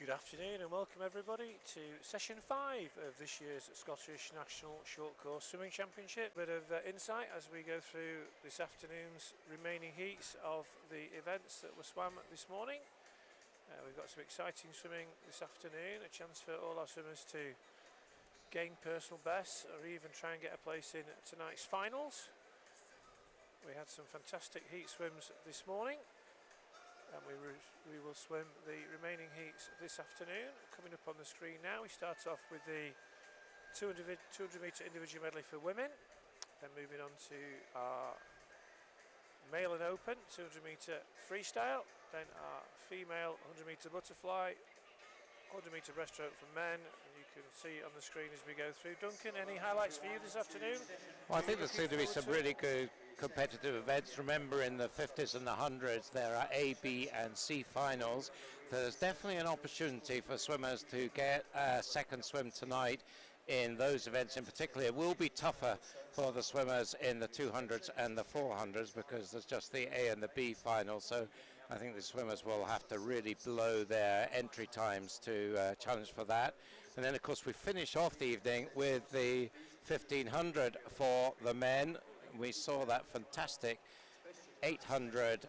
Good afternoon and welcome everybody to session 5 of this year's Scottish National Short Course Swimming Championship. Bit of insight as we go through this afternoon's remaining heats of the events that were swam this morning. We've got some exciting swimming this afternoon, a chance for all our swimmers to gain personal bests or even try and get a place in tonight's finals. We had some fantastic heat swims this morning. And we will swim the remaining heats this afternoon. Coming up on the screen now, we start off with the 200 metre individual medley for women, then moving on to our male and open 200 metre freestyle, then our female 100 metre butterfly, 100 metre breaststroke for men, and you can see on the screen as we go through. Duncan, any highlights for you this afternoon? Well, I think there's going to be some really good competitive events. Remember, in the 50s and the 100s there are A, B and C finals. There's definitely an opportunity for swimmers to get a second swim tonight in those events. In particular, it will be tougher for the swimmers in the 200s and the 400s because there's just the A and the B finals. So I think the swimmers will have to really blow their entry times to challenge for that. And then, of course, we finish off the evening with the 1500 for the men. We saw that fantastic 800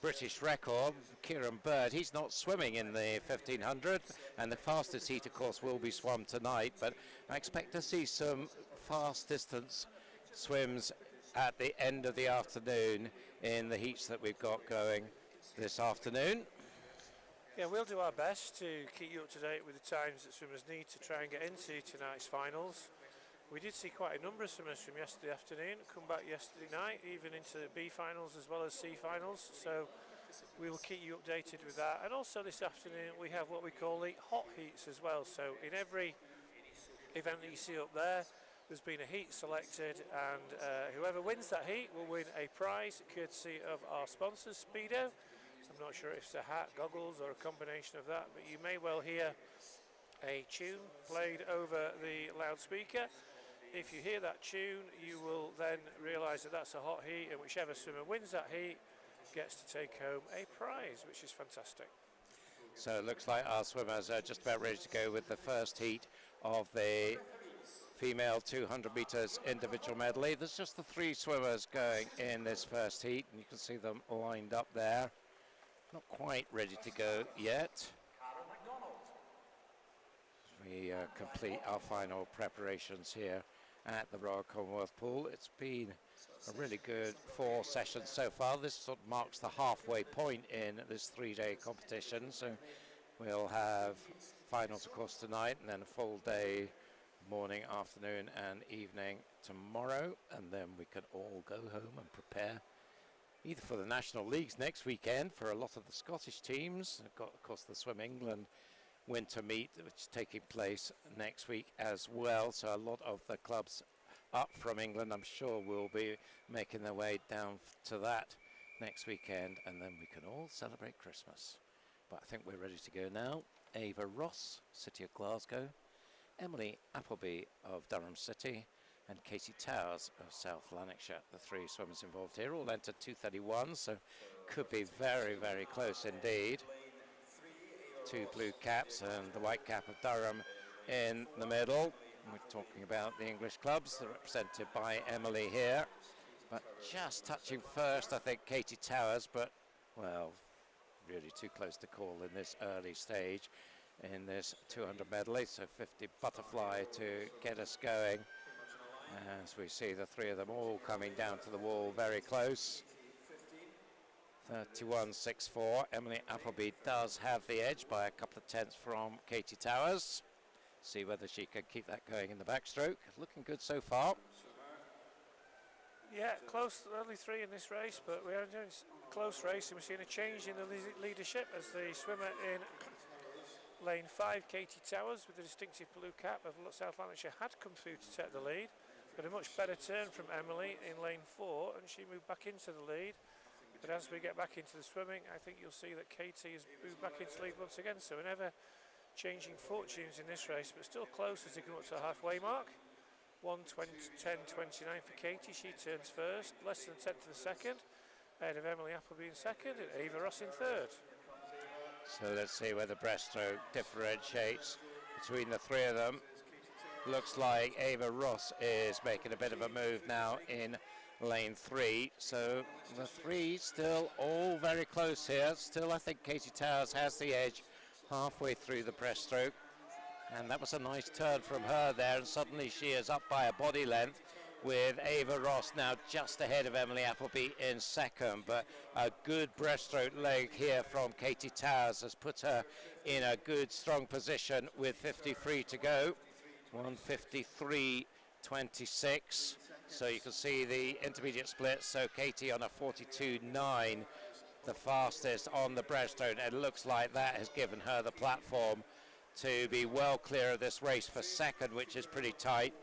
British record, Kieran Bird. He's not swimming in the 1500, and the fastest heat, of course, will be swum tonight. But I expect to see some fast distance swims at the end of the afternoon in the heats that we've got going this afternoon. Yeah, we'll do our best to keep you up to date with the times that swimmers need to try and get into tonight's finals. We did see quite a number of swimmers from yesterday afternoon come back yesterday night, even into the B finals as well as C finals, so we will keep you updated with that. And also this afternoon we have what we call the hot heats as well, so in every event that you see up there, there's been a heat selected, and whoever wins that heat will win a prize courtesy of our sponsors, Speedo. I'm not sure if it's a hat, goggles or a combination of that, but you may well hear a tune played over the loudspeaker. If you hear that tune, you will then realise that that's a hot heat, and whichever swimmer wins that heat gets to take home a prize, which is fantastic. So it looks like our swimmers are just about ready to go with the first heat of the female 200 metres individual medley. There's just the 3 swimmers going in this first heat, and you can see them lined up there. Not quite ready to go yet. We complete our final preparations here at the Royal Commonwealth Pool. It's been a really good 4 sessions so far. This sort of marks the halfway point in this 3-day competition. So we'll have finals, of course, tonight, and then a full day, morning, afternoon and evening tomorrow. And then we can all go home and prepare either for the National Leagues next weekend for a lot of the Scottish teams. We've got, of course, the Swim England winter meet, which is taking place next week as well. So a lot of the clubs up from England, I'm sure, will be making their way down to that next weekend, and then we can all celebrate Christmas. But I think we're ready to go now. Ava Ross, City of Glasgow, Emily Appleby of Durham City, and Katie Towers of South Lanarkshire. The 3 swimmers involved here all entered 2:31, so could be very, very close indeed. 2 blue caps and the white cap of Durham in the middle. We're talking about the English clubs. They're represented by Emily here. But just touching first, I think, Katie Towers, but, well, really too close to call in this early stage in this 200 medley. So 50 butterfly to get us going. As we see the 3 of them all coming down to the wall very close. 31.64. Emily Appleby does have the edge by a couple of tenths from Katie Towers. See whether she can keep that going in the backstroke. Looking good so far. Yeah, close, only 3 in this race, but we are doing close racing. We're seeing a change in the leadership as the swimmer in lane 5, Katie Towers, with the distinctive blue cap of South Lanarkshire, had come through to take the lead. But a much better turn from Emily in lane 4, and she moved back into the lead. But as we get back into the swimming, I think you'll see that Katie has moved back into the lead once again. So we're never changing fortunes in this race, but still close as they come up to the halfway mark. 1:10.29 for Katie. She turns first, less than a tenth of a second, ahead of Emily Appleby in second and Ava Ross in third. So let's see where the breaststroke differentiates between the three of them. Looks like Ava Ross is making a bit of a move now in lane 3. So the three still all very close here. Still, I think Katie Towers has the edge halfway through the breaststroke. And that was a nice turn from her there, and suddenly she is up by a body length, with Ava Ross now just ahead of Emily Appleby in second. But a good breaststroke leg here from Katie Towers has put her in a good strong position with 53 to go. 1:53.26. So you can see the intermediate split. So Katie on a 42.9, the fastest on the breaststroke. And it looks like that has given her the platform to be well clear of this race for second, which is pretty tight.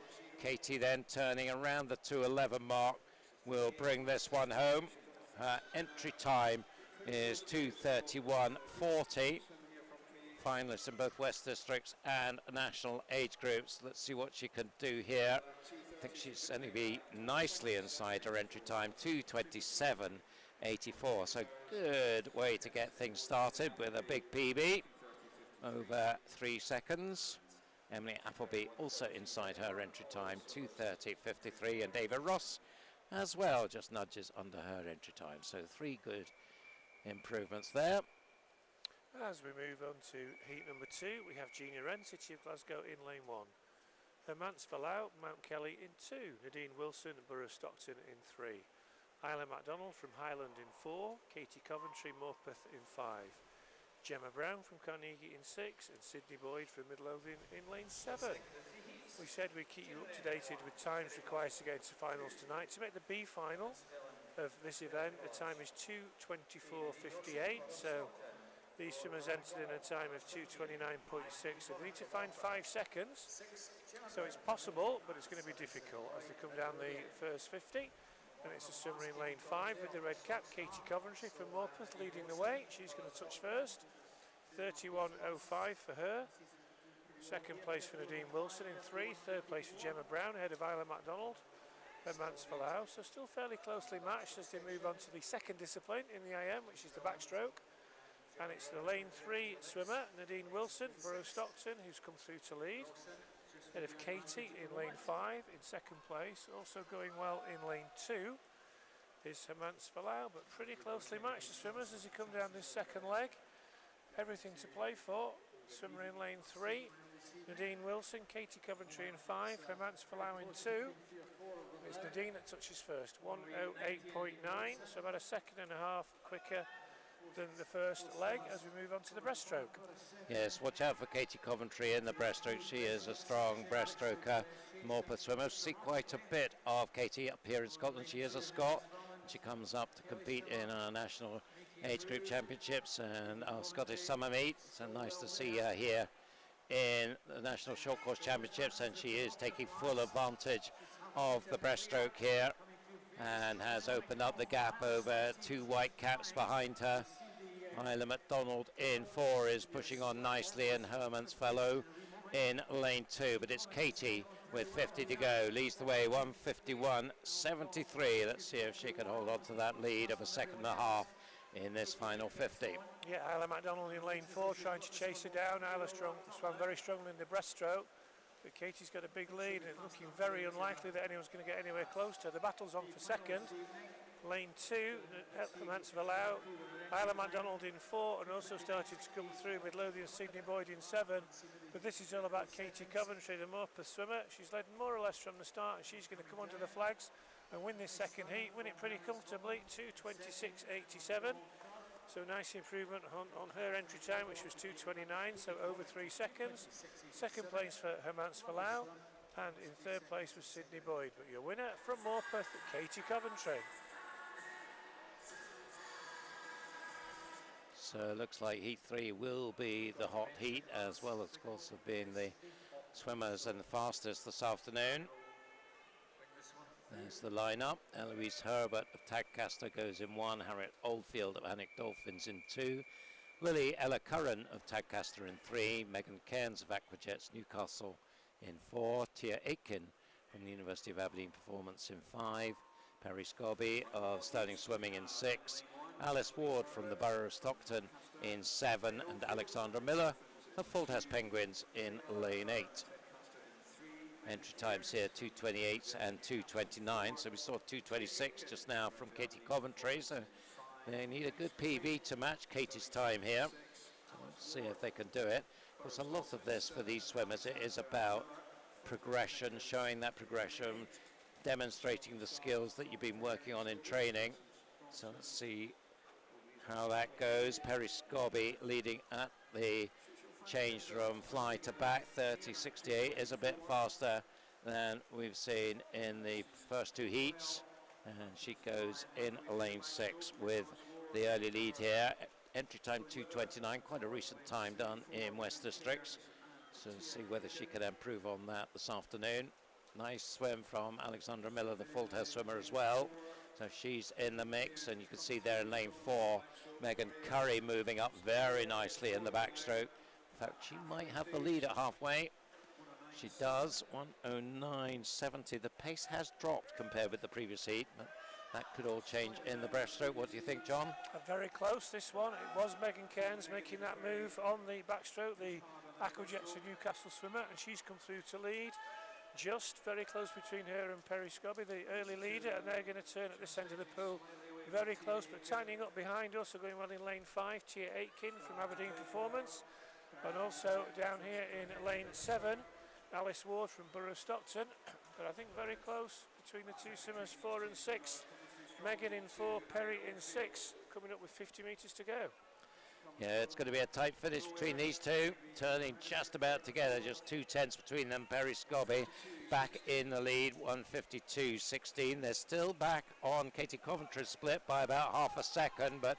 Katie then turning around the 2:11 mark will bring this one home. Her entry time is 2:31.40. Finalists in both West Districts and national age groups. Let's see what she can do here. I think she's only be nicely inside her entry time, 2:27.84. So good way to get things started with a big PB over 3 seconds. Emily Appleby also inside her entry time, 2:30.53, and Ava Ross as well, just nudges under her entry time. So 3 good improvements there. As we move on to heat number 2, we have Gina Wren, City of Glasgow in lane 1. Hermance Falau, Mount Kelly in 2. Nadine Wilson, Borough Stockton in 3. Isla MacDonald from Highland in 4. Katie Coventry, Morpeth in 5. Gemma Brown from Carnegie in 6, and Sydney Boyd from Midlothian in lane 7. We said we'd keep you up to date with times required to get into finals tonight. To make the B final of this event, the time is 2:24.58, so these swimmers entered in a time of 2:29.6, so they need to find 5 seconds. So it's possible, but it's going to be difficult as they come down the first 50. And it's a swimmer in lane 5 with the red cap, Katie Coventry from Morpeth leading the way. She's going to touch first, 31.05 for her. Second place for Nadine Wilson in 3, third place for Gemma Brown ahead of Isla MacDonald and Mance Falau. So still fairly closely matched as they move on to the second discipline in the IM, which is the backstroke. And it's the lane 3 swimmer, Nadine Wilson, Borough Stockton, who's come through to lead. Ahead of Katie in lane 5 in second place. Also going well in lane 2 is Hermance Falau, but pretty closely matched the swimmers as they come down this second leg. Everything to play for. Swimmer in lane 3, Nadine Wilson, Katie Coventry in 5, Hermance Falau in 2. It's Nadine that touches first, 1:08.9, so about a second and a half quicker than the first leg as we move on to the breaststroke. Yes, watch out for Katie Coventry in the breaststroke. She is a strong breaststroker, Morpeth swimmer. See quite a bit of Katie up here in Scotland. She is a Scot. She comes up to compete in our national age group championships and our Scottish summer meet. So nice to see her here in the national short course championships, and she is taking full advantage of the breaststroke here and has opened up the gap over 2 white caps behind her. Isla MacDonald in 4 is pushing on nicely, and Hermance Falau in lane 2, but it's Katie with 50 to go, leads the way, 1:51.73. Let's see if she can hold on to that lead of a second and a half in this final 50. Yeah, Isla MacDonald in lane 4 trying to chase her down. Isla swam very strongly in the breaststroke, but Katie's got a big lead and looking very unlikely that anyone's going to get anywhere close to her. The battle's on for second. Lane 2, Hermance Falau, Isla MacDonald in 4, and also started to come through Midlothian Sydney Boyd in 7. But this is all about Katie Coventry, the Morpeth swimmer. She's led more or less from the start, and she's going to come onto the flags and win this second heat, win it pretty comfortably, 2:26.87. So nice improvement on her entry time, which was 2:29, so over 3 seconds. Second place for Hermance Falau, and in third place was Sydney Boyd. But your winner from Morpeth, Katie Coventry. So it looks like heat 3 will be the hot heat, as well as, of course, of being the swimmers and the fastest this afternoon. There's the lineup. Eloise Herbert of Tadcaster goes in 1. Harriet Oldfield of Alnwick Dolphins in 2. Lily Ella Curran of Tadcaster in 3. Megan Cairns of Aquajets Newcastle in 4. Tia Aitken from the University of Aberdeen Performance in 5. Perry Scobie of Sterling Swimming in 6. Alice Ward from the Borough of Stockton in 7, and Alexandra Miller of Faulthouse Penguins in lane 8. Entry times here 2:28 and 2:29, so we saw 2:26 just now from Katie Coventry, so they need a good PB to match Katie's time here. So let's see if they can do it. Of course, a lot of this for these swimmers, it is about progression, showing that progression, demonstrating the skills that you've been working on in training. So let's see how that goes. Perry Scobby leading at the change from fly to back. 30.68 is a bit faster than we've seen in the first 2 heats, and she goes in lane 6 with the early lead here. Entry time 2:29, quite a recent time done in West Districts, so see whether she can improve on that this afternoon. Nice swim from Alexandra Miller, the Faulthouse swimmer as well, so she's in the mix. And you can see there in lane 4 Megan Curry moving up very nicely in the backstroke. In fact, she might have the lead at halfway. She does. 1:09.70. The pace has dropped compared with the previous heat, but that could all change in the breaststroke. What do you think, John? Very close, this one. It was Megan Cairns making that move on the backstroke, the Aquajets of Newcastle swimmer, and she's come through to lead. Just very close between her and Perry Scobby, the early leader, and they're going to turn at this end of the pool. Very close, but tightening up behind us, so going well in lane 5, Tia Aitken from Aberdeen Performance. And also down here in lane 7, Alice Ward from Borough Stockton. But I think very close between the two swimmers, 4 and 6. Megan in 4, Perry in 6, coming up with 50 metres to go. Yeah, it's going to be a tight finish between these two, turning just about together, just 2/10 between them. Perry Scobby back in the lead, 1:52.16. They're still back on Katie Coventry's split by about half a second, but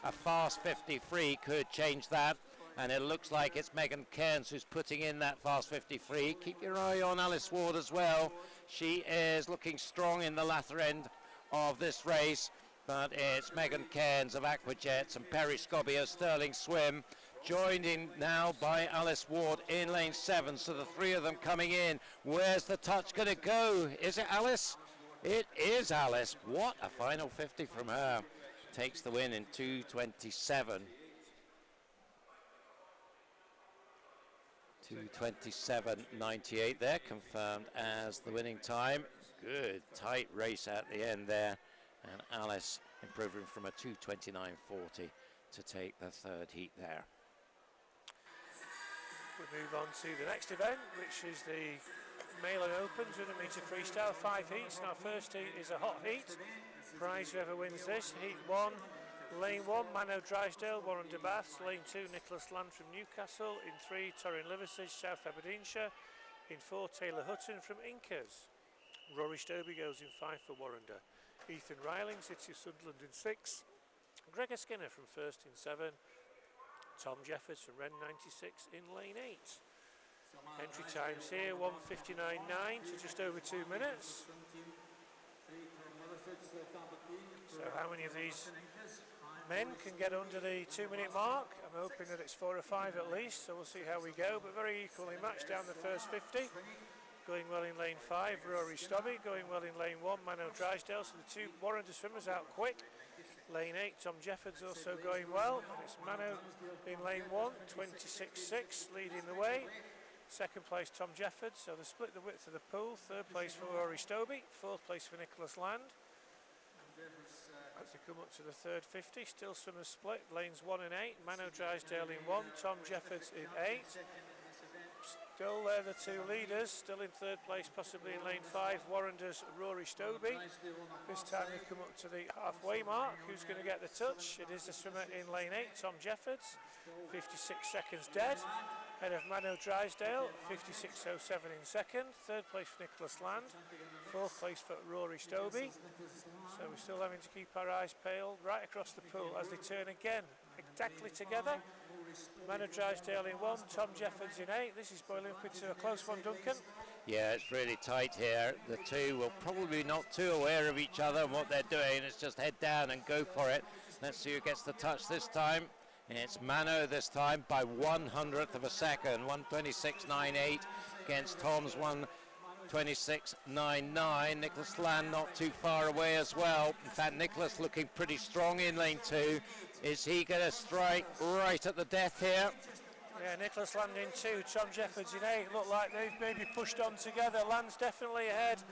a fast 53 could change that. And it looks like it's Megan Cairns who's putting in that fast 53. Keep your eye on Alice Ward as well. She is looking strong in the latter end of this race, but it's Megan Cairns of Aquajets and Perry Scobby of Sterling Swim, joined in now by Alice Ward in lane 7. So the 3 of them coming in. Where's the touch going to go? Is it Alice? It is Alice. What a final 50 from her. Takes the win in 2:27. 2:27.98 there, confirmed as the winning time. Good tight race at the end there, and Alice improving from a 2:29.40 to take the 3rd heat there. We move on to the next event, which is the Male and Open 200 metre freestyle, 5 heats. Now first heat is a hot heat. Prize whoever wins this. Heat 1, lane 1, Mano Drysdale, Warren de Bath. Lane 2, Nicholas Land from Newcastle. In 3, Torrin Liversidge, South Aberdeenshire. In 4, Taylor Hutton from Incas. Rory Stobie goes in 5 for Warrender. Ethan Ryling, City of Sunderland in 6. Gregor Skinner from First in 7. Tom Jeffords from Ren 96 in lane 8. Entry times here 1:59.9 to just over 2 minutes. So how many of these men can get under the 2-minute mark? I'm hoping that it's 4 or 5 at least, so we'll see how we go, but very equally matched down the first 50. Going well in lane 5, Rory Stobie. Going well in lane 1, Mano Drysdale. So the 2 Warrender swimmers out quick. Lane 8, Tom Jeffords also going well. And it's Mano in lane 1, 26.6 leading the way. Second place, Tom Jeffords. So they split the width of the pool. 3rd place for Rory Stobie. 4th place for Nicholas Land. As they come up to the 3rd 50, still swimmers split. Lanes 1 and 8, Mano Drysdale in 1, Tom Jeffords in 8. Still there, the 2 leaders, still in 3rd place, possibly in lane 5, Warrender's Rory Stobie. This time we come up to the halfway mark. Who's going to get the touch? It is the swimmer in lane 8, Tom Jeffords. 56 seconds dead. Ahead of Mano Drysdale, 56.07 in 2nd. 3rd place for Nicholas Land. 4th place for Rory Stobie. So we're still having to keep our eyes peeled right across the pool as they turn again exactly together. Mano Drysdale in 1, Tom Jeffords in 8. This is boiling up into a close one, Duncan. Yeah, it's really tight here. The 2 will probably not too aware of each other and what they're doing. It's just head down and go for it. Let's see who gets the touch this time. It's Mano this time by 1/100th of a second, 1:26.98 against Tom's 26.99. Nicholas Land not too far away as well. In fact, Nicholas looking pretty strong in lane 2. Is he going to strike right at the death here? Yeah, Nicholas Land in 2, Tom Jeffords in 8. Look like they've maybe pushed on together. Land's definitely ahead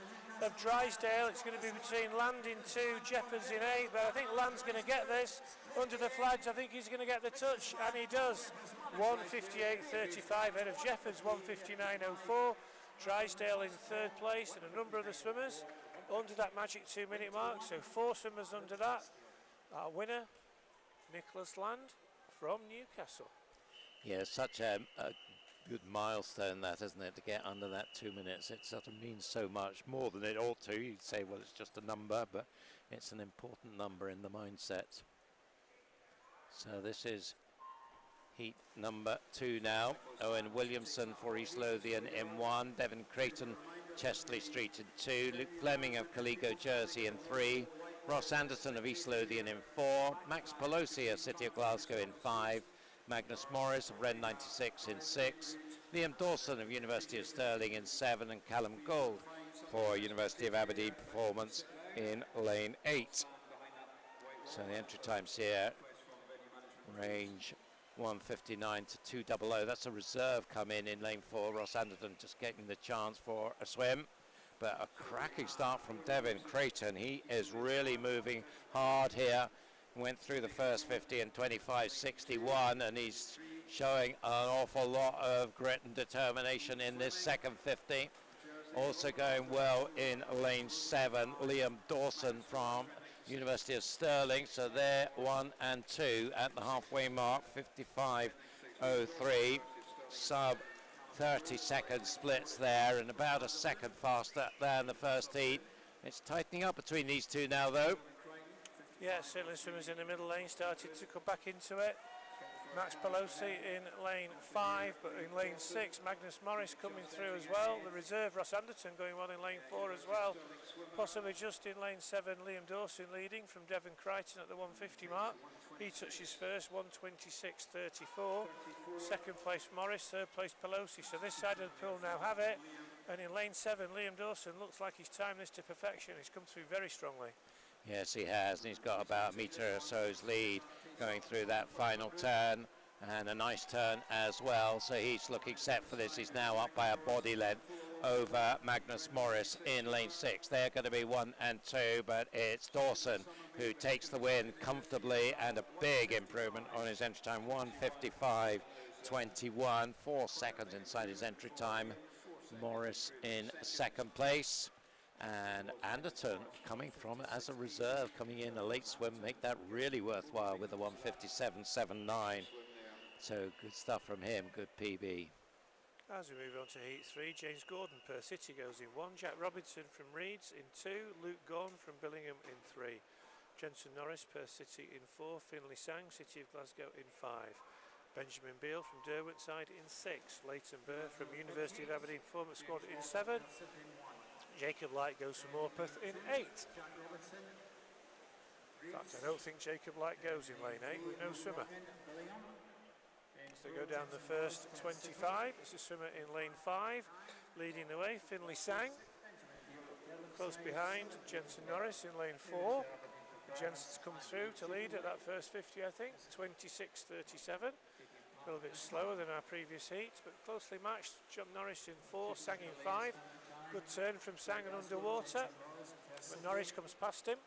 of Drysdale. It's going to be between Land in 2, Jeffords in 8, but I think Land's going to get this under the flags. I think he's going to get the touch, and he does. 1:58.35 ahead of Jeffords, 1:59.04. Drysdale in 3rd place, and a number of the swimmers under that magic 2-minute mark. So 4 swimmers under that. Our winner, Nicholas Land from Newcastle. Yeah, such a good milestone that, isn't it, to get under that 2 minutes. It sort of means so much more than it ought to. You'd say, well, it's just a number, but it's an important number in the mindset. So this is heat number 2 now. Owen Williamson for East Lothian in 1. Devon Creighton, Chesley Street in 2. Luke Fleming of Caligo Jersey in 3. Ross Anderson of East Lothian in 4. Max Pelosi of City of Glasgow in 5. Magnus Morris of Ren 96 in 6. Liam Dawson of University of Stirling in 7. And Callum Gold for University of Aberdeen Performance in lane 8. So the entry times here range 1:59 to 2:00. That's a reserve come in lane 4. Ross Anderson just getting the chance for a swim. But a cracking start from Devon Creighton. He is really moving hard here. Went through the first 50 in 25.61, and he's showing an awful lot of grit and determination in this second 50. Also going well in lane 7, Liam Dawson from University of Stirling. So they're 1 and 2 at the halfway mark, 55.03. Sub 30-second splits there, and about a second faster than the first heat. It's tightening up between these two now, though. Yeah, certainly swimmers in the middle lane started to come back into it. Max Pelosi in lane 5, but in lane 6, Magnus Morris coming through as well. The reserve, Ross Anderson, going well in lane 4 as well. Possibly just in lane 7, Liam Dawson leading from Devon Creighton at the 150 mark. He touches first, 1:26.34. Second place Morris, third place Pelosi. So this side of the pool now have it. And in lane 7, Liam Dawson looks like he's timed this to perfection. He's come through very strongly. Yes, he has, and he's got about a metre or so's lead going through that final turn, and a nice turn as well. So he's looking set for this. He's now up by a body length over Magnus Morris in lane 6. They're going to be 1 and 2, but it's Dawson who takes the win comfortably, and a big improvement on his entry time, 1:55.21, 4 seconds inside his entry time. Morris in second place. And Anderton coming from as a reserve, coming in a late swim, make that really worthwhile with a 1:57.79. So good stuff from him, good PB. As we move on to heat 3, James Gordon per City goes in 1, Jack Robinson from Reeds in 2, Luke Gorn from Billingham in 3, Jensen Norris per City in 4, Finlay Sang, City of Glasgow in 5, Benjamin Beale from Derwentide in 6, Leighton Burr from University of Aberdeen Performance Squad in 7, Jacob Light goes from Morpeth in 8. In fact, I don't think Jacob Light goes in lane 8 with no swimmer. So they go down the first 25. It's a swimmer in lane 5, leading the way, Finlay Sang. Close behind, Jensen Norris in lane 4. Jensen's come through to lead at that first 50, I think, 26.37. A little bit slower than our previous heat, but closely matched. John Norris in 4, Sang in 5. Good turn from Sang and underwater, but Norris comes past him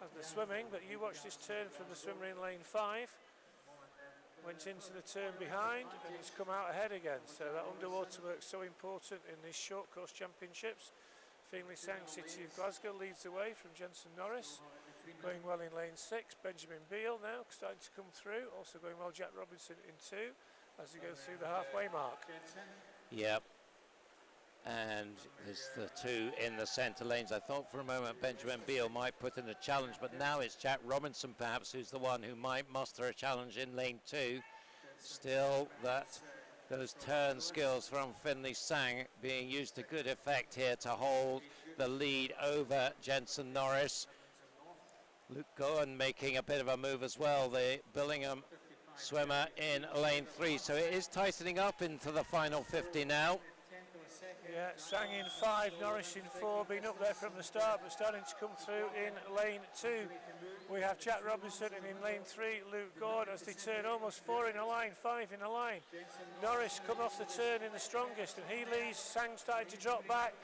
as they're swimming. But you watch this turn from the swimmer in lane 5. Went into the turn behind and he's come out ahead again. So that underwater work's so important in these short course championships. Finlay Sang, City of Glasgow, leads the way from Jensen Norris. Going well in lane 6. Benjamin Beale now starting to come through. Also going well, Jack Robinson in 2 as they go through the halfway mark. Yep. And there's the two in the centre lanes. I thought for a moment Benjamin Beale might put in a challenge, but now it's Jack Robinson perhaps who's the one who might muster a challenge in lane 2. Still, those turn skills from Finlay Sang being used to good effect here to hold the lead over Jensen Norris. Luke Gowan making a bit of a move as well, the Billingham swimmer in lane 3. So it is tightening up into the final 50 now. Yeah, Sang in 5, Norris in 4, been up there from the start, but starting to come through in lane 2. We have Jack Robinson, and in lane 3, Luke Gord, as they turn almost 4 in a line, 5 in a line. Norris come off the turn in the strongest, and he leads. Sang starting to drop back.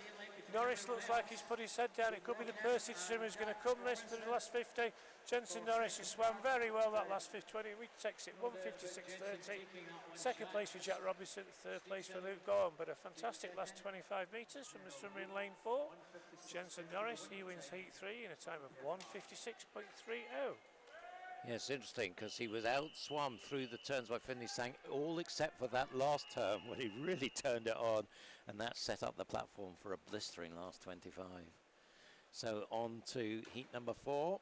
Norris looks like he's put his head down. It could be the Percy swimmer who's going to come this for the last 50. Jensen Norris has swam very well that last 20. We takes it 1:56.30. Second place for Jack Robinson, third place for Luke Gorham. But a fantastic last 25 metres from the swimmer in lane 4. Jensen Norris, he wins heat 3 in a time of 1:56.30. Yes, interesting, because he was outswum through the turns by Finlay Sang, all except for that last turn when he really turned it on, and that set up the platform for a blistering last 25. So on to heat number 4.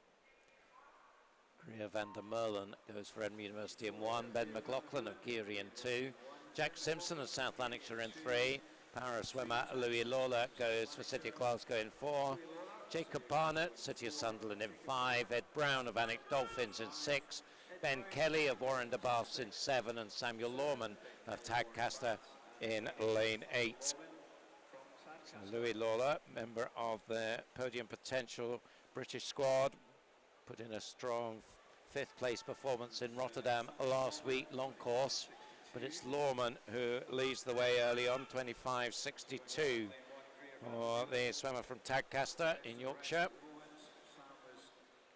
Greer van der Merlen goes for Edinburgh University in 1, Ben McLaughlin of Geary in 2, Jack Simpson of South Lanarkshire in 3, para swimmer Louis Lawler goes for City of Glasgow in 4, Jacob Barnett, City of Sunderland in 5, Ed Brown of Alnwick Dolphins in 6, Ben Kelly of Warren de Baths in 7, and Samuel Lawman of Tadcaster in lane 8. So Louis Lawler, member of the Podium Potential British squad, put in a strong 5th place performance in Rotterdam last week, long course, but it's Lawman who leads the way early on, 25.62 for the swimmer from Tadcaster in Yorkshire.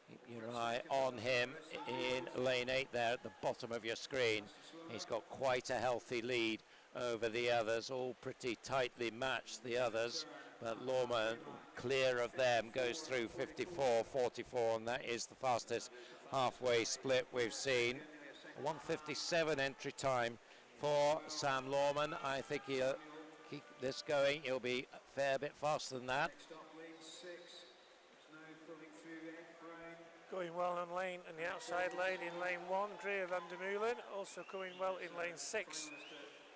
Keep your eye on him in lane 8 there at the bottom of your screen. He's got quite a healthy lead over the others, all pretty tightly matched, the others, but Lawman clear of them, goes through 54.44, and that is the fastest halfway split we've seen. 1:57 entry time for Sam Lawman. I think he'll keep this going. He'll be a fair bit faster than that. Going well on lane, and the outside lane in lane 1, Greer van der Meulen, also going well in lane 6.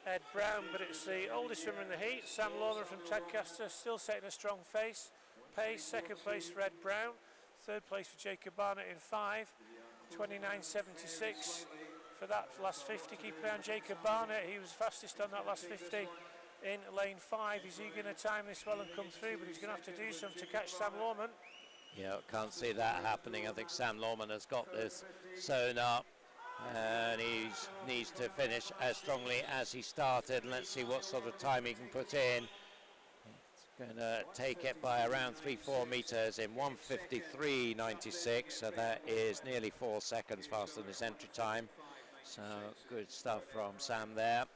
Ed Brown, but it's the oldest swimmer in the heat, Sam Lawman from Tadcaster, still setting a strong pace. Second place for Ed Brown, third place for Jacob Barnett in 5, 29.76 for that last 50. Keep an eye on Jacob Barnett, he was fastest on that last 50 in lane 5. Is he going to time this well and come through? But he's going to have to do something to catch Sam Lawman. Yeah, can't see that happening. I think Sam Lawman has got this sewn up, and he needs to finish as strongly as he started. Let's see what sort of time he can put in. It's going to take it by around 3-4 meters in 1:53.96, so that is nearly 4 seconds faster than his entry time. So good stuff from Sam there.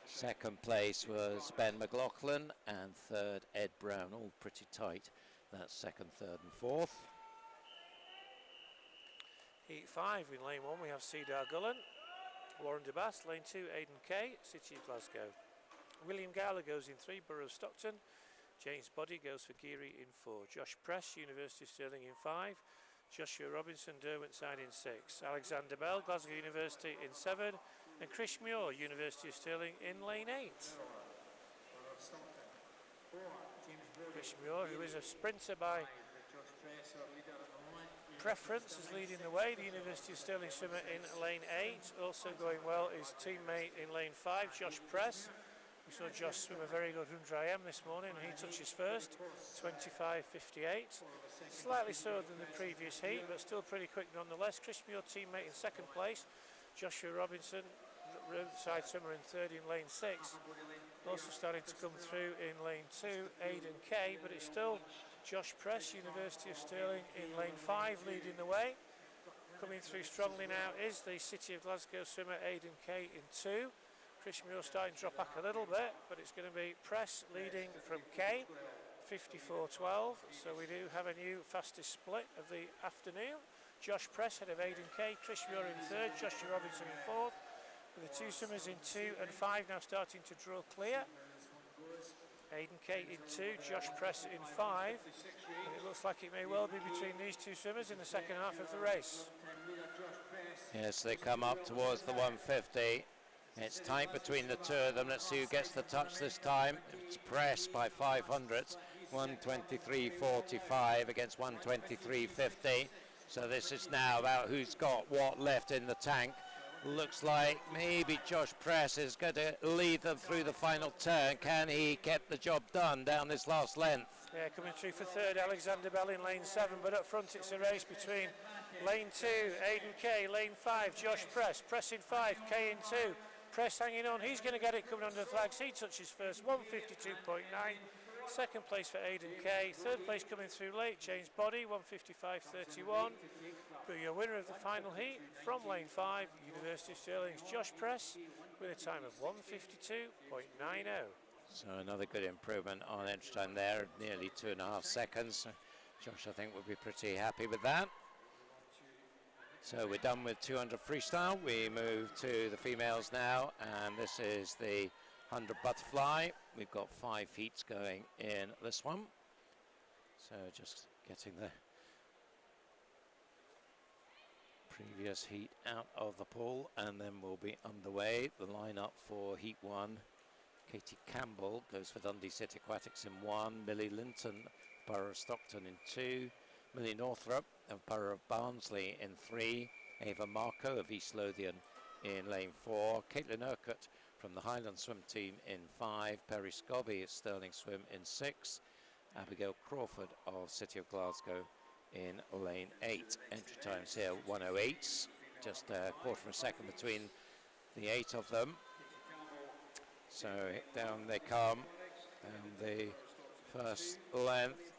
Second place was Ben McLaughlin, and third Ed Brown, all pretty tight. That's second, third and fourth. Heat 5 in lane 1 we have Cedar Gullen, Warren de Baths, lane 2 Aidan Kay, City of Glasgow. William Gowler goes in 3, Borough of Stockton. James Boddy goes for Geary in 4. Josh Press, University of Stirling in 5. Joshua Robinson, Derwentide in 6. Alexander Bell, Glasgow University in 7. And Chris Muir, University of Stirling in lane 8. Chris Muir, who is a sprinter by preference, is leading the way. The University of Stirling swimmer in lane 8. Also going well is teammate in lane 5, Josh Press. We saw Josh swim a very good 100 IM this morning, and he touches first, 25.58. Slightly slower than the previous heat, but still pretty quick nonetheless. Chris Muir, teammate in second place. Joshua Robinson, roadside swimmer in third in lane 6. Also starting to come through in lane 2, Aidan Kay, but it's still Josh Press, University of Stirling in lane 5, leading the way. Coming through strongly now is the City of Glasgow swimmer Aidan Kay in 2. Chris Muir starting to drop back a little bit, but it's going to be Press leading from Kay, 54.12. So we do have a new fastest split of the afternoon. Josh Press ahead of Aidan Kay, Chris Muir in 3rd, Joshua Robinson in 4th. With the 2 swimmers in 2 and 5 now starting to draw clear. Aidan Kay in 2, Josh Press in 5. And it looks like it may well be between these 2 swimmers in the second half of the race. Yes, they come up towards the 150. It's tight between the 2 of them. Let's see who gets the touch this time. It's Press by 500s, 123.45 against 123.50. So this is now about who's got what left in the tank. Looks like maybe Josh Press is going to lead them through the final turn. Can he get the job done down this last length? Yeah, coming through for third, Alexander Bell in lane 7, but up front it's a race between lane 2, Aidan Kay, lane 5, Josh Press, Press in 5, Kay in 2, Press hanging on, he's going to get it coming under the flags, he touches first, 152.9, second place for Aidan Kay, third place coming through late, James Body, 155.31, but your winner of the final heat from lane 5, University of Stirling's Josh Press, with a time of 152.90. So another good improvement on entry time there, nearly 2.5 seconds. Josh, I think, will be pretty happy with that. So we're done with 200 freestyle. We move to the females now, and this is the 100 butterfly. We've got 5 heats going in this one. So just getting the previous heat out of the pool, and then we'll be underway. The lineup for heat 1. Katie Campbell goes for Dundee City Aquatics in 1, Millie Linton, Borough of Stockton in 2, Millie Northrup of Borough of Barnsley in 3, Ava Marco of East Lothian in lane 4, Caitlin Urquhart from the Highland Swim Team in 5, Perry Scobby at Stirling Swim in 6, Abigail Crawford of City of Glasgow in lane 8. Entry times here 1:08, just a quarter of a second between the 8 of them. So down they come, and the first length,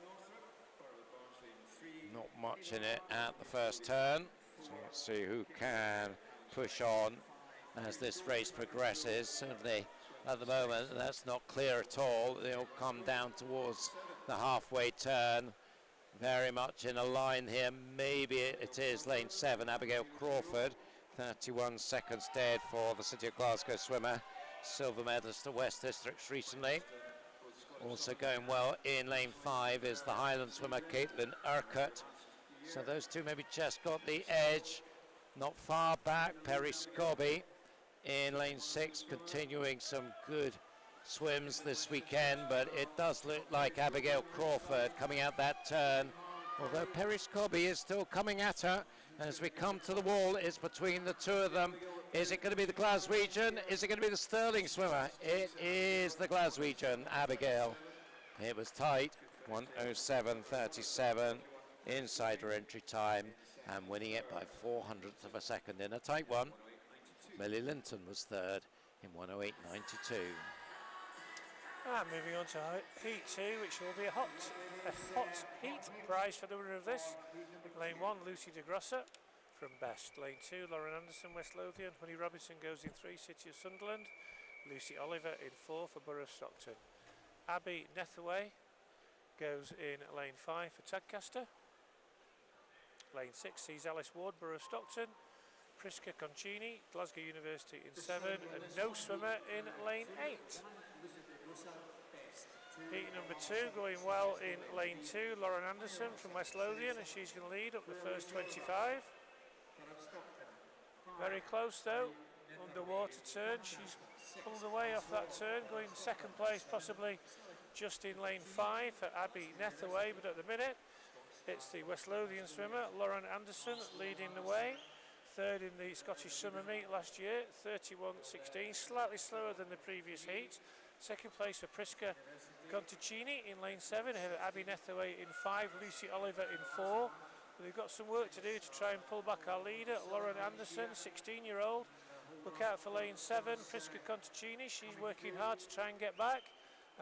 not much in it at the first turn. So let's see who can push on as this race progresses. Certainly at the moment that's not clear at all. They'll come down towards the halfway turn, very much in a line here. Maybe it is lane 7, Abigail Crawford, 31 seconds dead for the City of Glasgow swimmer. Silver medalist at West Districts recently. Also going well in lane 5 is the Highland swimmer Caitlin Urquhart. So those two maybe just got the edge. Not far back, Perry Scobby in lane 6, continuing some good swims this weekend, but it does look like Abigail Crawford coming out that turn, although Perry Scobby is still coming at her. As we come to the wall, it's between the two of them. Is it going to be the Glaswegian? Is it going to be the Stirling swimmer? It is the Glaswegian, Abigail. It was tight, 1:07.37 inside her entry time, and winning it by 400th of a second in a tight one. Millie Linton was third in 1:08.92. Moving on to heat 2, which will be a hot heat prize for the winner of this. Lane 1, Lucy de Grosser from Best. Lane 2, Lauren Anderson, West Lothian. Honey Robinson goes in 3, City of Sunderland. Lucy Oliver in 4 for Borough of Stockton. Abby Nethaway goes in lane 5 for Tadcaster. Lane 6 sees Alice Ward, Borough of Stockton. Priska Concini, Glasgow University in 7, and no swimmer in lane 8. Heat number 2 going well in lane 2, Lauren Anderson from West Lothian, and she's going to lead up the first 25. Very close though, underwater turn, she's pulled away off that turn, going second place possibly just in lane 5 for Abby Nethaway, but at the minute it's the West Lothian swimmer, Lauren Anderson, leading the way. Third in the Scottish Summer Meet last year, 31.16, slightly slower than the previous heat. Second place for Priska Conticini in lane 7, ahead of Abby Nethaway in 5, Lucy Oliver in 4. But they've got some work to do to try and pull back our leader, Lauren Anderson, 16-year-old. Look out for lane 7, Priska Conticini. She's working hard to try and get back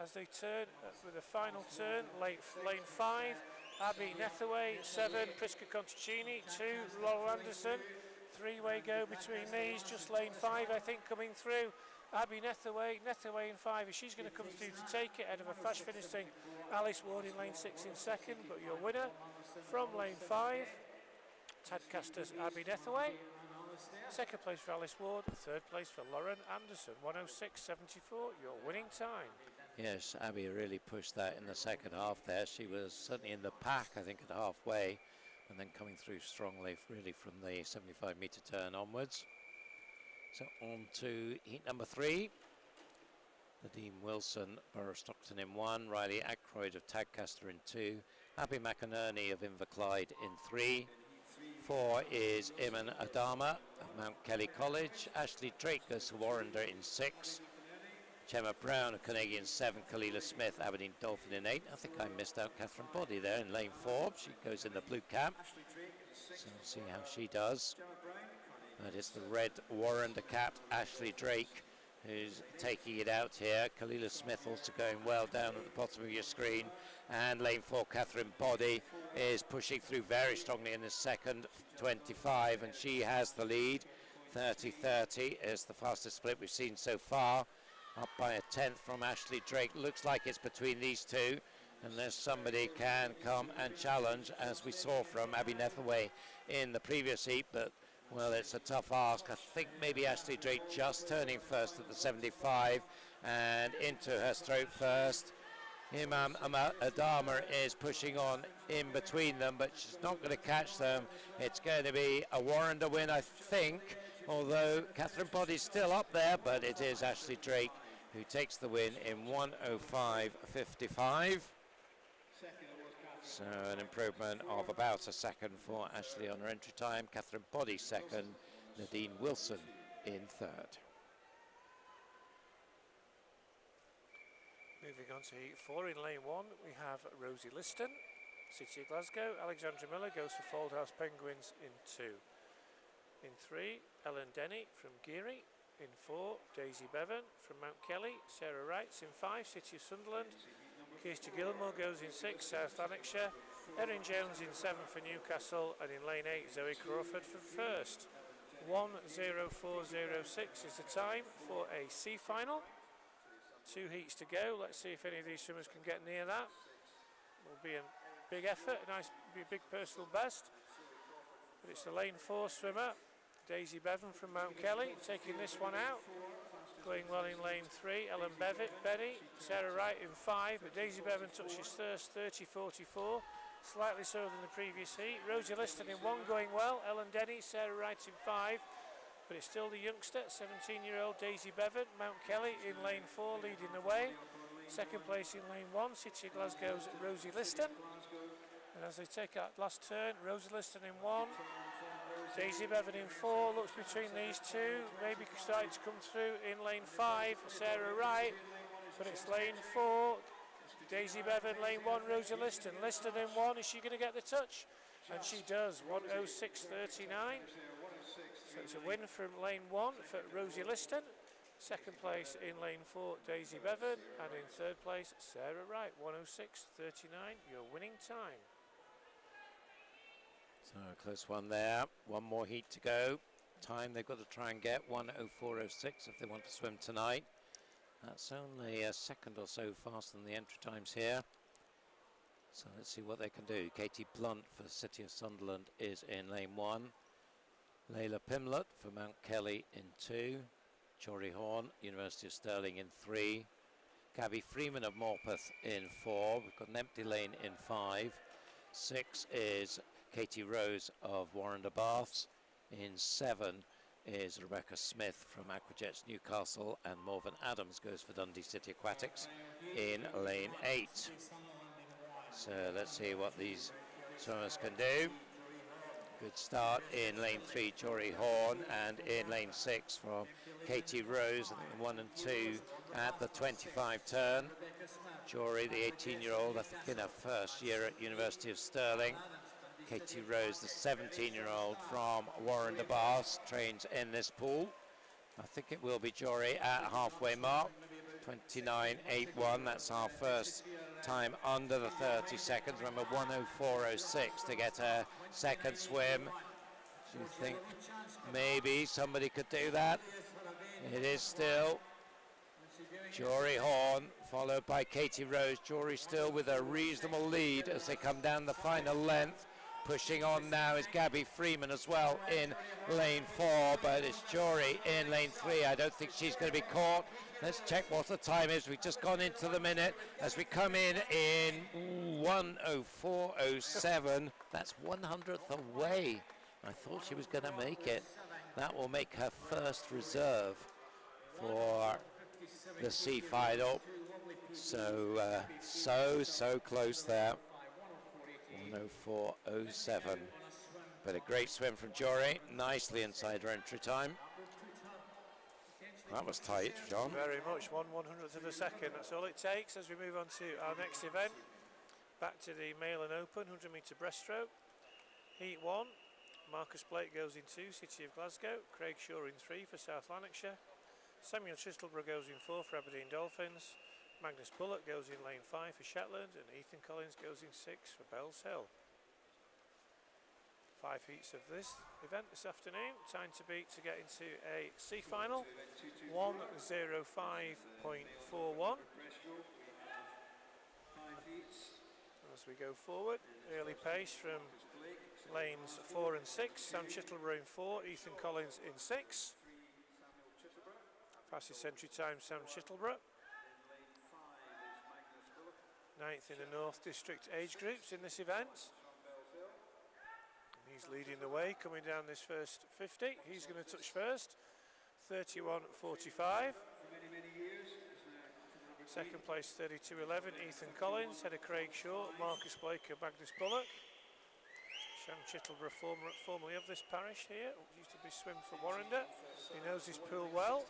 as they turn with a final turn. Lane 5, Abby Nethaway, 7, Priska Conticini, 2, Lauren Anderson. Three-way go between these, just lane 5 I think coming through. Abby Nethaway in 5, she's going to come through to take it ahead of a fast finishing Alice Ward in lane 6 in second, but your winner from lane 5, Tadcaster's Abby Nethaway. Second place for Alice Ward, third place for Lauren Anderson, 1:06.74, your winning time. Yes, Abby really pushed that in the second half there. She was certainly in the pack, I think, at halfway, and then coming through strongly really from the 75-metre turn onwards. So on to heat number 3. Nadine Wilson, Borough of Stockton in 1, Riley Ackroyd of Tadcaster in 2, Abby McInerney of Inverclyde in 3, 4 is Iman Adama of Mount Kelly College. Ashley Drake goes to Warrender in 6. Gemma Brown of Carnegie in 7. Kalila Smith, Aberdeen Dolphin in 8. I think I missed out Catherine Body there in lane 4. She goes in the blue cap. So we'll see how she does. But it's the red Warrender cap, Ashley Drake, who's taking it out here. Kalila Smith also going well down at the bottom of your screen. And lane 4, Catherine Body, is pushing through very strongly in the second, 25, and she has the lead. 30-30 is the fastest split we've seen so far. Up by a tenth from Ashley Drake. Looks like it's between these two, unless somebody can come and challenge, as we saw from Abby Nethaway in the previous heat. But, well, it's a tough ask. I think maybe Ashley Drake just turning first at the 75 and into her stroke first. Imam Adama is pushing on in between them, but she's not going to catch them. It's going to be a Warrender win, I think, although Catherine Body's still up there, but it is Ashley Drake who takes the win in 1:05.55. So an improvement of about a second for Ashley on her entry time. Catherine Body second, Nadine Wilson in third. Moving on to heat 4 in lane 1, we have Rosie Liston, City of Glasgow. Alexandra Miller goes for Fauldhouse Penguins in 2. In 3, Ellen Denny from Geary. In 4, Daisy Bevan from Mount Kelly. Sarah Wrights in 5, City of Sunderland. Kirsty Gilmore goes in 6, South Lanarkshire. Erin Jones in 7 for Newcastle. And in lane 8, Zoe Crawford for first. 1:04.06 is the time for a C final. 2 heats to go. Let's see if any of these swimmers can get near that. Will be a big effort, be a big personal best. But it's the lane 4 swimmer, Daisy Bevan from Mount Kelly, taking this one out. Going well in lane 3, Ellen Benny, Sarah Wright in 5, but Daisy Bevan touches first, 30.44, slightly slower than the previous heat. Rosie Liston in 1 going well, Ellen Denny, Sarah Wright in 5, but it's still the youngster, 17-year-old Daisy Bevan. Mount Kelly in lane 4 leading the way. Second place in lane 1, City of Glasgow's Rosie Liston. And as they take that last turn, Rosie Liston in 1, Daisy Bevan in 4, looks between these two, maybe starting to come through in lane 5, Sarah Wright, but it's lane 4, Daisy Bevan, lane 1, Rosie Liston. Liston in 1, is she going to get the touch? And she does, 1:06.39. So it's a win from lane 1 for Rosie Liston. Second place in lane 4, Daisy Bevan, and in third place, Sarah Wright, 1:06.39, your winning time. So a close one there. One more heat to go. Time they've got to try and get 1:04.06 if they want to swim tonight. That's only a second or so faster than the entry times here. So let's see what they can do. Katie Blunt for City of Sunderland is in lane 1. Layla Pimlett for Mount Kelly in 2. Jory Horn, University of Stirling in 3. Gabby Freeman of Morpeth in 4. We've got an empty lane in 5. 6 is Katie Rose of Warrender Baths. In 7 is Rebecca Smith from Aquajets Newcastle, and Morven Adams goes for Dundee City Aquatics in lane 8. So let's see what these swimmers can do. Good start in lane 3, Jory Horn, and in lane 6 from Katie Rose, and 1 and 2 at the 25 turn. Jory, the 18-year-old, I think in her first year at University of Stirling. Katie Rose, the 17-year-old from Warrender Baths, trains in this pool. I think it will be Jory at halfway mark, 29.81. That's our first time under the 30 seconds. Remember, 1:04.06 to get a second swim. Do you think maybe somebody could do that? It is still Jory Horn, followed by Katie Rose. Jory still with a reasonable lead as they come down the final length. Pushing on now is Gabby Freeman as well in lane 4, but it's Jory in lane 3. I don't think she's going to be caught. Let's check what the time is. We've just gone into the minute as we come in 1:04.07. That's 100th away. I thought she was going to make it. That will make her first reserve for the C final. So, so close there. 1:04.07. But a great swim from Jory, nicely inside her entry time. That was tight, John. Very much, 1/100th of a second. That's all it takes as we move on to our next event. Back to the male and open 100-metre breaststroke. Heat 1, Marcus Blake goes in 2, City of Glasgow. Craig Shaw in 3 for South Lanarkshire. Samuel Chistelborough goes in 4 for Aberdeen Dolphins. Magnus Bullock goes in lane 5 for Shetland, and Ethan Collins goes in 6 for Bells Hill. 5 heats of this event this afternoon. Time to beat to get into a C final. 1:05.41. As we go forward, early pace from lanes 4 and 6. Sam Chittleborough in 4, Ethan Collins in 6. Fastest entry time, Sam Chittleborough. 9th in the North District age groups in this event. And he's leading the way, coming down this first 50. He's going to touch first. 31.45. Second place, 32.11, Ethan Collins, head of Craig Shaw, Marcus Blake and Magnus Bullock. Sam Chittleborough, formerly of this parish here, used to be swim for Warrender. He knows his pool well,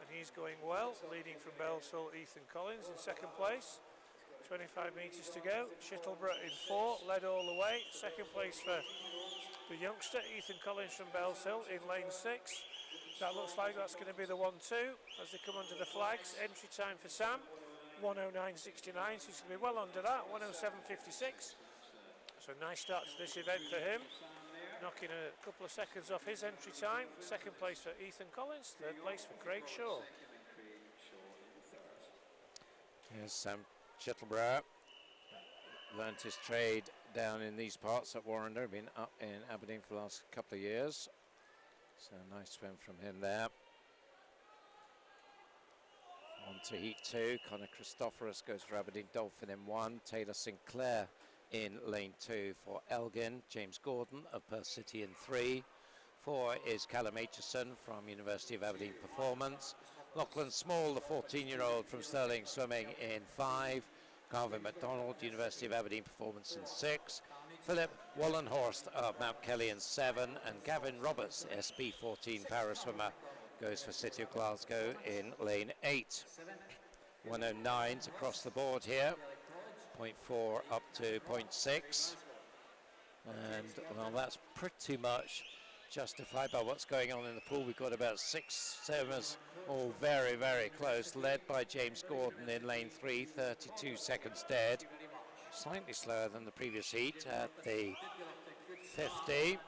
and he's going well, leading from Bells Hill, Ethan Collins in second place. 25 metres to go. Chittleborough in 4, led all the way. Second place for the youngster, Ethan Collins from Bells Hill in lane 6. That looks like that's going to be the 1-2 as they come under the flags. Entry time for Sam, 1:09.69, so he's going to be well under that, 1:07.56. So a nice start to this event for him, knocking a couple of seconds off his entry time. Second place for Ethan Collins, third place for Craig Shaw. Here's Sam Chittleborough. Learnt his trade down in these parts at Warrender, been up in Aberdeen for the last couple of years. So nice swim from him there. On to heat 2, Connor Christophorus goes for Aberdeen Dolphin in 1, Taylor Sinclair in lane 2 for Elgin, James Gordon of Perth City in 3, 4 is Callum Aitchison from University of Aberdeen Performance, Lachlan Small, the 14-year-old from Stirling Swimming in 5, Garvin MacDonald, University of Aberdeen Performance in 6, Philip Wallenhorst of Mount Kelly in 7, and Gavin Roberts, SB14 para swimmer, goes for City of Glasgow in lane 8. 109s across the board here, 0.4 up to 0.6, and well, that's pretty much justified by what's going on in the pool. We've got about 6 swimmers, all very, very close, led by James Gordon in lane 3, 32 seconds dead. Slightly slower than the previous heat at the 50.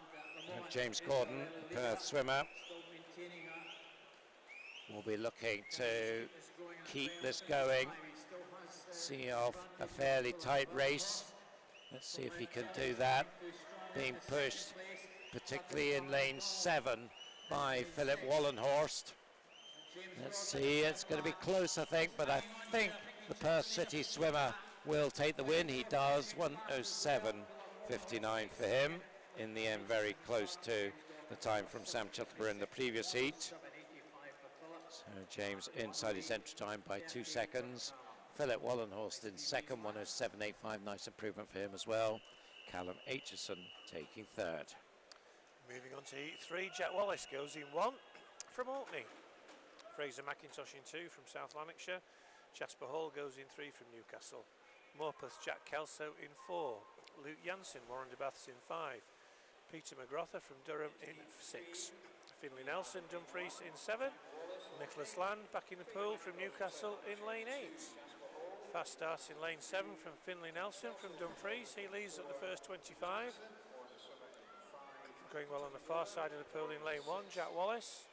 James Gordon, Perth swimmer, will be looking to keep this going. See off a fairly tight race. Let's see if he can do that. Being pushed, particularly in lane 7, by Philip Wallenhorst. Let's see, it's going to be close, I think, but I think the Perth City swimmer will take the win. He does. 1:07.59 for him. In the end, very close to the time from Sam Chittleborough in the previous heat. So James inside his entry time by 2 seconds. Philip Wallenhorst in second, 1:07.85. Nice improvement for him as well. Callum Aitchison taking third. Moving on to heat 3, Jack Wallace goes in 1 from Orkney. Fraser McIntosh in 2 from South Lanarkshire. Jasper Hall goes in 3 from Newcastle. Morpeth's Jack Kelso in 4. Luke Janssen, Warren de Baths in 5. Peter McGrother from Durham in 6. Finlay Nelson, Dumfries in 7. Nicholas Land back in the pool from Newcastle in lane 8. Fast start in lane 7 from Finlay Nelson from Dumfries. He leads at the first 25. Going well on the far side of the pool in lane 1, Jack Wallace.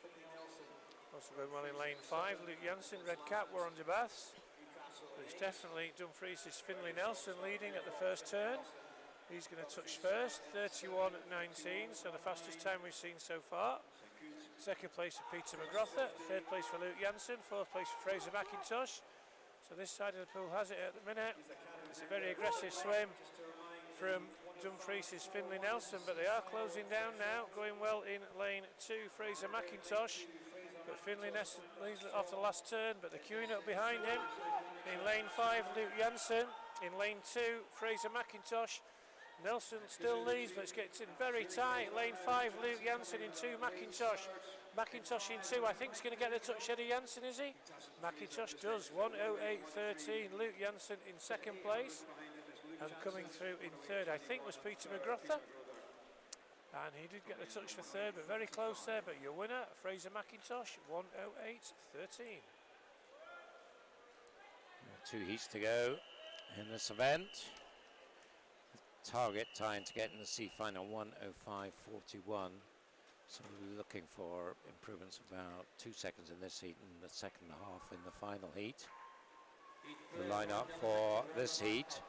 Also going well in lane 5, Luke Janssen, red cap, Warren de Baths. But it's definitely Dumfries' Finlay Nelson leading at the first turn. He's going to touch first, 31.19, so the fastest time we've seen so far. Second place for Peter McGrother, third place for Luke Janssen, fourth place for Fraser McIntosh. So this side of the pool has it at the minute. It's a very aggressive swim from Dumfries' Finlay Nelson, but they are closing down now, going well in lane 2, Fraser McIntosh. But Finlay Nelson leads off the last turn, but they're queuing up behind him. In lane 5, Luke Janssen. In lane 2, Fraser McIntosh. Nelson still leads, but it's getting very tight. Lane 5, Luke Janssen in 2, McIntosh. McIntosh in 2, I think he's going to get the touch ahead of Janssen, is he? McIntosh does, 1:08.13. Luke Janssen in second place. And coming through in third, I think, was Peter McGrother. And he did get the touch for third, but very close there. But your winner, Fraser McIntosh, 1:08.13. 2 heats to go in this event. Target time to get in the C final 1:05.41. So we're looking for improvements of about 2 seconds in this heat and the second half in the final heat. The lineup for this heat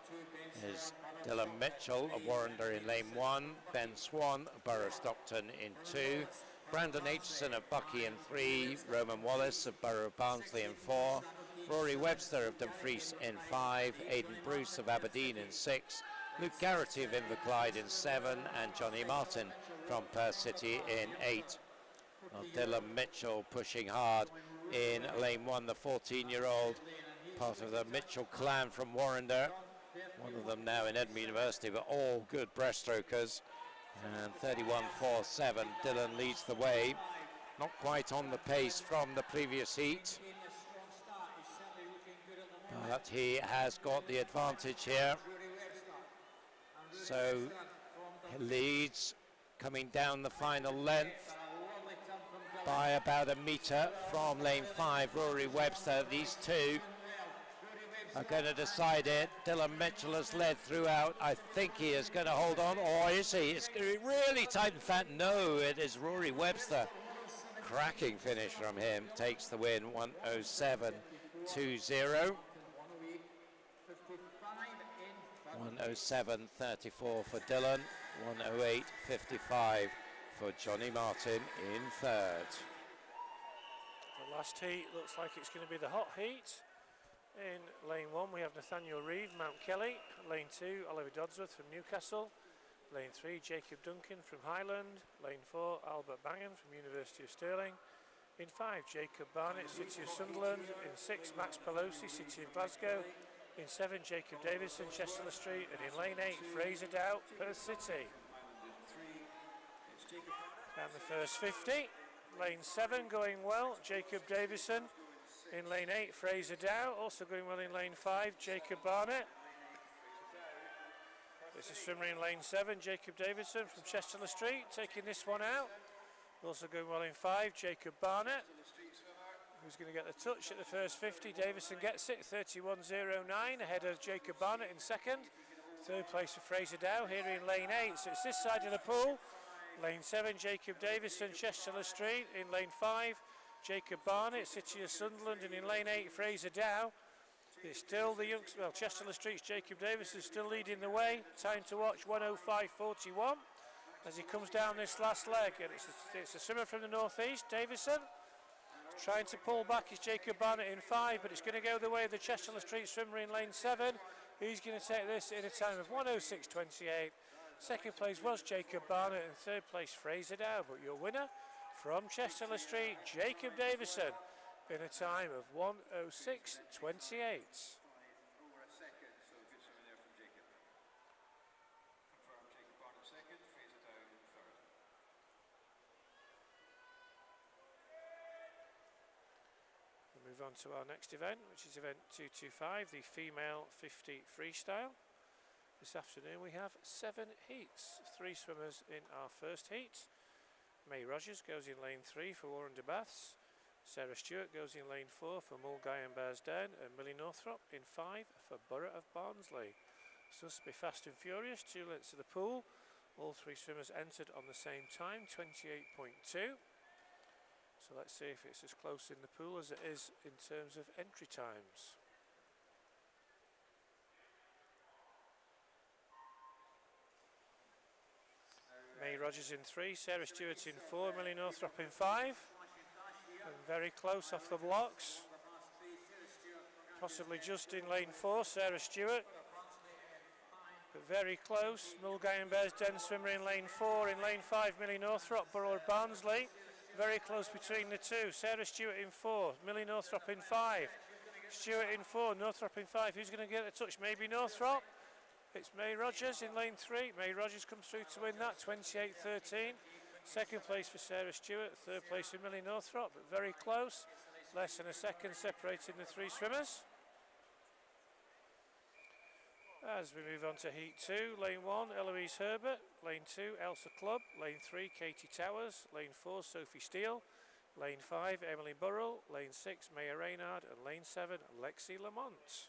is Dylan Mitchell of Warrender in lane 1, Ben Swan of Borough Stockton in 2, Brandon Aitchison of Bucky in 3, Roman Wallace of Borough of Barnsley in 4, Rory Webster of Dumfries in 5, Aidan Bruce of Aberdeen in 6, Luke Garrity of Inverclyde in 7, and Johnny Martin from Perth City in 8. Well, Dylan Mitchell pushing hard in lane 1, the 14-year-old, part of the Mitchell clan from Warrender. One of them now in Edinburgh University, but all good breaststrokers. And 31.47, Dylan leads the way. Not quite on the pace from the previous heat, but he has got the advantage here. So he leads, coming down the final length by about a metre from lane 5, Rory Webster. These two are going to decide it. Dylan Mitchell has led throughout. I think he is going to hold on, or is he? It's going to be really tight. In fact, no, it is Rory Webster. Cracking finish from him, takes the win, 1:07.20. 1:07.34 for Dylan, 1:08.55 for Johnny Martin in third. The last heat looks like it's going to be the hot heat. In lane 1 we have Nathaniel Reeve, Mount Kelly. Lane 2, Oliver Dodsworth from Newcastle. Lane 3, Jacob Duncan from Highland. Lane 4, Albert Bangan from University of Stirling. In 5, Jacob Barnett, City of Sunderland. In 6, Max Pelosi, City of Glasgow. In 7, Jacob Davison, Chester Street. And in lane 8, Fraser Dow, Perth City. And the first 50, lane 7 going well, Jacob Davison. In lane 8, Fraser Dow, also going well in lane 5, Jacob Barnett. This is swimmer in lane 7, Jacob Davison from Chester Street, taking this one out. Also going well in 5, Jacob Barnett, who's going to get the touch at the first 50. Davison gets it, 31.09, ahead of Jacob Barnett in second. Third place for Fraser Dow here in lane 8, so it's this side of the pool. Lane 7, Jacob Davison, Chester Street. In lane 5, Jacob Barnett, City of Sunderland. And in lane 8, Fraser Dow. It's still the youngster, well, Chester Street's Jacob Davison still leading the way. Time to watch, 1:05.41 as he comes down this last leg. And it's a swimmer from the northeast, Davison. Trying to pull back is Jacob Barnett in 5, but it's going to go the way of the Chester Street swimmer in lane 7. He's going to take this in a time of 1:06.28. Second place was Jacob Barnett, and third place Fraser Dow. But your winner from Chester Street, Jacob Davison, in a time of 1:06.28. We'll move on to our next event, which is event 225, the female 50 freestyle. This afternoon we have 7 heats, 3 swimmers in our first heat. May Rogers goes in lane 3 for Warrender Baths. Sarah Stewart goes in lane 4 for Mulgai and Bearsden, and Millie Northrop in 5 for Borough of Barnsley. So this will be fast and furious, 2 lengths of the pool. All 3 swimmers entered on the same time, 28.2. So let's see if it's as close in the pool as it is in terms of entry times. May Rogers in 3, Sarah Stewart in 4, Millie Northrop in 5. And very close off the blocks. Possibly just in lane 4, Sarah Stewart. But very close. Mulgai and Bearsden swimmer in lane 4. In lane 5, Millie Northrop, Borough of Barnsley. Very close between the two. Sarah Stewart in 4, Millie Northrop in 5. Stewart in 4, Northrop in 5. Who's going to get the touch? Maybe Northrop. It's May Rogers in lane 3. May Rogers comes through to win that, 28-13. Second place for Sarah Stewart, third place for Millie Northrop, but very close. Less than a second separating the three swimmers. As we move on to Heat 2, lane 1, Eloise Herbert, lane 2, Elsa Clubb, lane 3, Katie Towers, lane 4, Sophie Steele, lane 5, Emily Burrell, lane 6, Maya Reynard, and lane 7, Lexi Lamont.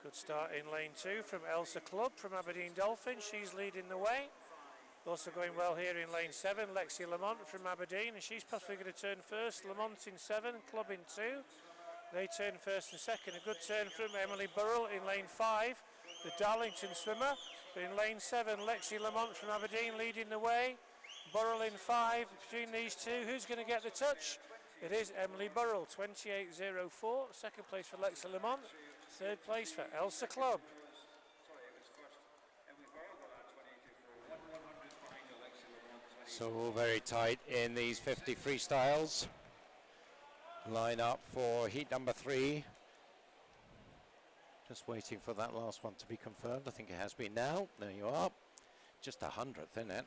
Good start in lane 2 from Elsa Clubb from Aberdeen Dolphin. She's leading the way. Also going well here in lane 7, Lexi Lamont from Aberdeen, and she's possibly going to turn first. Lamont in 7, Clubb in 2. They turn first and second. A good turn from Emily Burrell in lane 5, the Darlington swimmer. But in lane 7, Lexi Lamont from Aberdeen leading the way. Burrell in 5. Between these two, who's going to get the touch? It is Emily Burrell, 28.04. Second place for Lexi Lamont. Third place for Elsa Clubb. So all very tight in these 50 freestyles. Line up for heat number 3. Just waiting for that last one to be confirmed. I think it has been now. There you are. Just 100th, isn't it?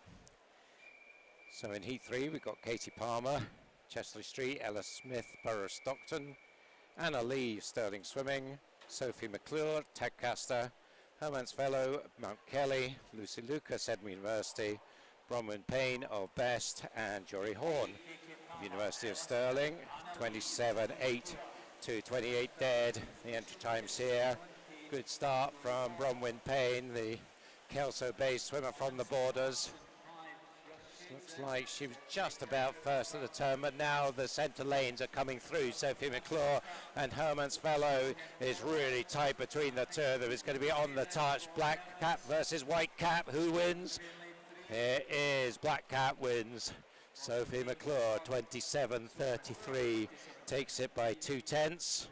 So in heat 3 we've got Katie Palmer, Chesley Street, Ella Smith, Borough Stockton, Anna Lee, Stirling Swimming, Sophie McClure, Tadcaster, Hermans Fellow, Mount Kelly, Lucy Lucas, Edinburgh University, Bronwyn Payne of Best, and Jory Horn of University of Stirling. 27.8 to 28 dead. The entry times here. Good start from Bronwyn Payne, the Kelso-based swimmer from the Borders. Looks like she was just about first at the turn, but now the centre lanes are coming through. Sophie McClure and Hermans Fellow is really tight between the two of them. It's going to be on the touch. Black cap versus white cap. Who wins? Here is Black Cap wins. Sophie McClure, 27.33, takes it by 2/10.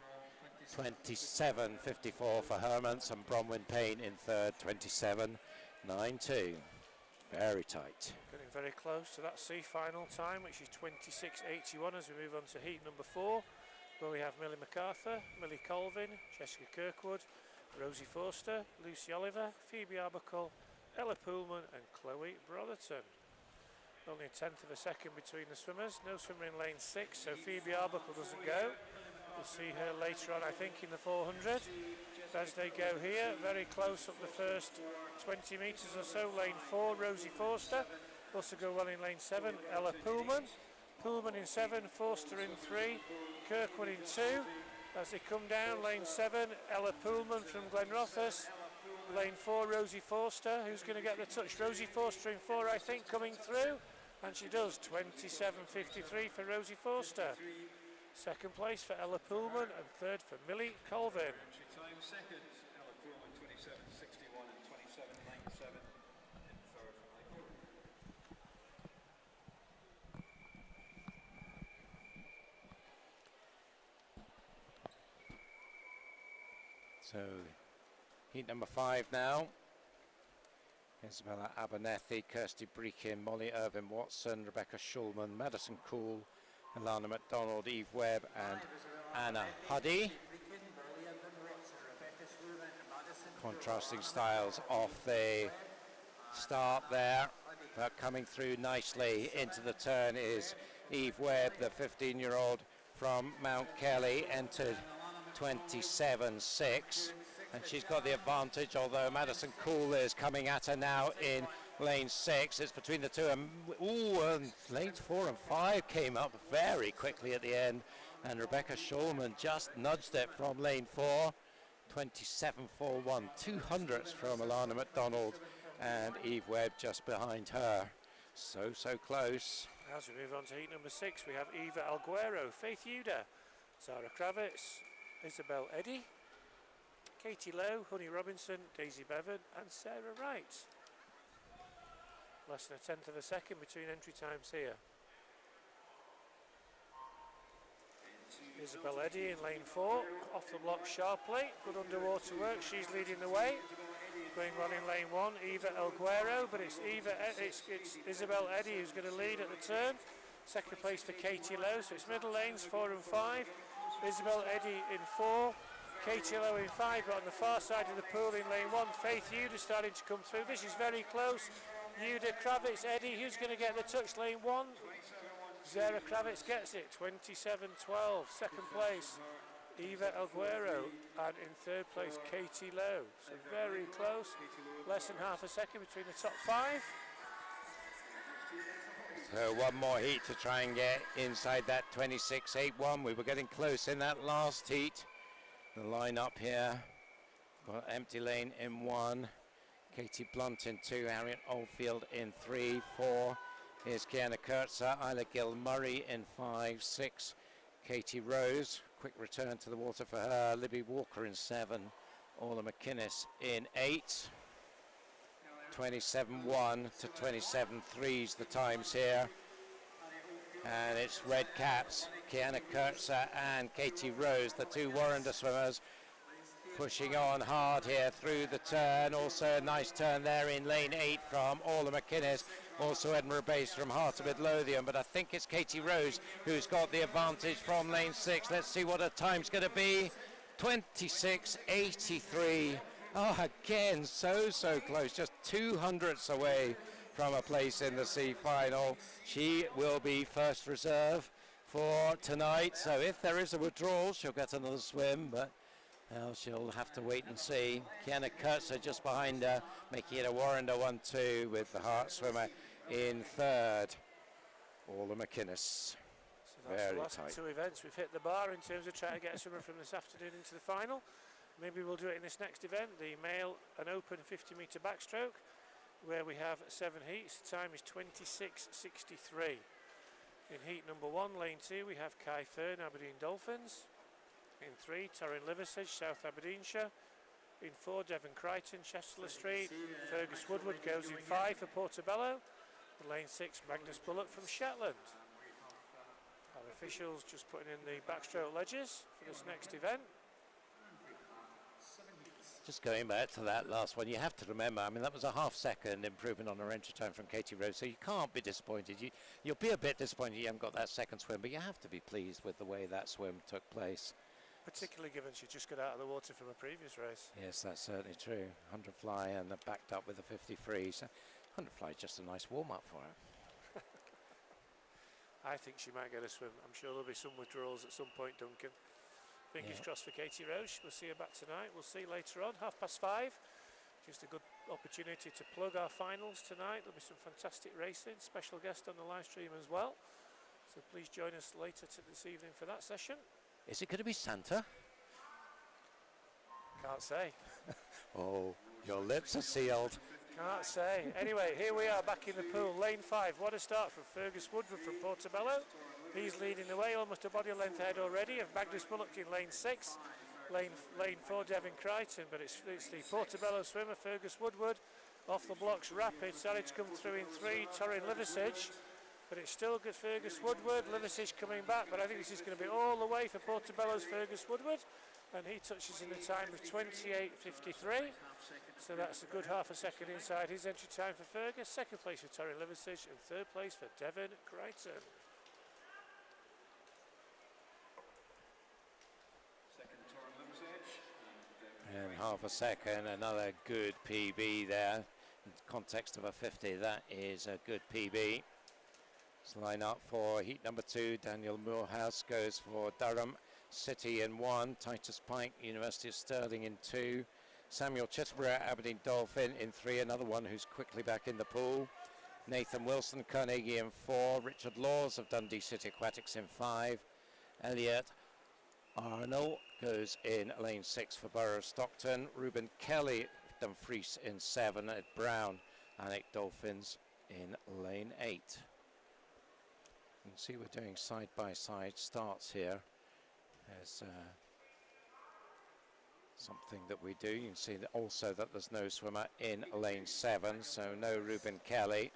27.54 for Hermans, and Bronwyn Payne in third, 27.92. Very tight. Getting very close to that C final time, which is 26.81 as we move on to heat number 4, where we have Millie MacArthur, Millie Colvin, Jessica Kirkwood, Rosie Forster, Lucy Oliver, Phoebe Arbuckle, Ella Poolman and Chloe Brotherton. Only a tenth of a second between the swimmers. No swimmer in lane 6, so Phoebe Arbuckle doesn't go. We'll see her later on, I think, in the 400. As they go here, very close up the first 20 metres or so. Lane 4, Rosie Forster. Also go well in lane 7, Ella Poolman. Poolman in 7, Forster in 3, Kirkwood in 2. As they come down, lane 7, Ella Poolman from Glenrothes. Lane 4, Rosie Forster. Who's going to get the touch? Rosie Forster in 4, I think, coming through. And she does, 27.53 for Rosie Forster. Second place for Ella Poolman and third for Millie Colvin. Second, Ella Poolman, 27.61 and 27.97 in third. So heat number 5 now. Isabella Abernethy, Kirsty Breakin, Molly Irvin Watson, Rebecca Schulman, Madison Cool, Alana McDonald, Eve Webb and Anna Huddy. Contrasting styles off the start there, but coming through nicely into the turn is Eve Webb, the 15-year-old from Mount Kelly, entered 27.6, and she's got the advantage, although Madison Cool is coming at her now in lane 6. It's between the two, and lanes 4 and 5 came up very quickly at the end, and Rebecca Schulman just nudged it from lane 4. 27.41, 200ths from Alana McDonald, and Eve Webb just behind her. So close. As we move on to heat number 6, we have Eva Alguero, Faith Uda, Sarah Kravitz, Isabel Eddy, Katie Lowe, Honey Robinson, Daisy Bevan and Sarah Wright. Less than a tenth of a second between entry times here. Isabel Eddy in lane 4, off the block sharply, good underwater work, she's leading the way. Going well in lane 1, Eva Alguero, but it's Isabel Eddy who's going to lead at the turn. Second place for Katie Lowe, so it's middle lanes 4 and 5. Isabel Eddy in 4, Katie Lowe in 5, but on the far side of the pool in lane 1, Faith Yuda starting to come through. This is very close. Yuda, Kravitz, Eddy, who's going to get the touch? Lane 1, Zara Kravitz gets it, 27-12. Second place, Eva Alguero, and in third place, Katie Lowe. So very close, less than half a second between the top 5. So one more heat to try and get inside that 26.81. We were getting close in that last heat. The line up here, got empty lane in 1, Katie Blunt in 2, Harriet Oldfield in 3, 4. Here's Kiana Kurtzer, Isla Gill Murray in 5, 6. Katie Rose, quick return to the water for her. Libby Walker in 7, Orla McInnes in 8. 27.1 to 27.3 the times here, and it's red caps, Kiana Kurtzer and Katie Rose, the 2 Warrender swimmers, pushing on hard here through the turn. Also a nice turn there in lane 8 from Orla McInnes, also Edinburgh based from Heart of Midlothian, but I think it's Katie Rose who's got the advantage from lane 6. Let's see what her time's going to be. 26.83. Oh, again, so close, just 200ths away from a place in the C final. She will be first reserve for tonight, so if there is a withdrawal, she'll get another swim, but she'll have to wait and see. Kiana Kurtzer just behind her, making it a Warrender 1-2 with the Hart swimmer in third. Orla McInnes. So that's the last 2 events. We've hit the bar in terms of trying to get a swimmer from this afternoon into the final. Maybe we'll do it in this next event, the male and open 50-metre backstroke, where we have 7 heats. The time is 26.63. In heat number 1, lane 2, we have Kai Fern, Aberdeen Dolphins. In 3, Torrin Liversedge, South Aberdeenshire. In 4, Devon Crichton, Chester Street. Fergus Woodward goes in 5 for Portobello. And lane 6, Magnus Bullock from Shetland. Our officials just putting in the backstroke ledgers for this next event. Just going back to that last one, you have to remember, I mean, that was a half-second improvement on her entry time from Katie Rose, so you can't be disappointed. You'll be a bit disappointed you haven't got that second swim, but you have to be pleased with the way that swim took place. Particularly given she just got out of the water from a previous race. Yes, that's certainly true. 100 fly and backed up with a 53, so 100 fly is just a nice warm-up for her. I think she might get a swim. I'm sure there'll be some withdrawals at some point, Duncan. Fingers crossed for Katie Roche. We'll see her back tonight. We'll see later on, 5:30. Just a good opportunity to plug our finals tonight. There'll be some fantastic racing. Special guest on the live stream as well. So please join us later this evening for that session. Is it going to be Santa? Can't say. Oh, your lips are sealed. Can't say. Anyway, here we are back in the pool. Lane 5. What a start from Fergus Woodward from Portobello. He's leading the way, almost a body length ahead already of Magnus Bullock in lane 6. Lane 4, Devon Crichton, but it's the Portobello swimmer, Fergus Woodward. Off the blocks, rapid, started to come through in 3, Torrin Liversedge. But it's still good, Fergus Woodward. Liversedge coming back, but I think this is going to be all the way for Portobello's Fergus Woodward. And he touches in the time of 28.53. So that's a good half a second inside his entry time for Fergus. Second place for Torrin Liversedge and third place for Devon Crichton. And half a second, another good PB there. In the context of a 50, that is a good PB. Let's line up for heat number 2. Daniel Moorhouse goes for Durham City in 1. Titus Pike, University of Stirling in 2. Samuel Chitterborough, Aberdeen Dolphin in 3. Another one who's quickly back in the pool. Nathan Wilson, Carnegie in 4. Richard Laws of Dundee City Aquatics in 5. Elliot Arnold goes in lane 6 for Borough of Stockton. Reuben Kelly, Dumfries in 7. Ed Brown, Alec Dolphins in lane 8. You can see we're doing side-by-side starts here. There's something that we do. You can see that also that there's no swimmer in lane 7, so no Reuben Kelly.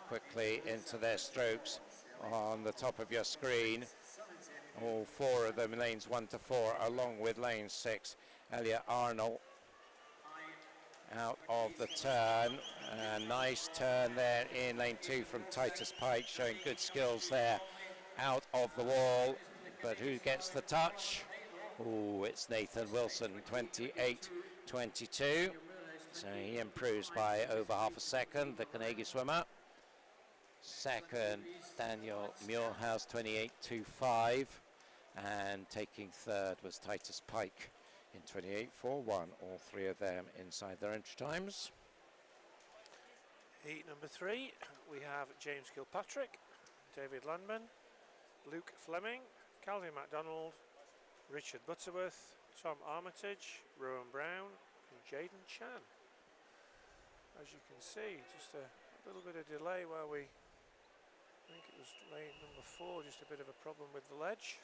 Quickly into their strokes on the top of your screen. All 4 of them in lanes 1 to 4, along with lane 6. Elliot Arnold out of the turn. A nice turn there in lane 2 from Titus Pike, showing good skills there. Out of the wall, but who gets the touch? Oh, it's Nathan Wilson, 28-22. So he improves by over half a second, the Carnegie swimmer. Second, Daniel Muirhouse, 28-25. And taking third was Titus Pike in 28-41. All three of them inside their entry times. Heat number 3, we have James Kilpatrick, David Landman, Luke Fleming, Calvin MacDonald, Richard Butterworth, Tom Armitage, Rowan Brown and Jaden Chan. As you can see, just a little bit of delay where I think it was lane number 4, just a bit of a problem with the ledge.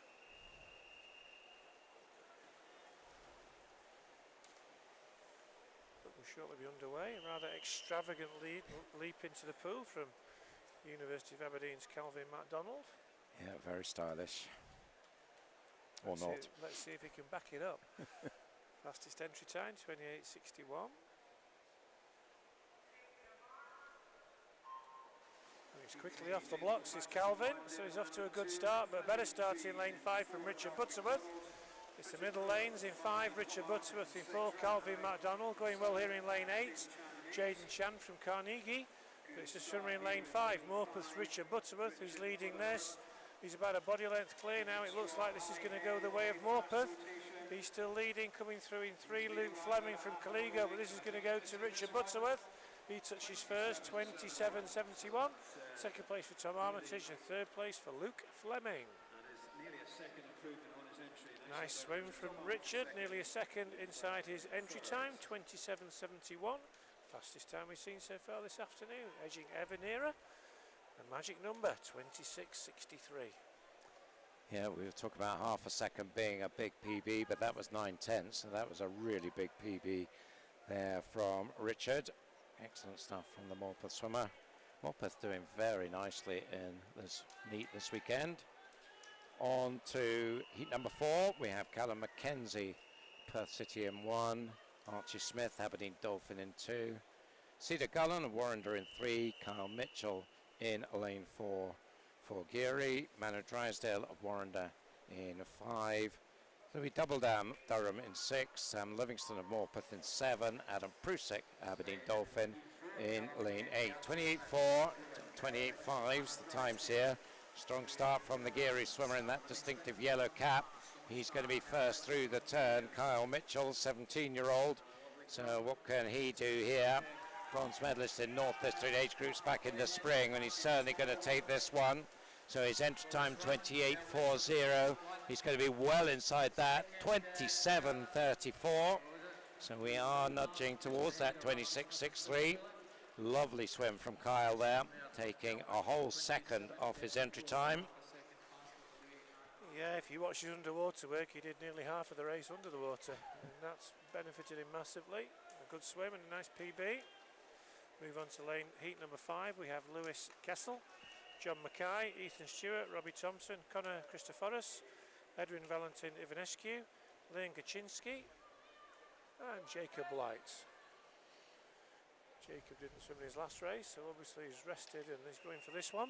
But we'll shortly be underway. A rather extravagant leap into the pool from University of Aberdeen's Calvin MacDonald. Yeah, very stylish. Or not. Let's see if he can back it up. Fastest entry time, 28.61. He's quickly off the blocks, is Calvin, so he's off to a good start, but better start in lane 5 from Richard Butterworth. It's the middle lanes in 5, Richard Butterworth in 4, Calvin MacDonald going well here in lane 8, Jaden Chan from Carnegie. But it's a swimmer in lane 5, Morpeth's Richard Butterworth, who's leading this. He's about a body length clear now. It looks like this is going to go the way of Morpeth. He's still leading, coming through in 3, Luke Fleming from Colligo, but this is going to go to Richard Butterworth. He touches first, 27.71. Second place for Tom Armitage and third place for Luke Fleming. Nice swim from Richard, nearly a second inside his entry time, 27.71. Fastest time we've seen so far this afternoon, edging Evanera. A magic number, 26.63. Yeah, we were talking about half a second being a big PB, but that was 9/10, so that was a really big PB there from Richard. Excellent stuff from the Morpeth swimmer. Morpeth doing very nicely in this meet this weekend. On to heat number 4, we have Callum Mackenzie, Perth City in 1, Archie Smith, Aberdeen Dolphin in 2, Cedar Gullen of Warrender in 3, Kyle Mitchell in lane 4 for Geary, Manu Drysdale of Warrender in 5. So we double down Durham in 6, Sam Livingston of Morpeth in 7, Adam Prusik, Aberdeen Dolphin in lane 8. 28.4, 28.5's the times here. Strong start from the Geary swimmer in that distinctive yellow cap. He's going to be first through the turn. Kyle Mitchell, 17-year-old. So what can he do here? Bronze medalist in North District age groups back in the spring, and he's certainly going to take this one. So his entry time 28.40. He's going to be well inside that, 27.34. So we are nudging towards that 26.63. Lovely swim from Kyle there, taking a whole second off his entry time. Yeah, if you watch his underwater work, he did nearly half of the race under the water, and that's benefited him massively. A good swim and a nice PB. Move on to lane heat number 5. We have Lewis Kessel, John Mackay, Ethan Stewart, Robbie Thompson, Connor Christoforos, Edwin Valentin Ivanescu, Liam Kaczynski and Jacob Light. Jacob didn't swim in his last race, so obviously he's rested and he's going for this one.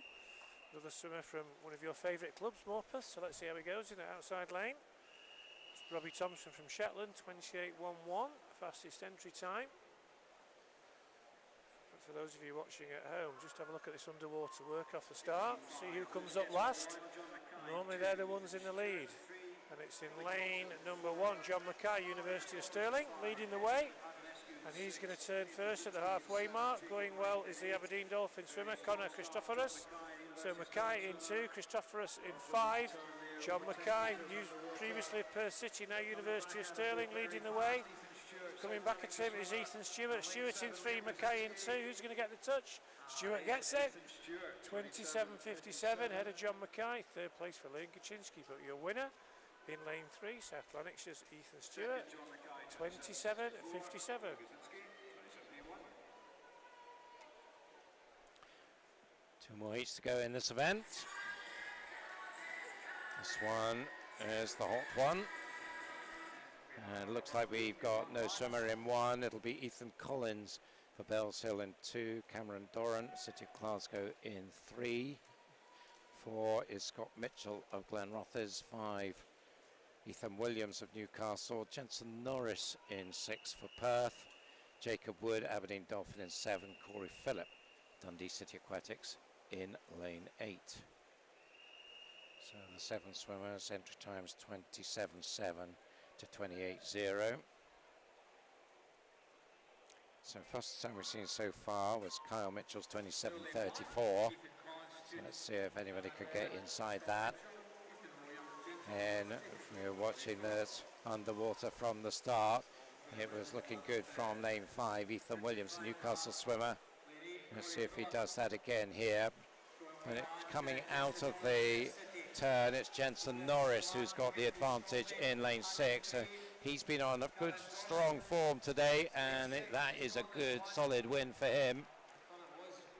Another swimmer from one of your favourite clubs, Morpeth, so let's see how he goes in the outside lane. It's Robbie Thompson from Shetland, 28.11, fastest entry time. But for those of you watching at home, just have a look at this underwater work off the start, see who comes up last. Normally they're the ones in the lead. And it's in lane number 1, John Mackay, University of Stirling, leading the way. And he's going to turn first at the halfway mark. Going well is the Aberdeen Dolphin swimmer, Connor Christoforos. So Mackay in 2, Christoforos in 5. John Mackay, used previously at Perth City, now University of Stirling, leading the way. Coming back at him is Ethan Stewart. Stewart in 3, Mackay in 2. Who's going to get the touch? Stewart gets it. 27.57, ahead of John Mackay. Third place for Liam Kaczynski, but your winner in lane 3, South Lanarkshire's Ethan Stewart, 27.57. Two more heats to go in this event. This one is the hot one. And it looks like we've got no swimmer in 1. It'll be Ethan Collins for Bells Hill in 2. Cameron Doran, City of Glasgow in 3. 4 is Scott Mitchell of Glenrothes. 5, Ethan Williams of Newcastle. Jensen Norris in 6 for Perth. Jacob Wood, Aberdeen Dolphin in 7. Corey Phillip, Dundee City Aquatics in lane 8. So the 7 swimmers, entry times 27.7 to 28.0. So first time we've seen so far was Kyle Mitchell's 27.34. So let's see if anybody could get inside that. And if we were watching this underwater from the start, it was looking good from lane 5, Ethan Williams, the Newcastle swimmer. Let's see if he does that again here. But it's coming out of the turn, it's Jensen Norris who's got the advantage in lane 6. So he's been on a good strong form today, and that is a good solid win for him.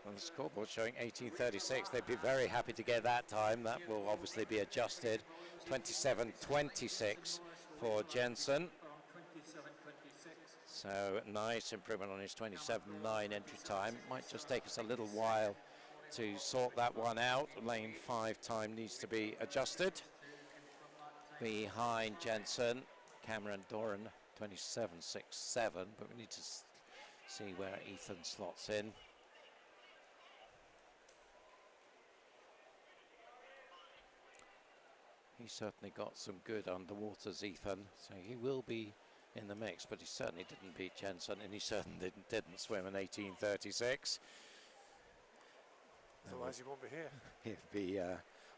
On the scoreboard showing 18.36, they'd be very happy to get that time. That will obviously be adjusted. 27.26 for Jensen. So nice improvement on his 27.9 entry time. Might just take us a little while to sort that one out. Lane 5 time needs to be adjusted. Behind Jensen, Cameron Doran, 27.67, but we need to see where Ethan slots in. He certainly got some good underwaters, Ethan, so he will be in the mix, but he certainly didn't beat Jensen, and he certainly didn't swim in 18.36. Otherwise he won't be here. He'd be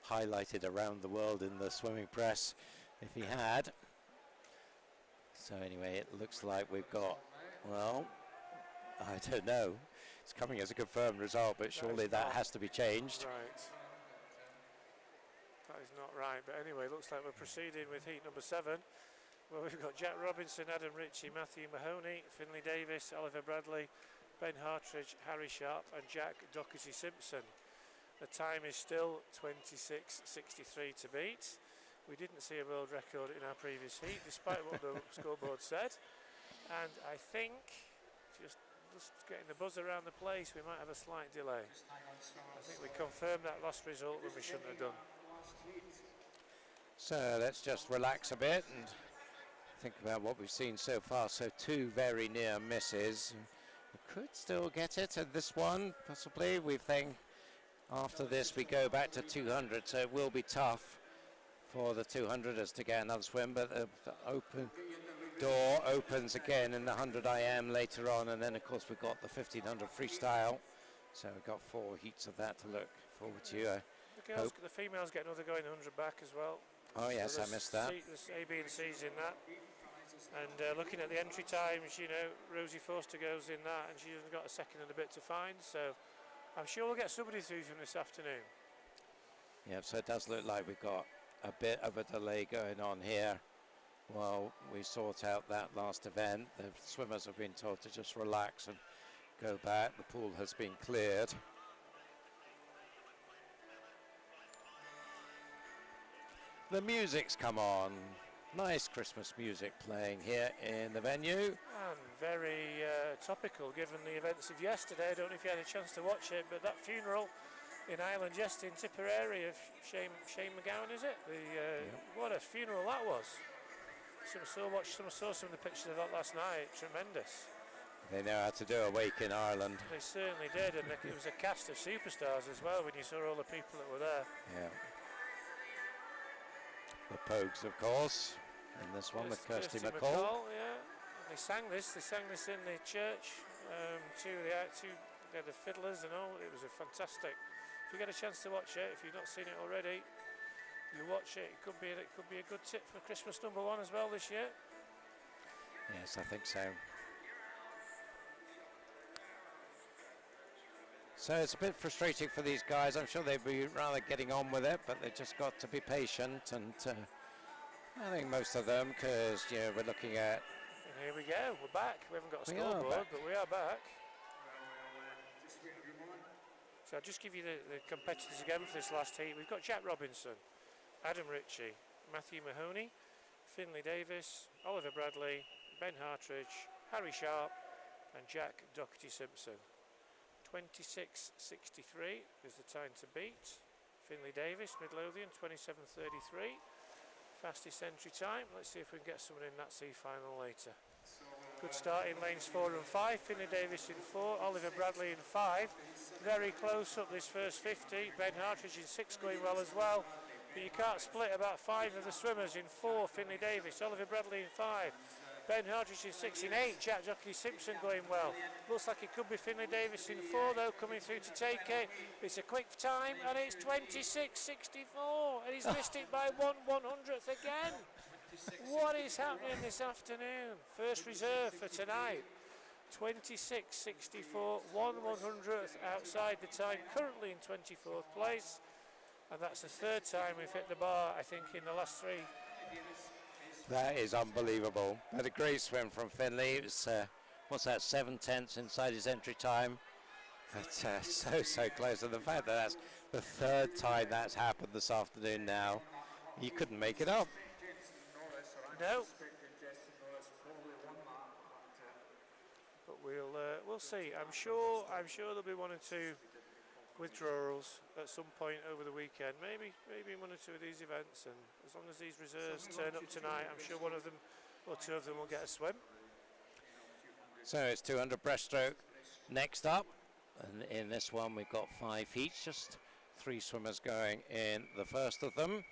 highlighted around the world in the swimming press if he had. So anyway, it looks like we've got, well, I don't know. It's coming as a confirmed result, but surely that has to be changed. Right. That is not right, but anyway, looks like we're proceeding with heat number 7. Well, we've got Jack Robinson, Adam Ritchie, Matthew Mahoney, Finlay Davis, Oliver Bradley, Ben Hartridge, Harry Sharp and Jack Docherty-Simpson. The time is still 26.63 to beat. We didn't see a world record in our previous heat, despite what the scoreboard said. And I think, just getting the buzz around the place, we might have a slight delay. I think we confirmed that last result when we shouldn't have done. So let's just relax a bit and think about what we've seen so far. So 2 very near misses. We could still get it, and this one possibly. We think after this we go back to 200, so it will be tough for the 200ers to get another swim, but the open door opens again in the 100 IM later on, and then of course we've got the 1500 freestyle. So we've got 4 heats of that to look forward to. The females get another go in 100 back as well. Oh yes, so I missed that. There's A, B and C's in that. And looking at the entry times, you know, Rosie Forster goes in that, and she's got a second and a bit to find. So I'm sure we'll get somebody through from this afternoon. Yeah, so it does look like we've got a bit of a delay going on here while we sort out that last event. The swimmers have been told to just relax and go back. The pool has been cleared. The music's come on. Nice Christmas music playing here in the venue. And very topical given the events of yesterday. I don't know if you had a chance to watch it, but that funeral in Ireland yesterday in Tipperary of Shane McGowan, is it? What a funeral that was. Someone saw some of the pictures of that last night. Tremendous. They know how to do a wake in Ireland. They certainly did, and it was a cast of superstars as well when you saw all the people that were there. Yeah. The Pogues, of course, in this one with Kirsty McCall. Yeah, and they sang this in the church. They had the fiddlers and all. It was a fantastic. If you get a chance to watch it, if you've not seen it already, you watch it. It could be a good tip for Christmas number 1 as well this year. Yes, I think so. So it's a bit frustrating for these guys. I'm sure they'd be rather getting on with it, but they've just got to be patient. And I think most of them, because we're looking at. And here we go. We're back. We haven't got a scoreboard, but we are back. So I'll just give you the competitors again for this last heat. We've got Jack Robinson, Adam Ritchie, Matthew Mahoney, Finlay Davis, Oliver Bradley, Ben Hartridge, Harry Sharp, and Jack Docherty-Simpson. 26.63 is the time to beat Finley Davis, Midlothian, 27.33. Fastest entry time. Let's see if we can get someone in that C final later. Good start in lanes 4 and 5. Finley Davis in 4, Oliver Bradley in 5. Very close up this first 50. Ben Hartridge in 6 going well as well. But you can't split about 5 of the swimmers in 4. Finley Davis, Oliver Bradley in 5. Ben Hartridge in 6. In 8, Jack Jockey Simpson going well. Looks like it could be Finley Davis in 4 though, coming through to take it. It's a quick time and it's 26.64 and he's missed it by 1/100th again. What is happening this afternoon? First reserve for tonight. 26.64, 1/100th outside the time, currently in 24th place. And that's the 3rd time we've hit the bar, I think, in the last 3. That is unbelievable. Had a great swim from Finley. It was, what's that, 7/10 inside his entry time. But so close. And the fact that that's the 3rd time that's happened this afternoon now, you couldn't make it up. No. But we'll see. I'm sure there'll be 1 or 2 withdrawals at some point over the weekend. Maybe in 1 or 2 of these events, and as long as these reserves turn up tonight, I'm sure 1 of them or 2 of them will get a swim. So it's 200 breaststroke next up, and in this one we've got 5 heats, just 3 swimmers going in the first of them.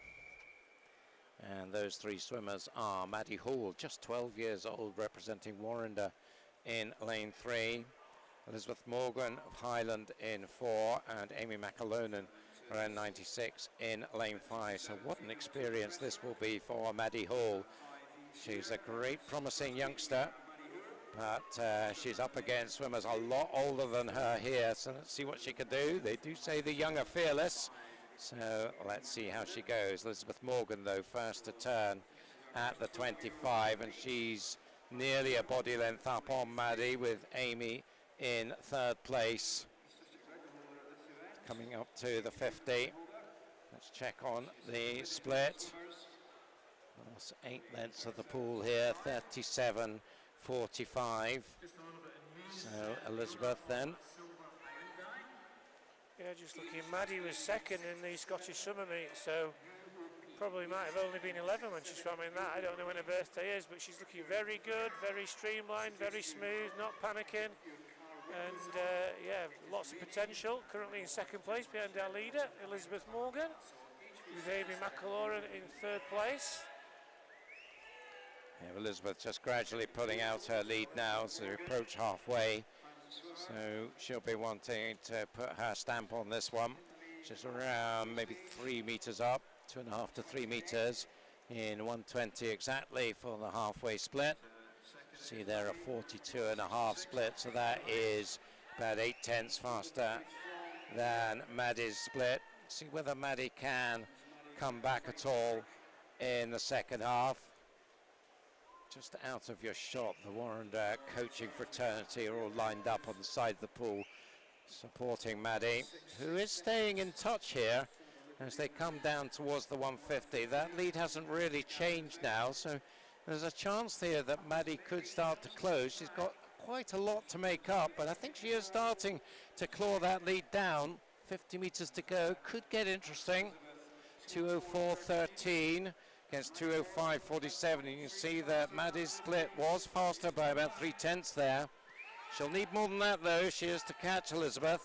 And those 3 swimmers are Maddie Hall, just 12 years old, representing Warrender in lane 3. Elizabeth Morgan of Highland in 4, and Amy McAlonan, around 96, in lane 5. So what an experience this will be for Maddie Hall. She's a great promising youngster, but she's up against swimmers a lot older than her here, so let's see what she can do. They do say the young are fearless, so let's see how she goes. Elizabeth Morgan, though, first to turn at the 25, and she's nearly a body length up on Maddie, with Amy in 3rd place. Coming up to the 50. Let's check on the split. That's 8 lengths of the pool here, 37.45. So Elizabeth then. Yeah, just looking, Maddie was 2nd in the Scottish Summer Meet, so probably might have only been 11 when she's swam in that. I don't know when her birthday is, but she's looking very good, very streamlined, very smooth, not panicking. And yeah, lots of potential. Currently in 2nd place behind our leader, Elizabeth Morgan, with Amy McAloran in 3rd place. Yeah, Elizabeth just gradually pulling out her lead now as we approach halfway. So she'll be wanting to put her stamp on this one. She's around maybe 3 meters up, 2.5 to 3 meters in 120 exactly for the halfway split. See there a 42.5 split, so that is about 8/10 faster than Maddie's split. See whether Maddie can come back at all in the second half. Just out of your shot, the Warrender coaching fraternity are all lined up on the side of the pool, supporting Maddie, who is staying in touch here as they come down towards the 150. That lead hasn't really changed now, so there's a chance here that Maddie could start to close. She's got quite a lot to make up, but I think she is starting to claw that lead down. 50 meters to go, could get interesting. 2:04.13 against 2:05.47. You can see that Maddie's split was faster by about 3/10 there. She'll need more than that though. She is to catch Elizabeth.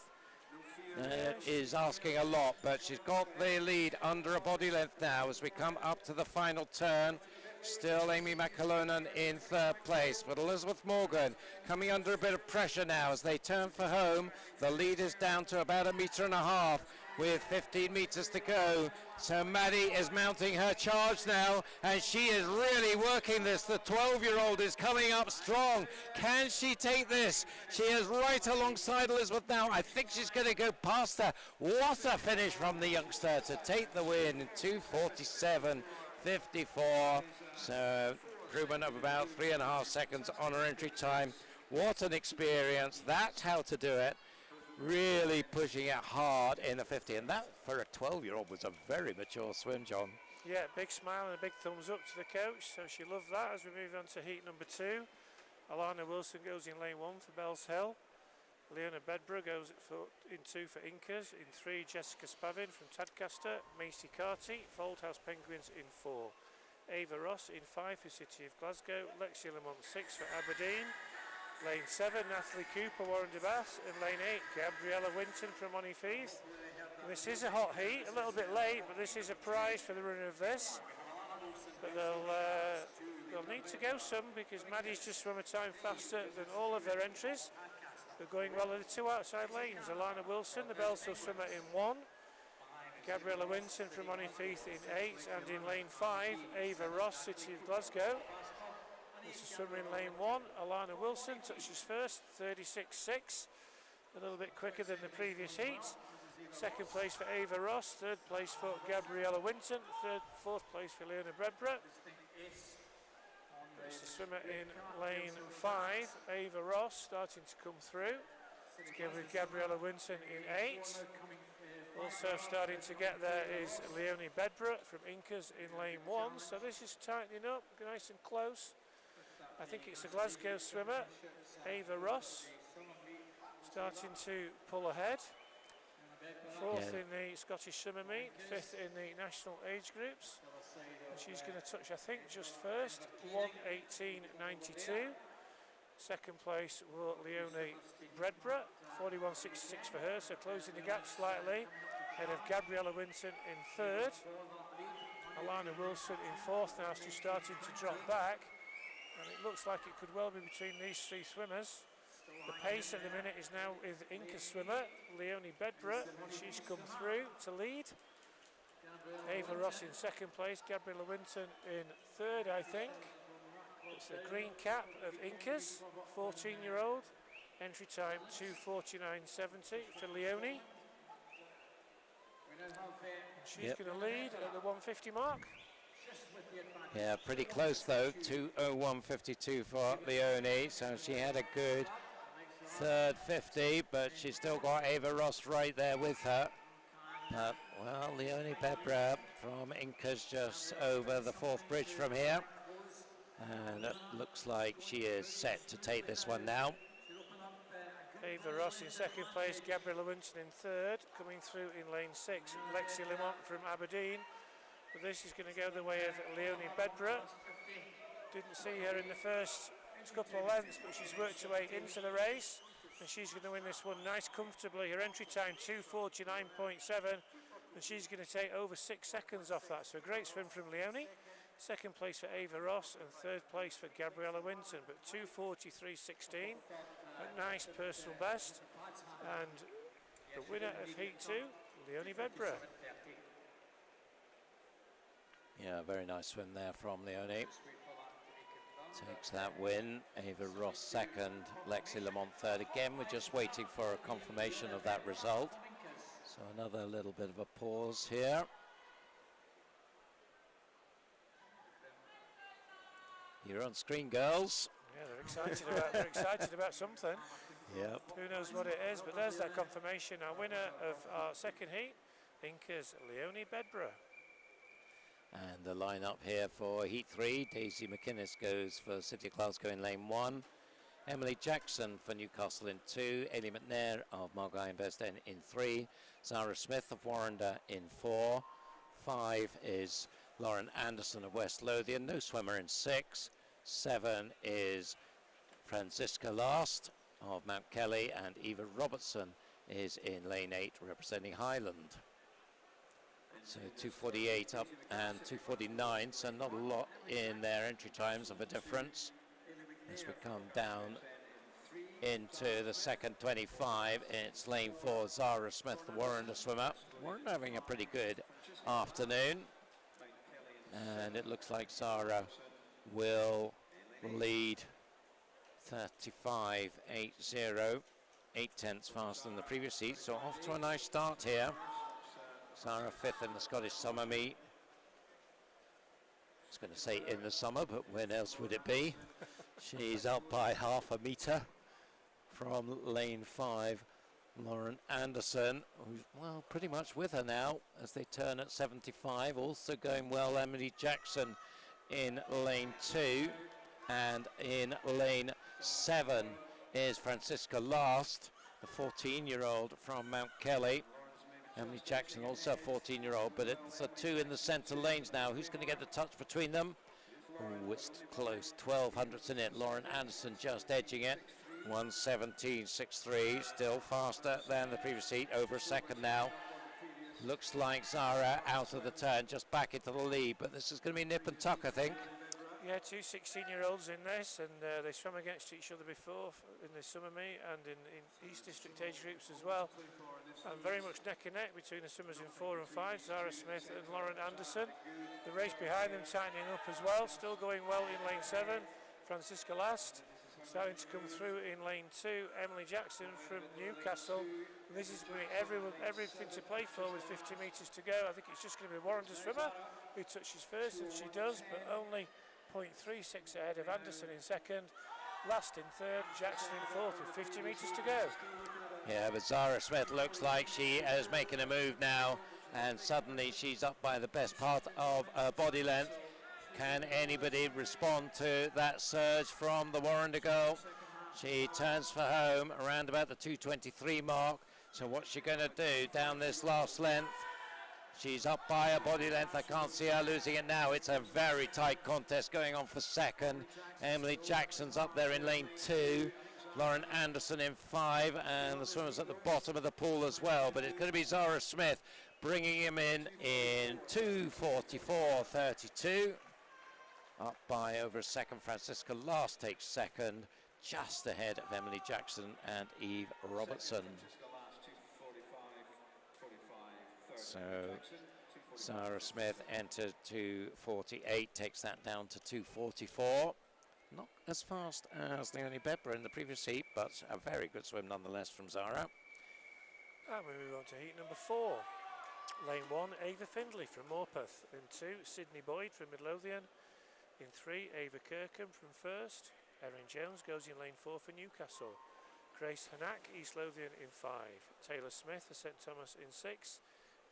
Is asking a lot, but she's got the lead under a body length now as we come up to the final turn. Still Amy McAlonan in 3rd place, but Elizabeth Morgan coming under a bit of pressure now as they turn for home. The lead is down to about 1.5 meters with 15 meters to go. So Maddie is mounting her charge now, and she is really working this. The 12-year-old is coming up strong. Can she take this? She is right alongside Elizabeth now. I think she's going to go past her. What a finish from the youngster to take the win in 2:47.54. So improvement of about 3.5 seconds on her entry time. What an experience. That's how to do it. Really pushing it hard in the 50, and that for a 12-year-old was a very mature swim, John. Yeah, big smile and a big thumbs up to the coach, so she loved that. As we move on to heat number 2, Alana Wilson goes in lane 1 for Bells Hill. Leona Bedborough goes in 2 for Incas. In 3, Jessica Spavin from Tadcaster. Macy Carty, Foldhouse Penguins in 4. Ava Ross in 5 for City of Glasgow. Lexi Lamont 6 for Aberdeen. Lane 7, Natalie Cooper, Warren de Bath. In lane 8, Gabriella Winton from Monifeith. This is a hot heat, a little bit late, but this is a prize for the runner of this. But they'll need to go some, because Maddie's just swum a time faster than all of their entries. They're going well in the 2 outside lanes. Alana Wilson, the Bellshill swimmer, in 1. Gabriella Winton from Monifeith in 8, and in lane 5, Ava Ross, City of Glasgow. This is swimmer in lane 1. Alana Wilson touches first, 36.6, a little bit quicker than the previous heat. Second place for Ava Ross, third place for Gabriella Winton, fourth place for Leona Bedborough. It's the swimmer in lane 5, Ava Ross, starting to come through. Together with Gabriella Winton in 8. Also starting to get there is Leonie Bedborough from Incas in lane 1. So this is tightening up, nice and close. I think it's a Glasgow swimmer, Ava Ross, starting to pull ahead. 4th in the Scottish Summer Meet, 5th in the national age groups. And she's going to touch, I think, just first, 1:18.92. Second place for Leonie Bedborough, 41.66 for her, so closing the gap slightly. Ahead of Gabriella Winton in 3rd. Alana Wilson in 4th now, she's starting to drop back. And it looks like it could well be between these 3 swimmers. The pace at the minute is now with Inca swimmer, Leonie Bedborough, and she's come through to lead. Ava Ross in 2nd place, Gabriella Winton in 3rd, I think. It's the green cap of Incas, 14-year-old. Entry time 2:49.70 for Leonie. She's going to lead at the 150 mark. Yeah, pretty close though, 2:01.52 for Leonie, so she had a good third 50, but she's still got Ava Ross right there with her. Well, Leonie Bedborough from Incas just over the 4th bridge from here, and it looks like she is set to take this one now. Ava Ross in 2nd place, Gabriella Winton in 3rd, coming through in lane 6, Lexi Lamont from Aberdeen. But this is going to go the way of Leonie Bedborough. Didn't see her in the first couple of lengths, but she's worked her way into the race, and she's going to win this one nice comfortably. Her entry time 2:49.7, and she's going to take over 6 seconds off that. So a great swim from Leonie. 2nd place for Ava Ross and 3rd place for Gabriella Winton, but 2:43.16, a nice personal best, and the winner of Heat 2, Leonie Bedborough. Yeah, very nice swim there from Leonie. Takes that win. Ava Ross 2nd, Lexi Lamont 3rd. Again, we're just waiting for a confirmation of that result. So another little bit of a pause here. You're on screen, girls. Yeah, they're excited about something. Yep. Who knows what it is, but there's that confirmation. Our winner of our 2nd heat, Inca's Leonie Bedborough. And the lineup here for Heat 3, Daisy McInnes goes for City of Glasgow in lane 1. Emily Jackson for Newcastle in 2. Ailey McNair of Margot Invest in 3. Zara Smith of Warrender in 4. 5 is Lauren Anderson of West Lothian, no swimmer in 6. 7 is Francisca Last of Mount Kelly, and Eva Robertson is in lane 8 representing Highland. So 2:48 up and 2:49, so not a lot in their entry times of a difference. As we come down into the second 25, it's lane 4, Zara Smith, the Warrender swimmer. Warrender having a pretty good afternoon, and it looks like Zara will lead 35.80, 8/10 faster than the previous heat, so off to a nice start here. Zara 5th in the Scottish Summer Meet. I was going to say in the summer, but when else would it be? She's up by half a metre from lane 5. Lauren Anderson, who's, well, pretty much with her now as they turn at 75. Also going well, Emily Jackson in lane 2. And in lane 7 is Francisca Last. the 14-year-old from Mount Kelly. Emily Jackson, also a 14-year-old, but it's the two in the centre lanes now. Who's going to get the touch between them? Oh, it's close, 12 hundredths in it. Lauren Anderson just edging it. 1:17.63, still faster than the previous heat, over a second now. Looks like Zara out of the turn, just back into the lead, but this is going to be nip and tuck, I think. Yeah, two 16-year-olds in this, and they swam against each other before in the summer meet and in East District age groups as well. And very much neck and neck between the swimmers in 4 and 5, Zara Smith and Lauren Anderson. The race behind them tightening up as well, still going well in lane 7. Francisca Last starting to come through in lane 2. Emily Jackson from Newcastle. And this is going to be everything to play for with 50 metres to go. I think it's just going to be Warren, the swimmer, who touches first, and she does, but only 0.36 ahead of Anderson in second. Last in third, Jackson in fourth with 50 metres to go. Yeah, but Zara Smith looks like she is making a move now, and suddenly she's up by the best part of her body length. Can anybody respond to that surge from the Warrender girl? She turns for home around about the 2:23 mark. So what's she going to do down this last length? She's up by her body length. I can't see her losing it now. It's a very tight contest going on for second. Emily Jackson's up there in lane 2. Lauren Anderson in 5, and the swimmers at the bottom of the pool as well. But it's going to be Zara Smith bringing him in 2:44.32. Up by over a second. Francisca Last takes second, just ahead of Emily Jackson and Eve Robertson. So Zara Smith entered 2:48, takes that down to 2:44. Not as fast as Leonie Bebra in the previous heat, but a very good swim nonetheless from Zara. And we move on to heat number 4. Lane 1, Ava Findlay from Morpeth. In 2, Sydney Boyd from Midlothian. In 3, Ava Kirkham from First. Erin Jones goes in lane 4 for Newcastle. Grace Hanak, East Lothian in 5. Taylor Smith for St Thomas in 6.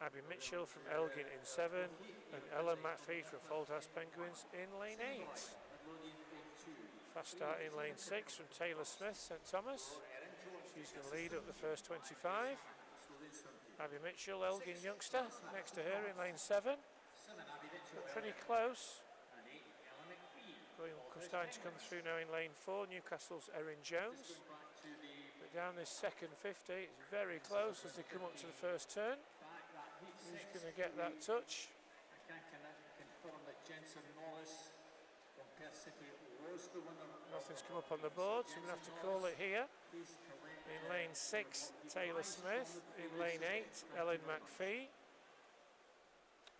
Abby Mitchell from Elgin in 7. And Ellen McPhee from Fauldhouse Penguins in lane 8. Fast start in lane 6 from Taylor Smith, St Thomas. She's going to lead up the first 25. Abby Mitchell, Elgin youngster, next to her in lane 7. So pretty close. Starting to come through now in lane 4, Newcastle's Erin Jones. But down this second 50, it's very close as they come up to the first turn. Who's going to get that touch? Nothing's come up on the board, so we're going to have to call it here. In lane 6, Taylor Smith. In lane 8, Ellen McPhee.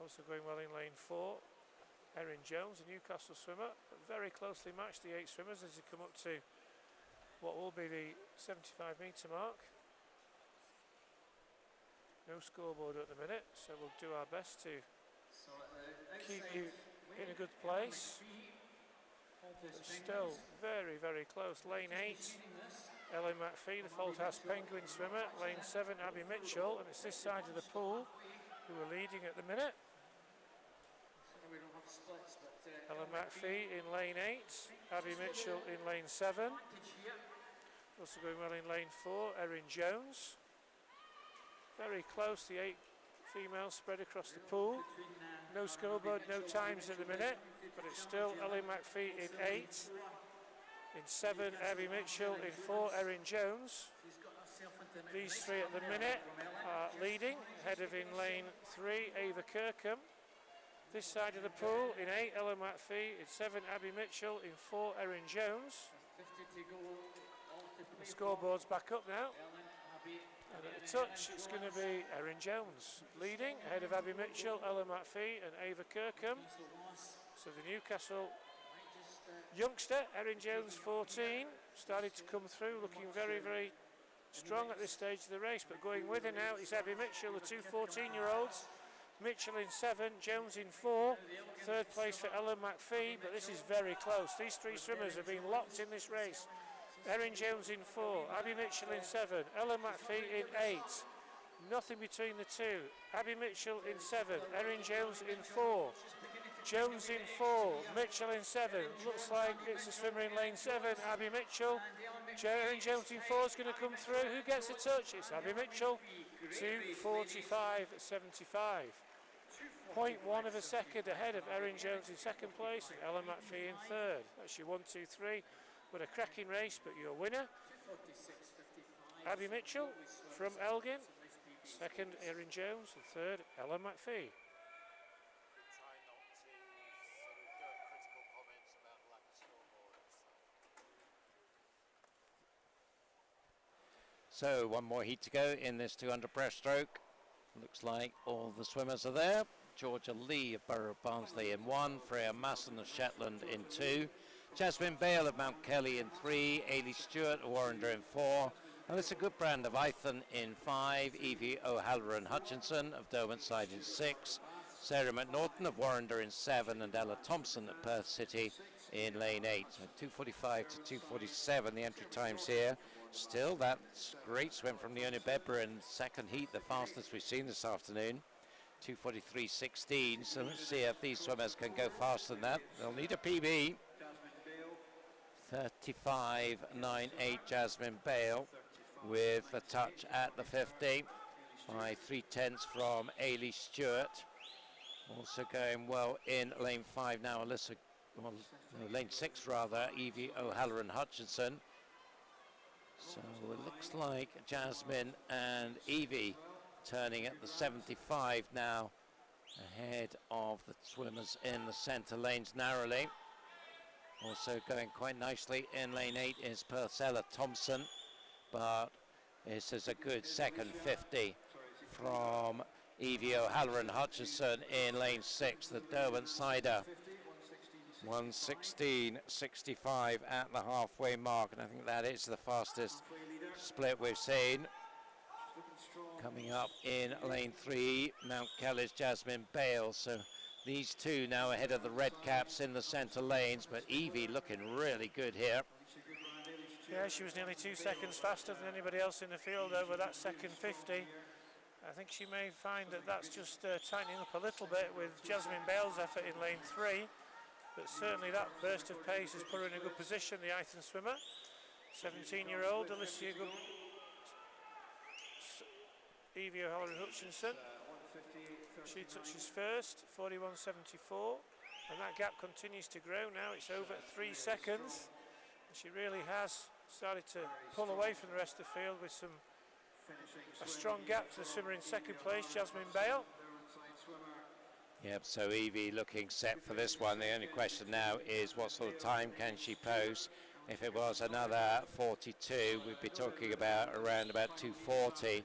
Also going well in lane 4. Erin Jones, a Newcastle swimmer, but very closely matched, the 8 swimmers, as they come up to what will be the 75 metre mark. No scoreboard at the minute, so we'll do our best to keep you in a good place. But still very, very close. Lane 8, Ellen McPhee, the Fauldhouse Penguin swimmer. Lane 7, Abby Mitchell, and it's this side of the pool who are leading at the minute. Ellen McPhee in lane 8, Abby Mitchell in lane 7. Also going well in lane 4, Erin Jones. Very close, the 8 females spread across the pool. No scoreboard, no times at the minute, but it's still Ellen McPhee in 8. In 7, Abby Mitchell. In 4, Erin Jones. These 3 at the minute are leading, ahead of in lane 3, Ava Kirkham. This side of the pool, in 8, Ellen McPhee. In 7, Abby Mitchell. In 4, Erin Jones. The scoreboard's back up now. And at the touch, it's going to be Erin Jones leading, ahead of Abby Mitchell, Ellen McPhee and Ava Kirkham. So the Newcastle youngster, Erin Jones, 14, started to come through, looking very, very strong at this stage of the race. But going with her now is Abby Mitchell, the 2 14-year-olds. Mitchell in 7, Jones in 4, third place for Ellen McPhee, but this is very close. These 3 swimmers have been locked in this race. Erin Jones in 4, Abby Mitchell in 7, Ellen McPhee in 8. Nothing between the 2. Abby Mitchell in 7, Erin Jones in 4. Jones in 4, Mitchell in 7. Looks like it's a swimmer in lane 7, Abby Mitchell. Erin Jones in 4 is going to come through. Who gets a touch? It's Abby Mitchell. 2:45.75. 0.1 of a second ahead of Erin Jones in second place and Ella McPhee in third. That's your 1, 2, 3. But a cracking race, but your winner, Abby Mitchell from Elgin. Second, Erin Jones, and third, Ella McPhee. So one more heat to go in this 200 breaststroke. Looks like all the swimmers are there. Georgia Lee of Borough of Barnsley in 1, Freya Masson of Shetland in 2, Jasmine Bale of Mount Kelly in 3, Ailey Stewart of Warrender in 4, Alyssa Goodbrand of Ithan in 5, Evie O'Halloran Hutchinson of Derwentsside in 6, Sarah McNaughton of Warrender in 7, and Ella Thompson of Perth City in lane 8. So 2:45 to 2:47 the entry times here. Still, that's great swim from Leonie Bebber in second heat, the fastest we've seen this afternoon. 2:43.16. So let's see if these swimmers can go faster than that. They'll need a PB. 35.98 Jasmine Bale with a touch at the 50 by 3/10 from Ailey Stewart. Also going well in lane 5 now, Alyssa, well, no, lane 6 rather, Evie O'Halloran Hutchinson. So it looks like Jasmine and Evie turning at the 75 now, ahead of the swimmers in the centre lanes narrowly. Also going quite nicely in lane 8 is Perth's Ella Thompson, but this is a good second 50 from Evie O'Halloran Hutchinson in lane 6, the Derwentsider. 1:16.65 at the halfway mark, and I think that is the fastest split we've seen. Coming up in lane 3, Mount Kelly's Jasmine Bale. So these two now ahead of the red caps in the centre lanes, but Evie looking really good here. Yeah, she was nearly 2 seconds faster than anybody else in the field over that second 50. I think she may find that that's just tightening up a little bit with Jasmine Bale's effort in lane 3. But certainly that burst of pace has put her in a good position, the Ithan swimmer. 17-year-old Alicia Evie O'Halloran Hutchinson. She touches first, 41.74. And that gap continues to grow now. It's over 3 seconds. And she really has started to pull away from the rest of the field with a strong gap to the swimmer in second place, Jasmine Bale. Yep, so Evie looking set for this one. The only question now is what sort of time can she post? If it was another 42, we'd be talking about around about 2:40.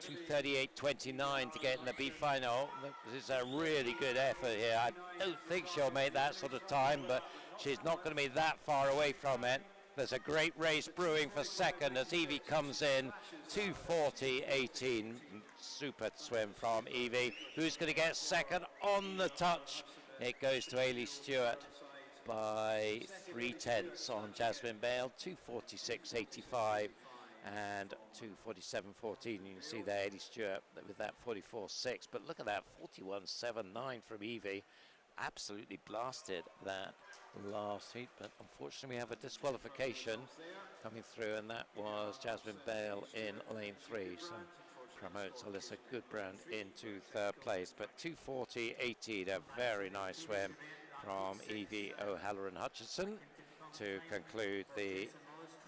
2:38.29 to get in the B final. This is a really good effort here. I don't think she'll make that sort of time, but she's not going to be that far away from it. There's a great race brewing for second as Evie comes in. 2:40.18. Super swim from Evie, who's going to get second on the touch. It goes to Ailey Stewart by 3/10 on Jasmine Bale. 2:46.85 and 2:47.14. You can see there Ailey Stewart with that 44.6, but look at that 41.79 from Evie. Absolutely blasted that last heat, but unfortunately we have a disqualification coming through, and that was Jasmine Bale in lane 3. So promotes Alyssa Goodbrand into third place, but 2:40.18, a very nice swim from Evie O'Halloran Hutchinson to conclude the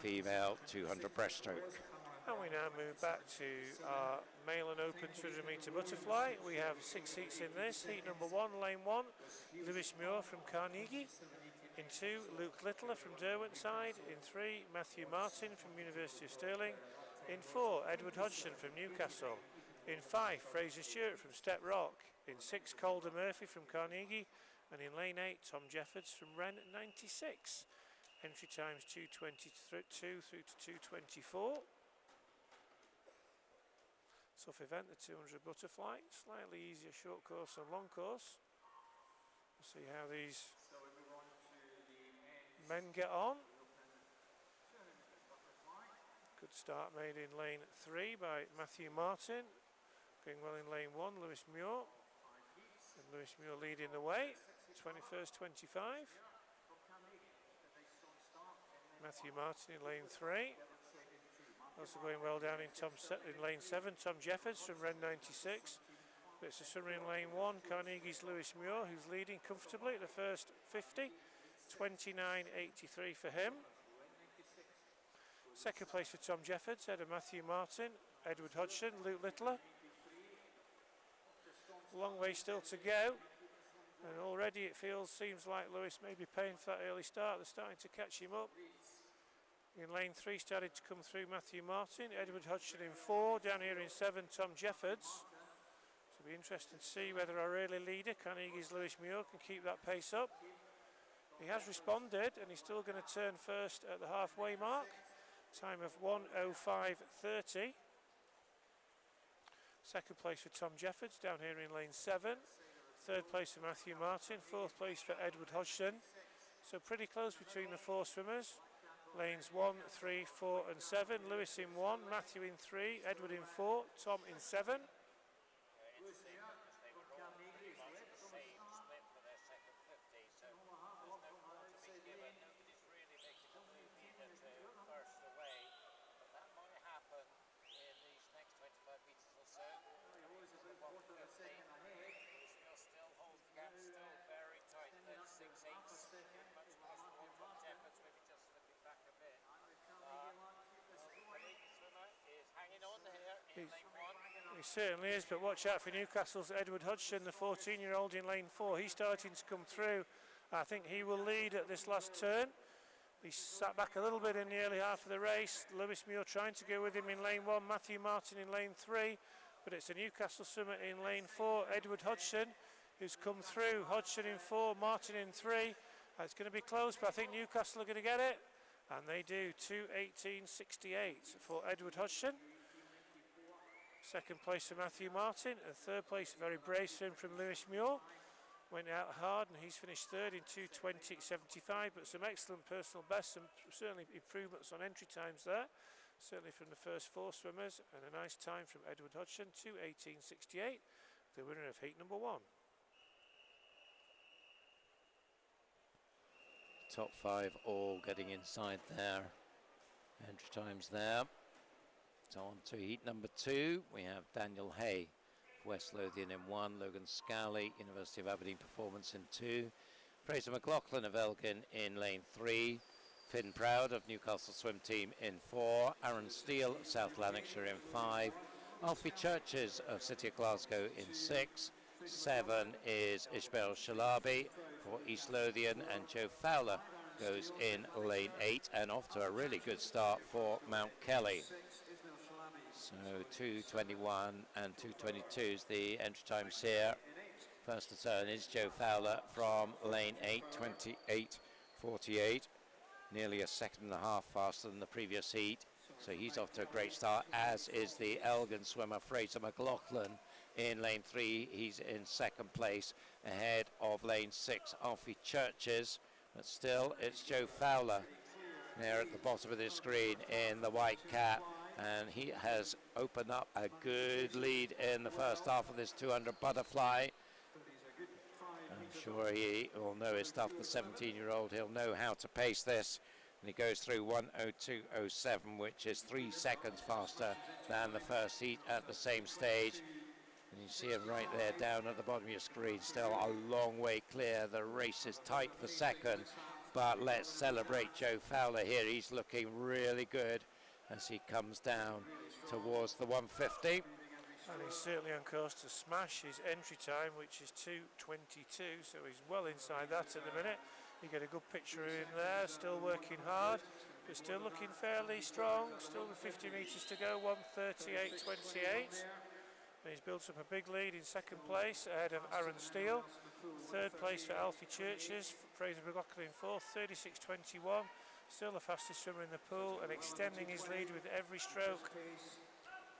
female 200 breaststroke. And we now move back to our male and open 200 metre butterfly. We have 6 heats in this. Heat number 1, lane 1, Lewis Muir from Carnegie. In 2, Luke Littler from Derwentside. In 3, Matthew Martin from University of Stirling. In 4, Edward Hodgson from Newcastle. In 5, Fraser Stewart from Step Rock. In 6, Calder Murphy from Carnegie. And in lane 8, Tom Jeffords from Wren 96. Entry times 2:22 through to 2:24. Tough event, the 200 butterfly. Slightly easier short course and long course. We'll see how these men get on. Good start made in lane 3 by Matthew Martin. Going well in lane 1, Lewis Muir. And Lewis Muir leading the way, 21st, 25. Matthew Martin in lane 3. Also going well down in lane 7, Tom Jeffords from Ren 96. Bits of summer in lane 1, Carnegie's Lewis Muir, who's leading comfortably at the first 50. 29.83 for him. Second place for Tom Jeffords, ahead of Matthew Martin, Edward Hodgson, Luke Littler. Long way still to go, and already it seems like Lewis may be paying for that early start. They're starting to catch him up. In lane 3 started to come through Matthew Martin, Edward Hodgson in 4, down here in 7 Tom Jeffords. So it'll be interesting to see whether our early leader, Carnegie's Lewis Muir, can keep that pace up. He has responded and he's still going to turn first at the halfway mark. Time of 1:05.30. Second place for Tom Jeffords down here in lane 7. Third place for Matthew Martin. Fourth place for Edward Hodgson. So pretty close between the 4 swimmers. Lanes 1, 3, 4 and 7. Lewis in 1, Matthew in 3, Edward in 4, Tom in 7. He certainly is, but watch out for Newcastle's Edward Hodgson, the 14-year-old in lane 4. He's starting to come through. I think he will lead at this last turn. He sat back a little bit in the early half of the race. Lewis Muir trying to go with him in lane 1, Matthew Martin in lane 3, but it's a Newcastle swimmer in lane 4, Edward Hodgson, who's come through. Hodgson in 4, Martin in 3. It's going to be close, but I think Newcastle are going to get it, and they do. 2:18.68 for Edward Hodgson. Second place for Matthew Martin, and third place, a very brave swim from Lewis Muir. Went out hard and he's finished third in 2:20.75, but some excellent personal bests, some certainly improvements on entry times there, certainly from the first 4 swimmers, and a nice time from Edward Hodgson, 2:18.68, the winner of heat number 1. Top 5 all getting inside there. Entry times there. So on to heat number 2, we have Daniel Hay, West Lothian in 1, Logan Scally, University of Aberdeen Performance in 2, Fraser McLaughlin of Elgin in lane 3, Finn Proud of Newcastle Swim Team in 4, Aaron Steele of South Lanarkshire in 5, Alfie Churches of City of Glasgow in 6, 7 is Ishmael Shalabi for East Lothian, and Joe Fowler goes in lane 8, and off to a really good start for Mount Kelly. So 2:21 and 2:22 is the entry times here. First to turn is Joe Fowler from lane 8, 28.48, nearly a second and a half faster than the previous heat. So he's off to a great start, as is the Elgin swimmer Fraser McLaughlin in lane 3. He's in second place, ahead of lane 6, Alfie Churches. But still, it's Joe Fowler there at the bottom of the screen in the white cap. And he has opened up a good lead in the first half of this 200 butterfly. I'm sure he will know his stuff, the 17-year-old. He'll know how to pace this. And he goes through 1:02.07, which is 3 seconds faster than the first heat at the same stage. And you see him right there down at the bottom of your screen, still a long way clear. The race is tight for second, but let's celebrate Joe Fowler here. He's looking really good as he comes down towards the 150. And he's certainly on course to smash his entry time, which is 2:22, so he's well inside that at the minute. You get a good picture of him there, still working hard, but still looking fairly strong. Still with 50 metres to go, 1:38.28. And he's built up a big lead in second place, ahead of Aaron Steele. Third place for Alfie Churches, Fraser McLaughlin fourth, 36.21. Still the fastest swimmer in the pool and extending his lead with every stroke.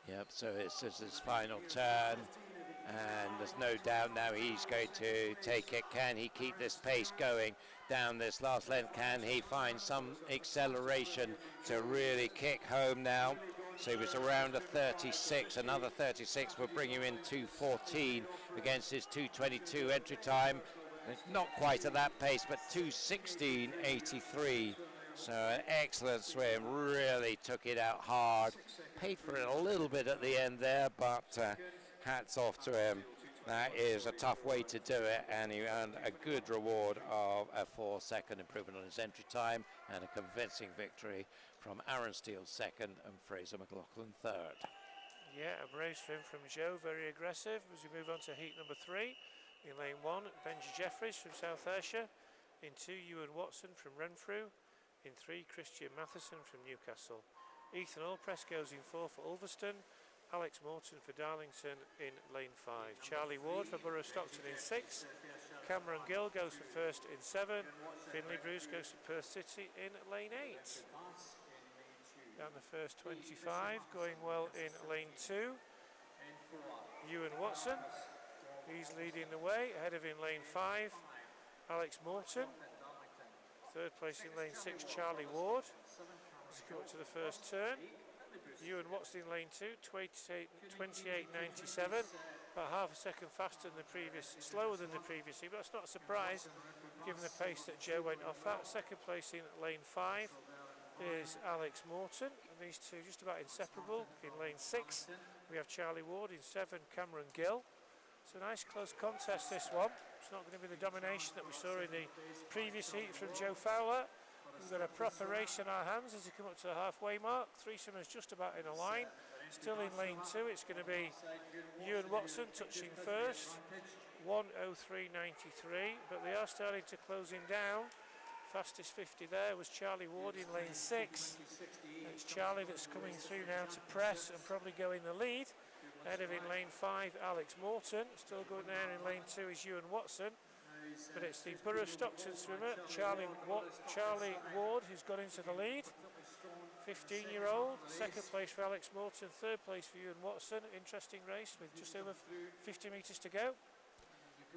Yep, so it's his final turn, and there's no doubt now he's going to take it. Can he keep this pace going down this last length? Can he find some acceleration to really kick home now? So he was around a 36, another 36 will bring him in 2:14 against his 2:22 entry time. It's not quite at that pace, but 2:16.83. So an excellent swim, really took it out hard. Paid for it a little bit at the end there, but hats off to him. That is a tough way to do it, and he earned a good reward of a 4-second improvement on his entry time and a convincing victory from Aaron Steele second and Fraser McLaughlin third. Yeah, a brave swim from Joe, very aggressive as we move on to heat number 3. In lane 1, Benji Jeffries from South Ayrshire. In 2, Ewan Watson from Renfrew. In 3, Christian Matheson from Newcastle. Ethan Allpress goes in 4 for Ulverston. Alex Morton for Darlington in lane 5. Charlie Ward for Borough Stockton in 6. Cameron Gill goes for first in 7. Finley Bruce goes for Perth City in lane 8. Down the first 25, going well in lane 2. Ewan Watson, he's leading the way, ahead of in lane 5. Alex Morton, third place in lane 6, Charlie Ward. Let's go up to the first turn. Ewan Watson in lane 2, 28.97, about half a second faster than the previous, slower than the previous heat, but that's not a surprise given the pace that Joe went off at. Second place in lane 5 is Alex Morton, and these two just about inseparable. In lane 6 we have Charlie Ward, in 7 Cameron Gill. It's a nice close contest, this one. It's not going to be the domination that we saw in the previous heat from Joe Fowler. We've got a proper race in our hands as we come up to the halfway mark. 3 swimmers just about in a line. Still in lane 2, it's going to be Ewan Watson touching first, 1:03.93, but they are starting to close him down. Fastest 50 there was Charlie Ward in lane 6. It's Charlie that's coming through now to press and probably go in the lead. Ahead of in lane 5, Alex Morton. Still going there in lane 2 is Ewan Watson. But it's the Borough Stockton swimmer, Charlie Ward, who's got into the lead. 15-year-old, second place for Alex Morton, third place for Ewan Watson. Interesting race with just over 50 metres to go.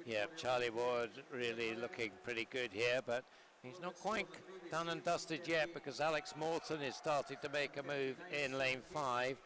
Yeah, Charlie Ward really looking pretty good here, but he's not quite done and dusted yet because Alex Morton is starting to make a move in lane 5,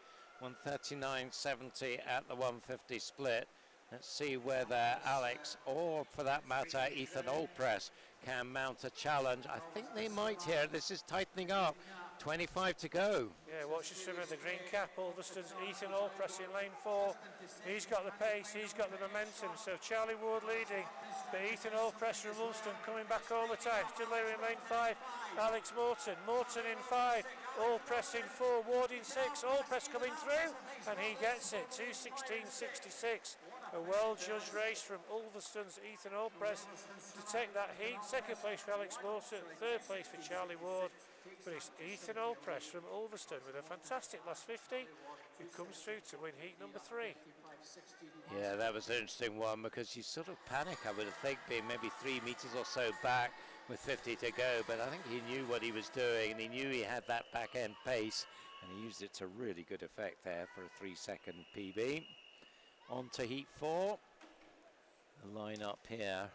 139.70 at the 150 split. Let's see whether Alex, or for that matter Ethan Allpress, can mount a challenge. I think they might here. This is tightening up. 25 to go. Yeah, watch the swimmer, the green cap, Ulverston's Ethan Allpress in lane 4. He's got the pace, he's got the momentum. So Charlie Ward leading, but Ethan Allpress from Ulverston coming back all the time. Still there in lane 5, Alex Morton. Morton in 5, Allpress in 4, Ward in 6. Allpress coming through, and he gets it. 2:16.66. A well-judged race from Ulverston's Ethan Allpress to take that heat. Second place for Alex Morton, third place for Charlie Ward. But it's Ethan Allpress from Ulverston with a fantastic last 50 who comes through to win heat number 3. Yeah, that was an interesting one because you sort of panic, I would think, being maybe 3 metres or so back with 50 to go. But I think he knew what he was doing, and he knew he had that back-end pace, and he used it to really good effect there for a 3-second PB. On to heat 4. The line up here.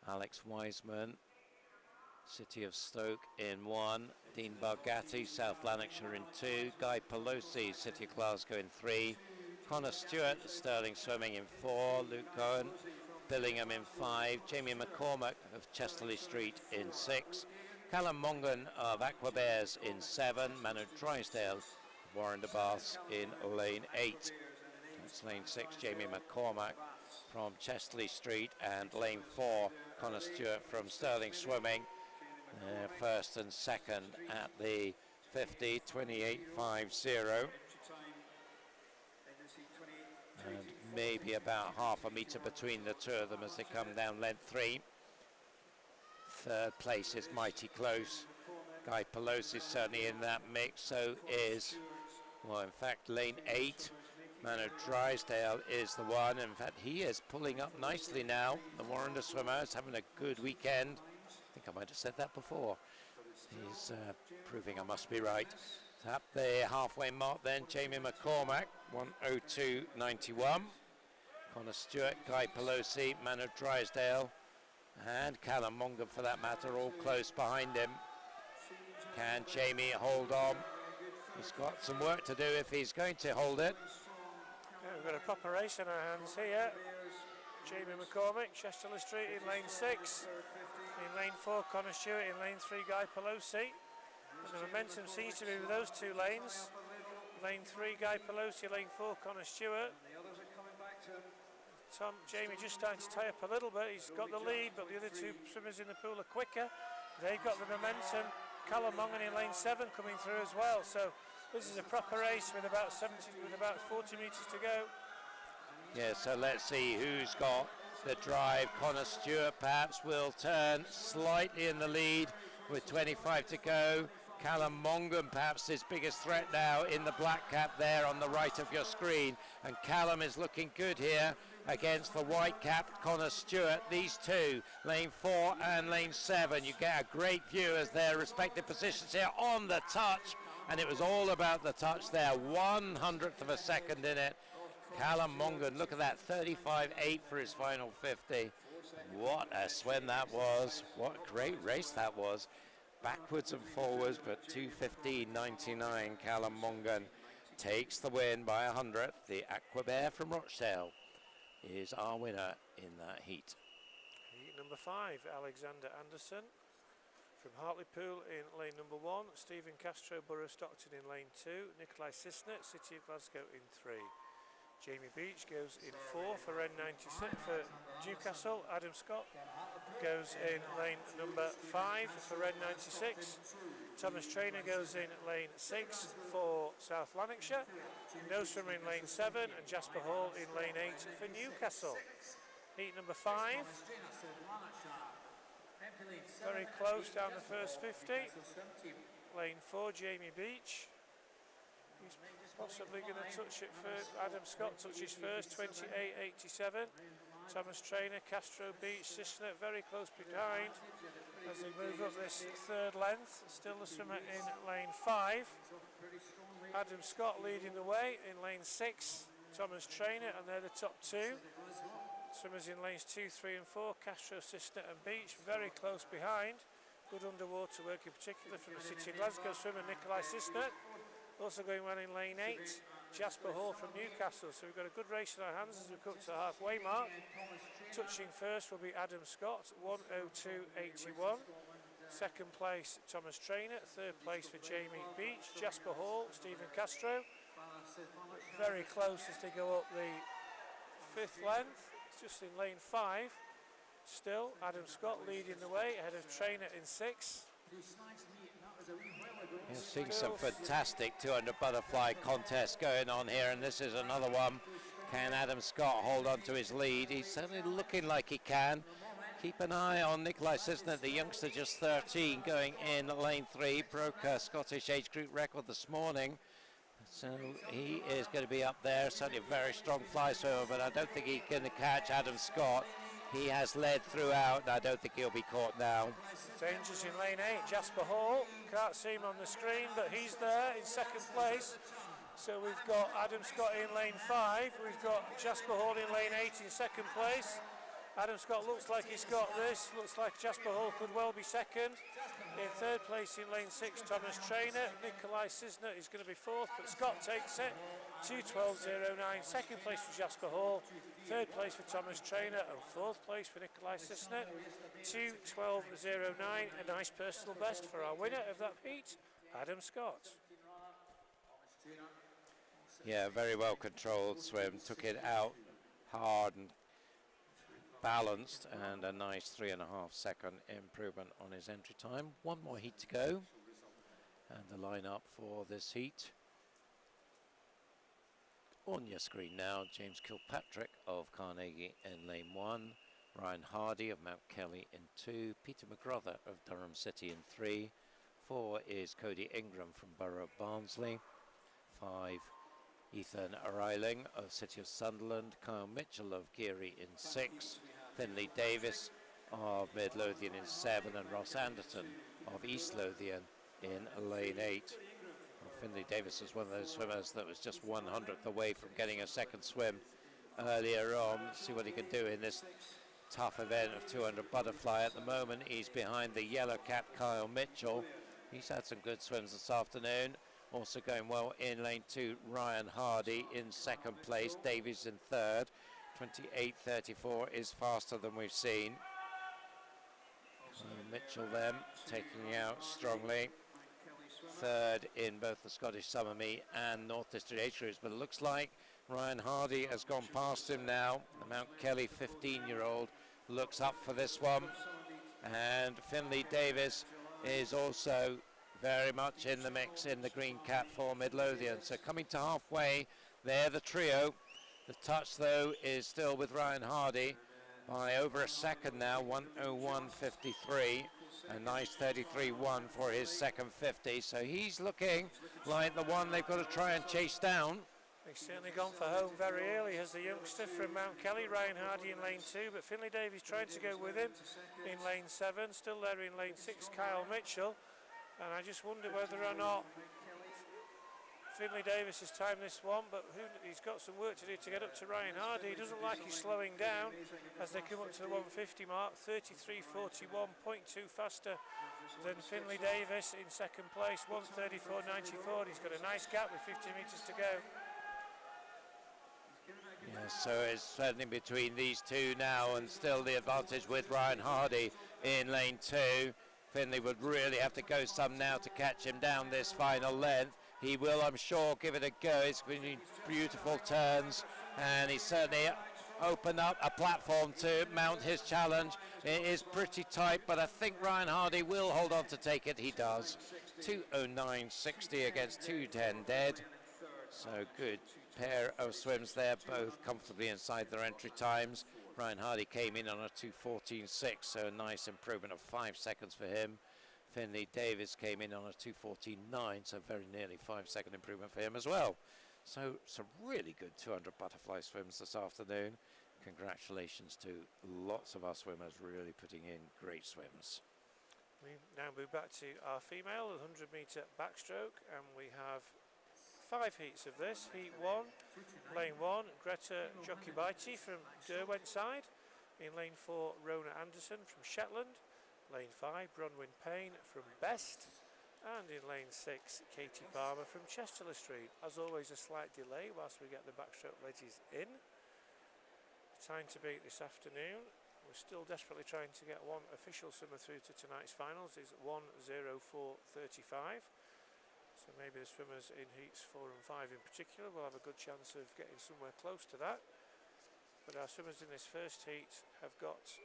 Alex Wiseman, City of Stoke in 1. Dean Bargatti, South Lanarkshire in 2. Guy Pelosi, City of Glasgow in 3. Connor Stewart, Stirling Swimming in 4. Luke Cohen, Billingham in 5. Jamie McCormack of Chesterley Street in 6. Callum Mongan of Aquabears in 7. Manu Drysdale, Warren de Baths in lane 8. It's lane 6, Jamie McCormack from Chesterley Street, and lane 4, Connor Stewart from Stirling Swimming. First and second at the 50, 28.50. And maybe about half a metre between the two of them as they come down length 3. Third place is mighty close. Guy Pelosi is certainly in that mix, so is, well, in fact, lane 8. Manu Drysdale is the one. In fact, he is pulling up nicely now. The Warrender swimmer is having a good weekend. I think I might have said that before. He's proving I must be right. At the halfway mark then, Jamie McCormack, 1:02.91. Connor Stewart, Guy Pelosi, Manu Drysdale, and Callum Mongan for that matter, all close behind him. Can Jamie hold on? He's got some work to do if he's going to hold it. Yeah, we've got a proper race in our hands here. Jamie McCormack, Chesterley Street in lane 6. In lane 4, Connor Stewart. In lane 3, Guy Pelosi. And the momentum seems to be with those two lanes. Lane 3, Guy Pelosi. Lane 4, Connor Stewart. The others are coming back to him. Jamie just starting to tie up a little bit. He's got the lead, but the other two swimmers in the pool are quicker. They've got the momentum. Callum Mongan in lane 7 coming through as well. So this is a proper race with about 40 metres to go. Yeah, so let's see who's got the drive. Connor Stewart perhaps will turn slightly in the lead with 25 to go. Callum Mongan perhaps his biggest threat now in the black cap there on the right of your screen. And Callum is looking good here against the white cap Connor Stewart. These two, lane 4 and lane 7, you get a great view as their respective positions here on the touch. And it was all about the touch there, 1/100th of a second in it. Callum Mongan, look at that, 35.8 for his final 50. What a swim that was. What a great race that was. Backwards and forwards, but 2:15.99. Callum Mongan takes the win by 100th. The Aqua Bear from Rochdale is our winner in that heat. Heat number 5, Alexander Anderson from Hartlepool in lane number 1. Stephen Castro, Borough Stockton in lane 2. Nikolai Sisnett, City of Glasgow in 3. Jamie Beach goes in 4 for N96 for Newcastle. Adam Scott goes in lane number 5 for N96. Thomas Traynor goes in lane 6 for South Lanarkshire. No swimmer in lane 7 and Jasper Hall in lane 8 for Newcastle. Heat number 5. Very close down the first 50. Lane 4, Jamie Beach. He's possibly going to touch it first. Adam Scott touches first, 28.87. Thomas Traynor, Castro Beach, Sisnett very close behind as they move up this third length. Still the swimmer in lane 5. Adam Scott leading the way in lane 6. Thomas Traynor, and they're the top two. Swimmers in lanes 2, 3 and 4, Castro, Sisnett and Beach very close behind. Good underwater work in particular from the City of Glasgow swimmer Nikolai Sisnett. Also going well in lane 8, Jasper Hall from Newcastle. So we've got a good race in our hands as we come to the halfway mark. Touching first will be Adam Scott, 1:02.81. Second place, Thomas Traynor. Third place for Jamie Beach, Jasper Hall, Stephen Castro. Very close as they go up the 5th length. It's just in lane 5. Still, Adam Scott leading the way ahead of Traynor in 6. You're seeing some fantastic 200 butterfly contests going on here, and this is another one. Can Adam Scott hold on to his lead? He's certainly looking like he can. Keep an eye on Nikolai Sisnett, the youngster, just 13, going in lane 3. Broke a Scottish age group record this morning. So he is going to be up there. Certainly a very strong fly swimmer, but I don't think he's going to catch Adam Scott. He has led throughout, and I don't think he'll be caught now. Dangers in lane 8, Jasper Hall. Can't see him on the screen, but he's there in 2nd place. So we've got Adam Scott in lane 5. We've got Jasper Hall in lane 8 in 2nd place. Adam Scott looks like he's got this. Looks like Jasper Hall could well be 2nd. In 3rd place in lane 6, Thomas Traynor. Nikolai Sisnett is going to be 4th, but Scott takes it. 2:12.09. 2nd place for Jasper Hall. 3rd place for Thomas Traynor and 4th place for Nikolai Sisnett. 2:12.09. A nice personal best for our winner of that heat, Adam Scott. Yeah, very well controlled swim. Took it out hard and balanced, and a nice 3.5 second improvement on his entry time. One more heat to go, and the lineup for this heat on your screen now. James Kilpatrick of Carnegie in lane 1, Ryan Hardy of Mount Kelly in 2, Peter McGrother of Durham City in 3, 4 is Cody Ingram from Borough of Barnsley, 5 Ethan Reiling of City of Sunderland, Kyle Mitchell of Geary in 6, Finley Davis of Mid Lothian in 7, and Ross Anderton of East Lothian in lane 8. Well, Finley Davis is one of those swimmers that was just 1/100th away from getting a second swim earlier on. Let's see what he can do in this tough event of 200 butterfly. At the moment, he's behind the yellow cap Kyle Mitchell. He's had some good swims this afternoon. Also going well in lane 2, Ryan Hardy in 2nd place, Davies in 3rd. 28.34 is faster than we've seen. Mitchell then taking out strongly. Third in both the Scottish Summer Meet and North District Age Groups, but it looks like Ryan Hardy has gone past him now. The Mount Kelly 15-year-old looks up for this one, and Finley Davis is also very much in the mix in the green cap for Midlothian. So coming to halfway, they're the trio. The touch though is still with Ryan Hardy by over a second now, 1:01.53. A nice 33.1 for his second 50, so he's looking like the one they've got to try and chase down. He's certainly gone for home very early as the youngster from Mount Kelly, Ryan Hardy in lane 2, but Finley Davies trying to go with him in lane 7, still there in lane 6, Kyle Mitchell, and I just wonder whether or not Finley Davis has timed this one, but he's got some work to do to get up to Ryan Hardy. He doesn't like he's slowing down as they come up to the 150 mark, 33.41, 0.2 faster than Finley Davis in second place, 1:34.94. He's got a nice gap with 50 metres to go. Yeah, so it's certainly between these two now, and still the advantage with Ryan Hardy in lane 2. Finley would really have to go some now to catch him down this final length. He will, I'm sure, give it a go. It's going to be beautiful turns, and he's certainly opened up a platform to mount his challenge. It is pretty tight, but I think Ryan Hardy will hold on to take it. He does. 2:09.60 against 2:10 dead. So good pair of swims there, both comfortably inside their entry times. Ryan Hardy came in on a 2:14.6, so a nice improvement of 5 seconds for him. Finley Davis came in on a 2:14.9, so very nearly 5-second improvement for him as well. So some really good 200 butterfly swims this afternoon. Congratulations to lots of our swimmers really putting in great swims. We now move back to our female 100-metre backstroke, and we have 5 heats of this. Heat 1, lane 1, Greta Jokibaiti from Derwent side. In lane 4, Rona Anderson from Shetland. Lane 5, Bronwyn Payne from Best, and in lane 6, Katie Palmer from Chesterler Street. As always, a slight delay whilst we get the backstroke ledges in. Time to beat this afternoon. We're still desperately trying to get one official swimmer through to tonight's finals. Is 1:04.35. So maybe the swimmers in heats 4 and 5 in particular will have a good chance of getting somewhere close to that. But our swimmers in this first heat have got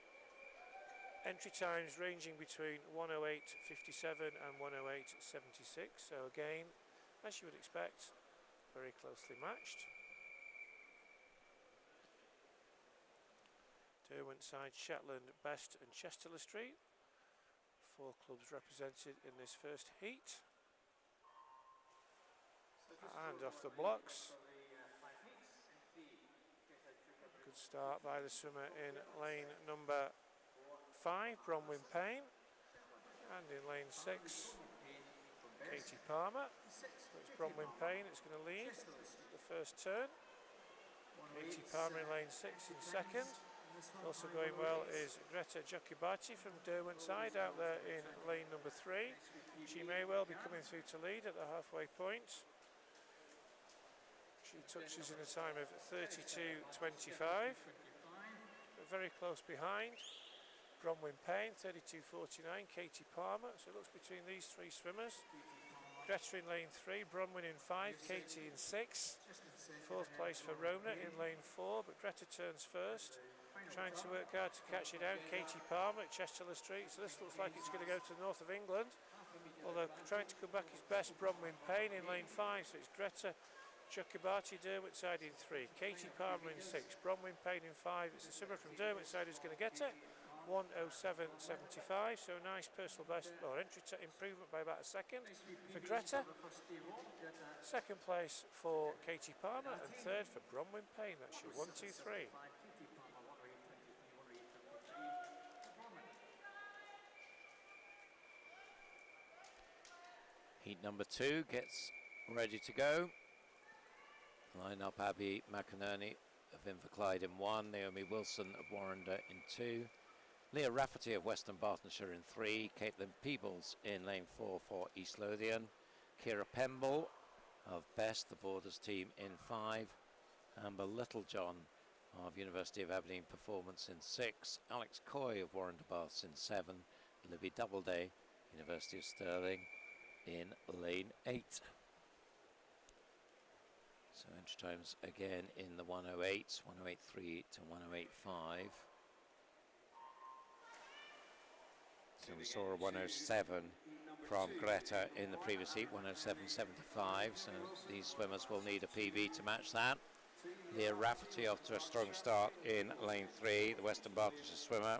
entry times ranging between 1:08.57 and 1:08.76, so again, as you would expect, very closely matched. Derwent side, Shetland, Best and Chesterler Street. 4 clubs represented in this first heat. And off the blocks. Good start by the swimmer in lane number 5, Bronwyn Payne, and in lane 6, Katie Palmer. So it's Bronwyn Payne that's going to lead the first turn. Katie Palmer in lane 6 in second. Also going well is Greta Jokibaiti from Derwent side out there in lane number 3. She may well be coming through to lead at the halfway point. She touches in a time of 32.25, but very close behind. Bronwyn Payne, 32.49, Katie Palmer, so it looks between these 3 swimmers. Greta in lane 3, Bronwyn in 5, Katie in 6. 4th place for Rona in lane 4, but Greta turns first. Trying to work hard to catch it down, Katie Palmer at Chesterler Street, so this looks like it's going to go to the north of England. Although trying to come back is best, Bronwyn Payne in lane 5, so it's Greta Jokibaiti, Derwent side in 3, Katie Palmer in 6, Bronwyn Payne in 5. It's a swimmer from Derwent side who's going to get it. 1:07.75, so a nice personal best, or entry improvement by about a second for Greta. Second place for Katie Palmer, and third for Bronwyn Payne. That's your 1, 2, 3. Heat number 2 gets ready to go. Line up Abby McInerney of Inverclyde in 1, Naomi Wilson of Warrender in 2, Leah Rafferty of Western Bartonshire in 3, Caitlin Peebles in lane 4 for East Lothian, Kira Pemble of Best, the Borders team, in 5, Amber Littlejohn of University of Aberdeen Performance in 6, Alex Coy of Warrender Baths in 7, Libby Doubleday, University of Stirling, in lane 8. So entry times again in the 108s, 108.3 to 108.5. So we saw a 107 from Greta in the previous heat, 107.75. So these swimmers will need a PB to match that. Leah Rafferty off to a strong start in lane 3, the Western Berkshire swimmer.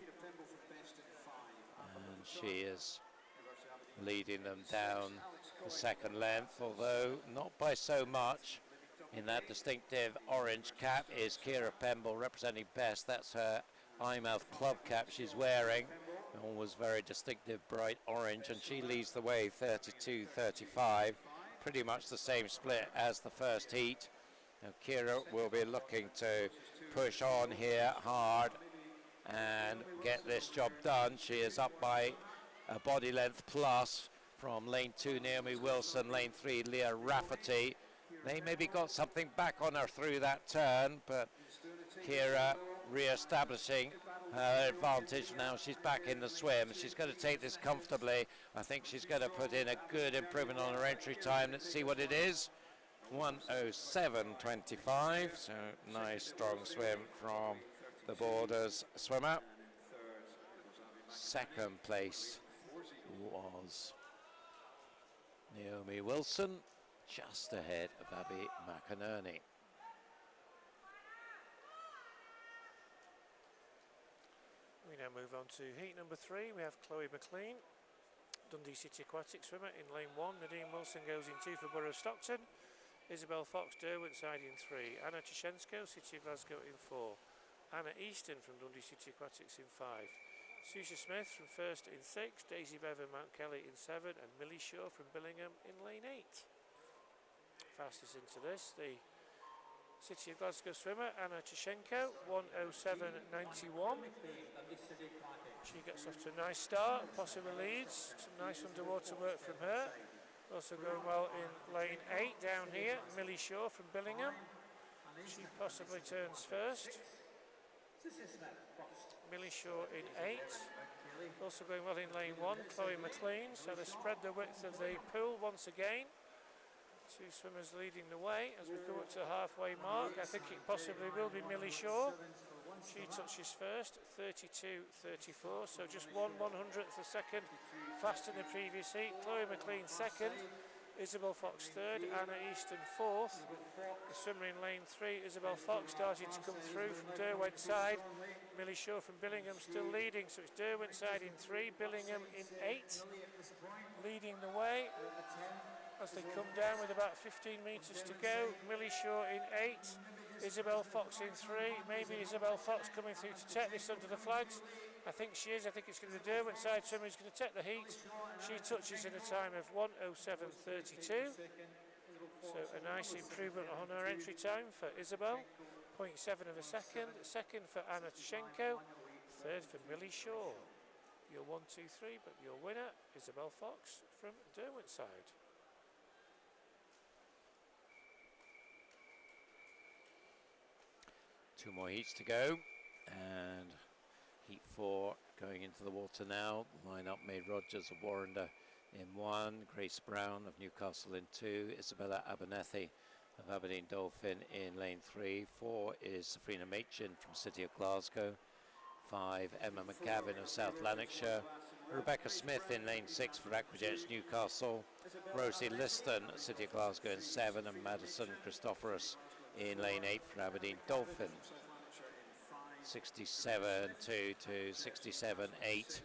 And she is leading them down the second length, although not by so much. In that distinctive orange cap is Kira Pemble representing Best. That's her Eyemouth club cap she's wearing. Always very distinctive bright orange, and she leads the way 32.35. Pretty much the same split as the first heat. Now Kira will be looking to push on here hard and get this job done. She is up by a body length plus from lane 2 Naomi Wilson, lane 3 Leah Rafferty. They maybe got something back on her through that turn, but Kira re-establishing her advantage. Now she's back in the swim. She's going to take this comfortably. I think she's going to put in a good improvement on her entry time. Let's see what it is. 107.25, so nice strong swim from the Borders swimmer. Second place was Naomi Wilson, just ahead of Abby McInerney. We now move on to heat number 3. We have Chloe McLean, Dundee City Aquatic swimmer, in lane 1. Nadine Wilson goes in 2 for Borough of Stockton. Isabel Fox, Derwent-side in 3. Anna Tashensko, City of Glasgow in 4. Anna Easton from Dundee City Aquatics in 5. Susha Smith from First in 6. Daisy Bevan Mount Kelly in 7. And Millie Shaw from Billingham in lane 8. Fastest into this, the City of Glasgow swimmer, Anna Tashenko, 107.91. She gets off to a nice start, possible leads, some nice underwater work from her. Also going well in lane 8 down here, Millie Shaw from Billingham. She possibly turns first. Millie Shaw in 8. Also going well in lane 1, Chloe McLean. So they spread the width of the pool once again. 2 swimmers leading the way as we go up to the halfway mark. I think it possibly will be Millie Shaw. She touches first, 32.34, so just 1/100th a second faster than the previous heat. Chloe McLean second, Isabel Fox third, Anna Easton fourth. The swimmer in lane 3, Isabel Fox, starting to come through from Derwent side. Millie Shaw from Billingham still leading, so it's Derwent side in 3, Billingham in 8, leading the way. As they come down with about 15 metres to go, Millie Shaw in 8, Isabel Fox in 3. Maybe Isabel Fox coming through to take this under the flags. I think she is. I think it's going to be the Derwent side swimmer who's going to take the heat. She touches in a time of 107.32. So a nice improvement on her entry time for Isabel. 0.7 of a second. Second for Anna Tashenko. Third for Millie Shaw. Your 1, 2, 3, but your winner, Isabel Fox from Derwent side. Two more heats to go, and heat 4 going into the water now. Line-up made Rogers of Warrender in 1, Grace Brown of Newcastle in 2, Isabella Abernethy of Aberdeen Dolphin in lane 3. 4 is Safrina Machin from City of Glasgow. 5, Emma McGavin of South Lanarkshire. Rebecca Smith in lane 6 for Aquajets Newcastle. Rosie Liston, City of Glasgow in 7, and Madison Christophorus in lane 8 for Aberdeen Dolphin. 67.2 to 67.8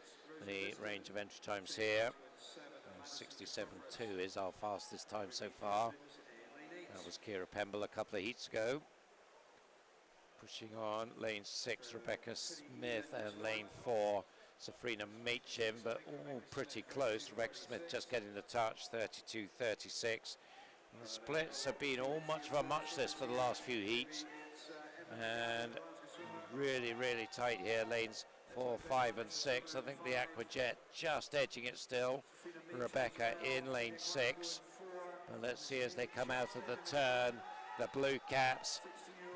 the range of entry times here. 67.2 is our fastest time so far. That was Kira Pemble a couple of heats ago. Pushing on, lane 6 Rebecca Smith, and lane 4 Safrina Machin, but all pretty close. Rebecca Smith just getting the touch, 32.36. The splits have been all much of a muchness for the last few heats, and really, really tight here, lanes 4, 5 and 6. I think the Aquajet just edging it still. Rebecca in lane 6. But let's see as they come out of the turn, the blue caps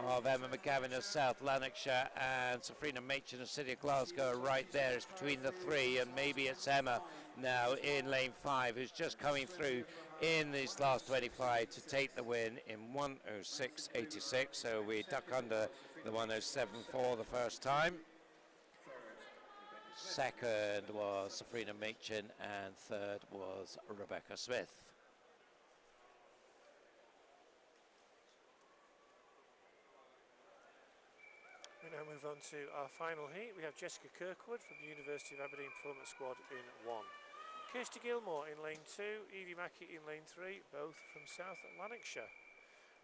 of Emma McGavin of South Lanarkshire and Safrina Machin of City of Glasgow are right there. It's between the three, and maybe it's Emma now in lane 5 who's just coming through in these last 25 to take the win in 1:06.86. So we duck under the 1:07.4 the first time. Second was Safrina Machin and third was Rebecca Smith. We now move on to our final heat. We have Jessica Kirkwood from the University of Aberdeen Performance Squad in 1. Kirsty Gilmore in lane 2, Evie Mackey in lane 3, both from South Lanarkshire.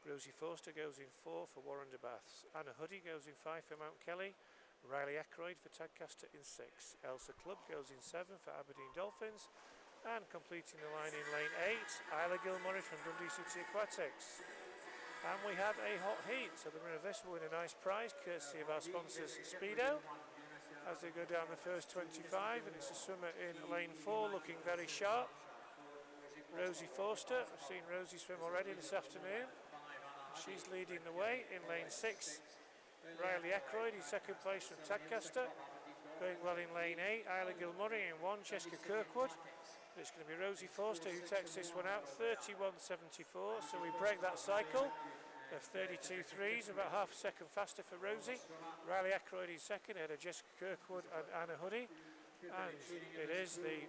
Rosie Forster goes in 4 for Warren de Baths. Anna Huddy goes in 5 for Mount Kelly. Riley Ackroyd for Tadcaster in 6. Elsa Clubb goes in 7 for Aberdeen Dolphins. And completing the line in lane 8, Isla Gilmurray from Dundee City Aquatics. And we have a hot heat, so the winner of this will win a nice prize courtesy of our sponsors Speedo as they go down the first 25, and it's a swimmer in lane 4 looking very sharp. Rosie Forster, I've seen Rosie swim already this afternoon. She's leading the way in lane 6. Riley Ackroyd in second place from Tadcaster. Going well in lane 8, Isla Gilmurray in 1, Jessica Kirkwood. It's going to be Rosie Forster who takes this one out, 31.74, so we break that cycle of 32 threes, about half a second faster for Rosie. Riley Ackroyd in second, ahead of Jessica Kirkwood and Anna Huddy. And it is the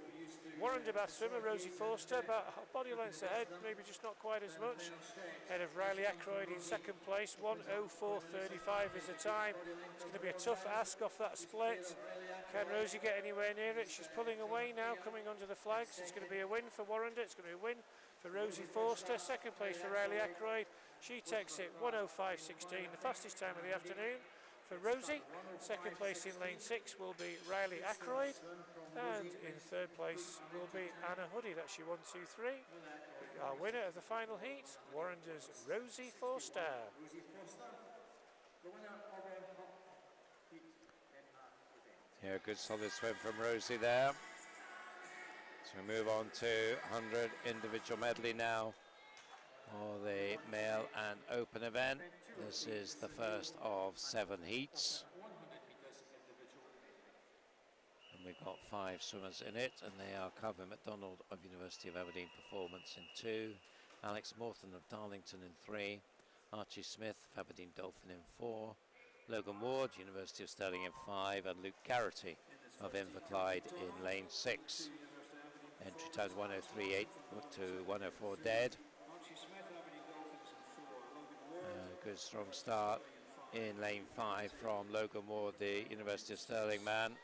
Warren de Bath swimmer, Rosie Forster, about body lengths ahead, maybe just not quite as much. Ahead of Riley Ackroyd in second place, 1:04.35 is the time. It's going to be a tough ask off that split. Can Rosie get anywhere near it? She's pulling away now, coming under the flags. It's going to be a win for Warrender. It's going to be a win for Rosie Forster. Second place for Riley Ackroyd. She takes it 1:05.16, the fastest time of the afternoon for Rosie. Second place in lane 6 will be Riley Ackroyd. And in third place will be Anna Huddy. That's your 1, 2, 3. Our winner of the final heat, Warrender's Rosie Forster. Yeah, good solid swim from Rosie there. So we move on to 100 individual medley now for the male and open event. This is the first of 7 heats. And we've got 5 swimmers in it, and they are Carvin MacDonald of University of Aberdeen Performance in 2, Alex Morton of Darlington in 3, Archie Smith of Aberdeen Dolphin in 4, Logan Ward, University of Stirling in 5, and Luke Garrity of Inverclyde in lane 6. Entry times 1:03.8 to 1:04 dead. Good strong start in lane 5 from Logan Ward, the University of Stirling man.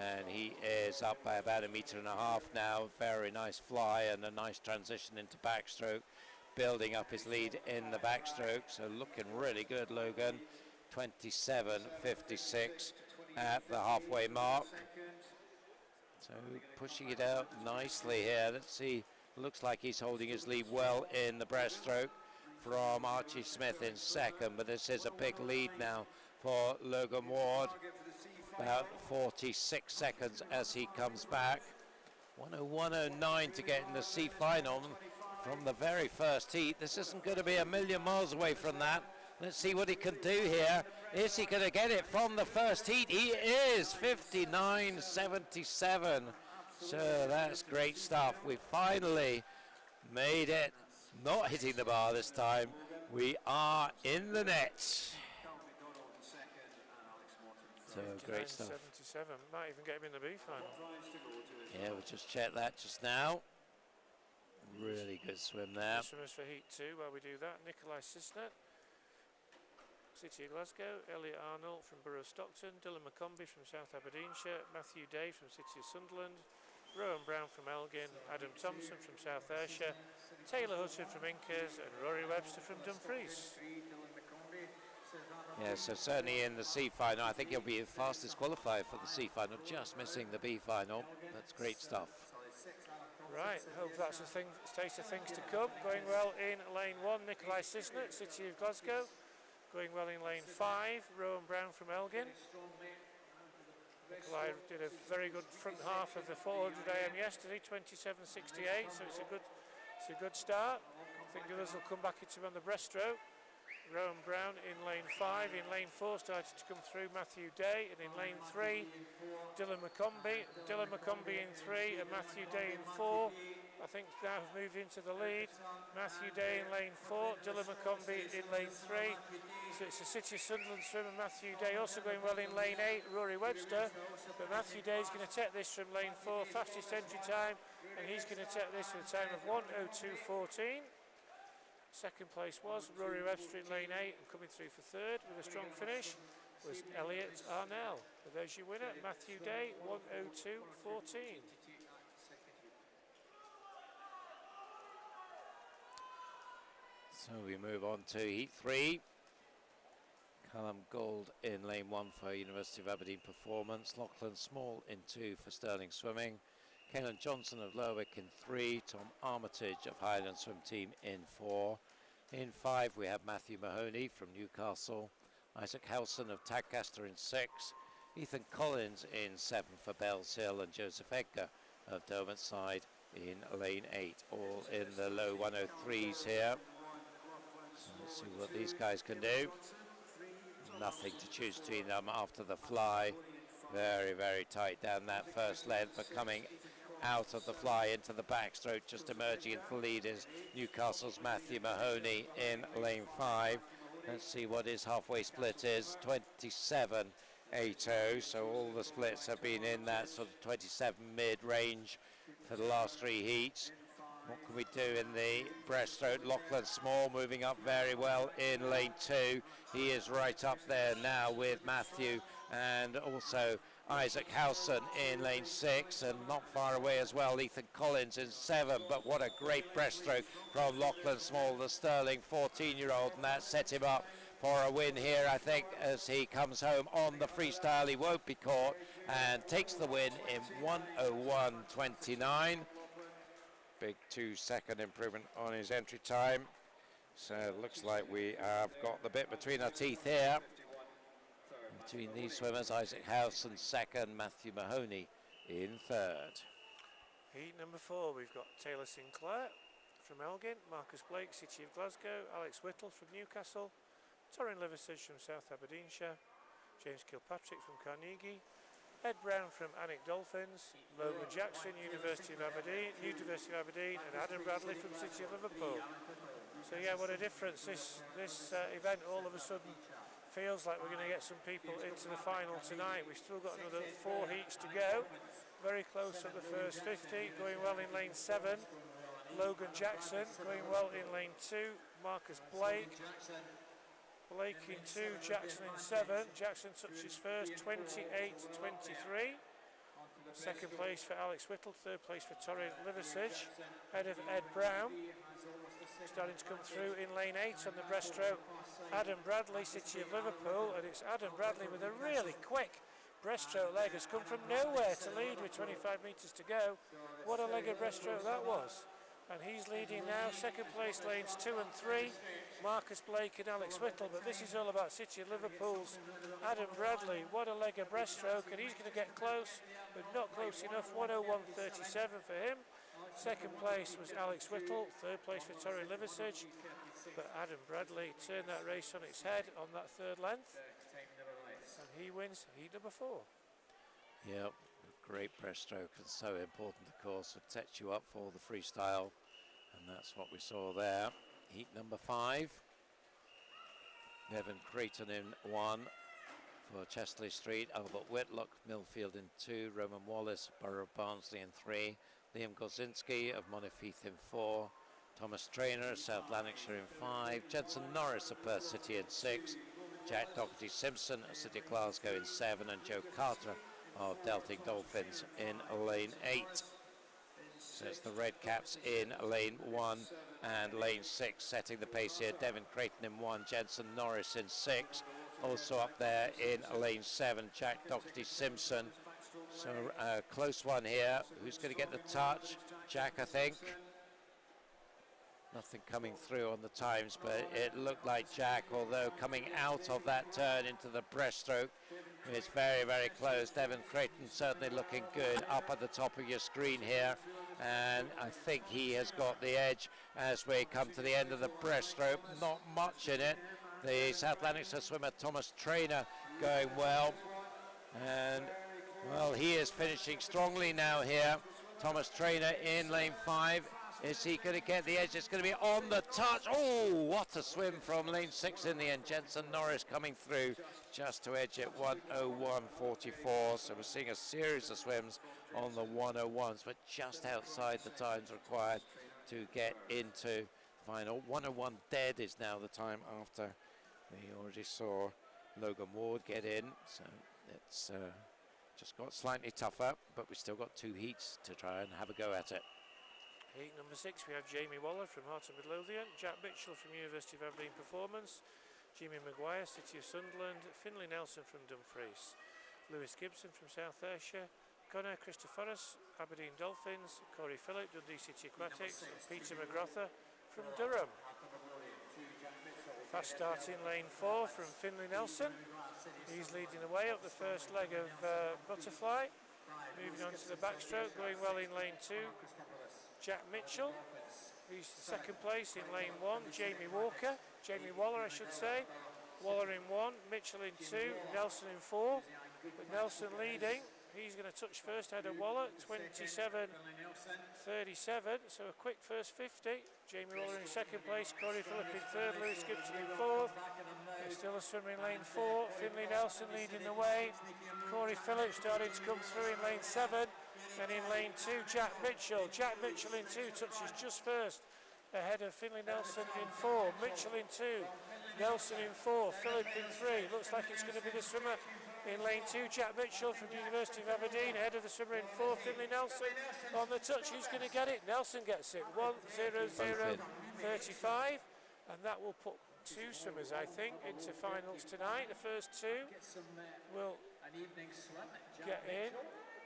And he is up by about 1.5 meters now. Very nice fly and a nice transition into backstroke, building up his lead in the backstroke. So looking really good, Logan. 27.56 at the halfway mark. So pushing it out nicely here. Let's see, looks like he's holding his lead well in the breaststroke from Archie Smith in second, but this is a big lead now for Logan Ward. About 46 seconds as he comes back. 1:01.09 to get in the C final from the very first heat. This isn't going to be a million miles away from that. Let's see what he can do here. Is he going to get it from the first heat? He is. 59.77. So that's great stuff. We finally made it. Not hitting the bar this time. We are in the net. So great stuff. 77. Might even get him in the B final. Yeah, we'll just check that just now. Really good swim there. Swimmers for heat 2 while we do that. Nikolai Sisnet, City of Glasgow, Elliot Arnold from Borough of Stockton, Dylan McCombie from South Aberdeenshire, Matthew Day from City of Sunderland, Rowan Brown from Elgin, Adam Thompson from South Ayrshire, Taylor Hudson from Incas, and Rory Webster from Dumfries. Yeah, so certainly in the C final, I think he'll be the fastest qualifier for the C final, just missing the B final. That's great stuff. Right, hope that's a taste of things to come. Going well in lane 1, Nikolai Sisnet, City of Glasgow. Going well in lane 5, Rowan Brown from Elgin. Nikolai did a very good front half of the 400 AM yesterday, 27.68, so it's a good start. I think the others will come back into him on the breaststroke. Rowan Brown in lane 5. In lane 4 started to come through Matthew Day, and in lane 3 Dylan McCombie. Dylan McCombie in 3 and Matthew Day in 4. I think now have moved into the lead. Matthew Day in lane 4, Dylan McCombie in lane 3. So it's a City of Sunderland swim, and Matthew Day also going well in lane 8, Rory Webster. But Matthew Day is going to take this from lane 4, fastest entry time, and he's going to take this with a time of 1:02.14. Second place was Rory Webster in lane 8, and coming through for third with a strong finish was Elliot Arnell. But there's your winner, Matthew Day, 1:02.14. So we move on to Heat 3. Callum Gould in lane 1 for University of Aberdeen Performance. Lachlan Small in 2 for Stirling Swimming. Caelan Johnson of Lerwick in 3. Tom Armitage of Highland Swim Team in 4. In 5 we have Matthew Mahoney from Newcastle. Isaac Howson of Tadcaster in 6. Ethan Collins in 7 for Bells Hill, and Joseph Edgar of Derwentside in lane 8. All in the low 103s here. So let's see what these guys can do. Nothing to choose between them after the fly. Very, very tight down that first length, but coming out of the fly into the backstroke, just emerging into the lead is Newcastle's Matthew Mahoney in lane 5. Let's see what his halfway split is, 27.80. So all the splits have been in that sort of 27 mid-range for the last 3 heats. What can we do in the breaststroke? Lachlan Small moving up very well in lane 2. He is right up there now with Matthew and also Isaac Howson in lane 6, and not far away as well Ethan Collins in 7. But what a great breaststroke from Lachlan Small, the Stirling 14-year-old, and that set him up for a win here, I think, as he comes home on the freestyle. He won't be caught and takes the win in 1:01.29. Big 2-second improvement on his entry time. So it looks like we have got the bit between our teeth here. Between these swimmers, Isaac Howson second, Matthew Mahoney in third. Heat number 4, we've got Taylor Sinclair from Elgin, Marcus Blake, City of Glasgow, Alex Whittle from Newcastle, Torrin Liversidge from South Aberdeenshire, James Kilpatrick from Carnegie, Ed Brown from Alnwick Dolphins, Logan Jackson, University of Aberdeen, and Adam Bradley from City of Liverpool. So yeah, what a difference this event all of a sudden feels like. We're going to get some people into the final tonight. We've still got another 4 heats to go. Very close on the first 50, going well in lane 7. Logan Jackson going well in lane 2. Marcus Blake in 2, Jackson in 7. Jackson touches first, 28.23. Second place for Alex Whittle, third place for Torrin Liversidge, ahead of Ed Brown. Starting to come through in lane 8 on the breaststroke, Adam Bradley, City of Liverpool, and it's Adam Bradley with a really quick breaststroke leg. Has come from nowhere to lead with 25 metres to go. What a leg of breaststroke that was. And he's leading now. Second place lanes 2 and 3, Marcus Blake and Alex Whittle, but this is all about City of Liverpool's Adam Bradley. What a leg of breaststroke, and he's going to get close, but not close enough. 1:01.37 for him. Second place was Alex Whittle, third place for Torrin Liversidge, but Adam Bradley turned that race on its head on that third length, and he wins heat number 4. Yep, great breaststroke, and so important, of course. It sets you up for the freestyle, and that's what we saw there. Heat number 5. Nevin Creighton in 1 for Chesley Street. Albert Whitlock, Millfield in 2. Roman Wallace, Borough of Barnsley in 3. Liam Gozinski of Montefieth in 4. Thomas Traynor, South Lanarkshire in 5. Jensen Norris of Perth City in 6. Jack Doherty Simpson of City of Glasgow in 7. And Joe Carter of Delting Dolphins in lane 8. So it's the Red Caps in lane 1 and lane 6 setting the pace here. Devin Creighton in 1, Jensen Norris in 6. Also up there in lane 7, Jack Doherty Simpson. So a close one here. Who's going to get the touch? Jack, I think. Nothing coming through on the times, but it looked like Jack, although coming out of that turn into the breaststroke, it's very, very close. Devin Creighton certainly looking good up at the top of your screen here, and I think he has got the edge as we come to the end of the breaststroke. Not much in it. The South Lanarkshire swimmer Thomas Traynor going well, and well, he is finishing strongly now here. Thomas Traynor in lane 5. Is he going to get the edge? It's going to be on the touch. Oh, what a swim from lane 6 in the end. Jensen Norris coming through just to edge it 1:01.44. So we're seeing a series of swims on the 1:01s, but just outside the times required to get into final. 1:01 dead is now the time after we already saw Logan Ward get in. So it's just got slightly tougher, but we've still got 2 heats to try and have a go at it. Heat number 6, we have Jamie Waller from Heart of Midlothian, Jack Mitchell from University of Aberdeen Performance, Jimmy Maguire, City of Sunderland, Finlay Nelson from Dumfries, Lewis Gibson from South Ayrshire, Connor Christopherus, Aberdeen Dolphins, Corey Phillip, Dundee City Aquatics, and Peter McGrother from Durham. Fast start in lane 4 from Finlay Nelson. He's leading the way up the first leg of Butterfly. Moving on to the backstroke, going well in lane 2. Jack Mitchell, he's second place in lane 1. Jamie Waller I should say. Waller in 1, Mitchell in 2, Nelson in 4. With Nelson leading, he's going to touch first ahead of Waller, 27.37. So a quick first 50. Jamie Waller in second place, Corey Phillip in 3rd, Lewis Gibson in 4th. There's still a swimmer in lane 4. Finlay Nelson leading the way. Corey Phillip starting to come through in lane 7. And in lane 2, Jack Mitchell in 2 touches just first ahead of Finlay Nelson in 4. Mitchell in 2, Nelson in 4, Phillip in 3. Looks like it's going to be the swimmer in lane 2, Jack Mitchell from University of Aberdeen, ahead of the swimmer in 4, Finlay Nelson on the touch. Who's going to get it? Nelson gets it, 1:00.35, and that will put 2 swimmers, I think, into finals tonight. The first 2 will get in.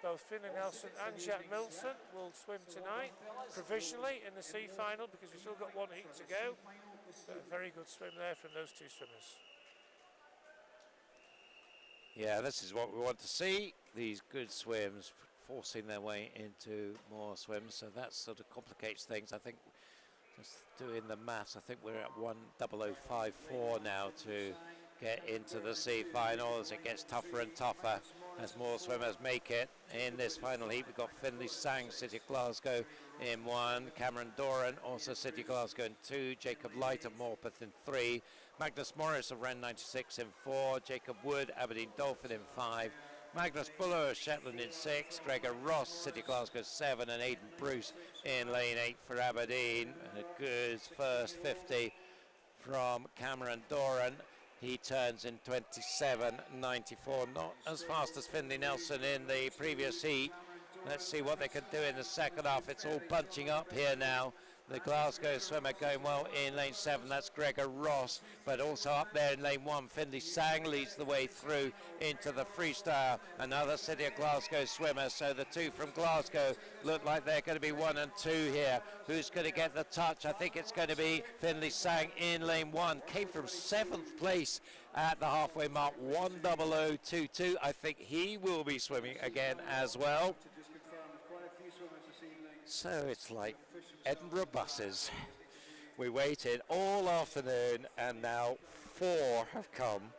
Both Finlay Nelson and Jack Milson will swim tonight, provisionally in the C final, because we've still got 1 heat to go. But a very good swim there from those 2 swimmers. Yeah, this is what we want to see. These good swims forcing their way into more swims. So that sort of complicates things. I think just doing the maths, I think we're at 1:00.54 now to get into the C final as it gets tougher and tougher as more swimmers make it. In this final heat, we've got Finlay Sang, City of Glasgow in 1, Cameron Doran, also City of Glasgow in 2, Jacob Light of Morpeth in 3, Magnus Morris of Ren 96 in 4, Jacob Wood, Aberdeen Dolphin in 5, Magnus Buller of Shetland in 6, Gregor Ross, City of Glasgow 7, and Aidan Bruce in lane 8 for Aberdeen. And a good first 50 from Cameron Doran. He turns in 27.94, not as fast as Finlay Nelson in the previous heat. Let's see what they can do in the second half. It's all bunching up here now. The Glasgow swimmer going well in lane 7, that's Gregor Ross, but also up there in lane 1, Finlay Sang leads the way through into the freestyle. Another City of Glasgow swimmer, so the 2 from Glasgow look like they're going to be 1 and 2 here. Who's going to get the touch? I think it's going to be Finlay Sang in lane 1. Came from 7th place at the halfway mark, 1:00.22. I think he will be swimming again as well. So it's like Edinburgh buses. We waited all afternoon and now 4 have come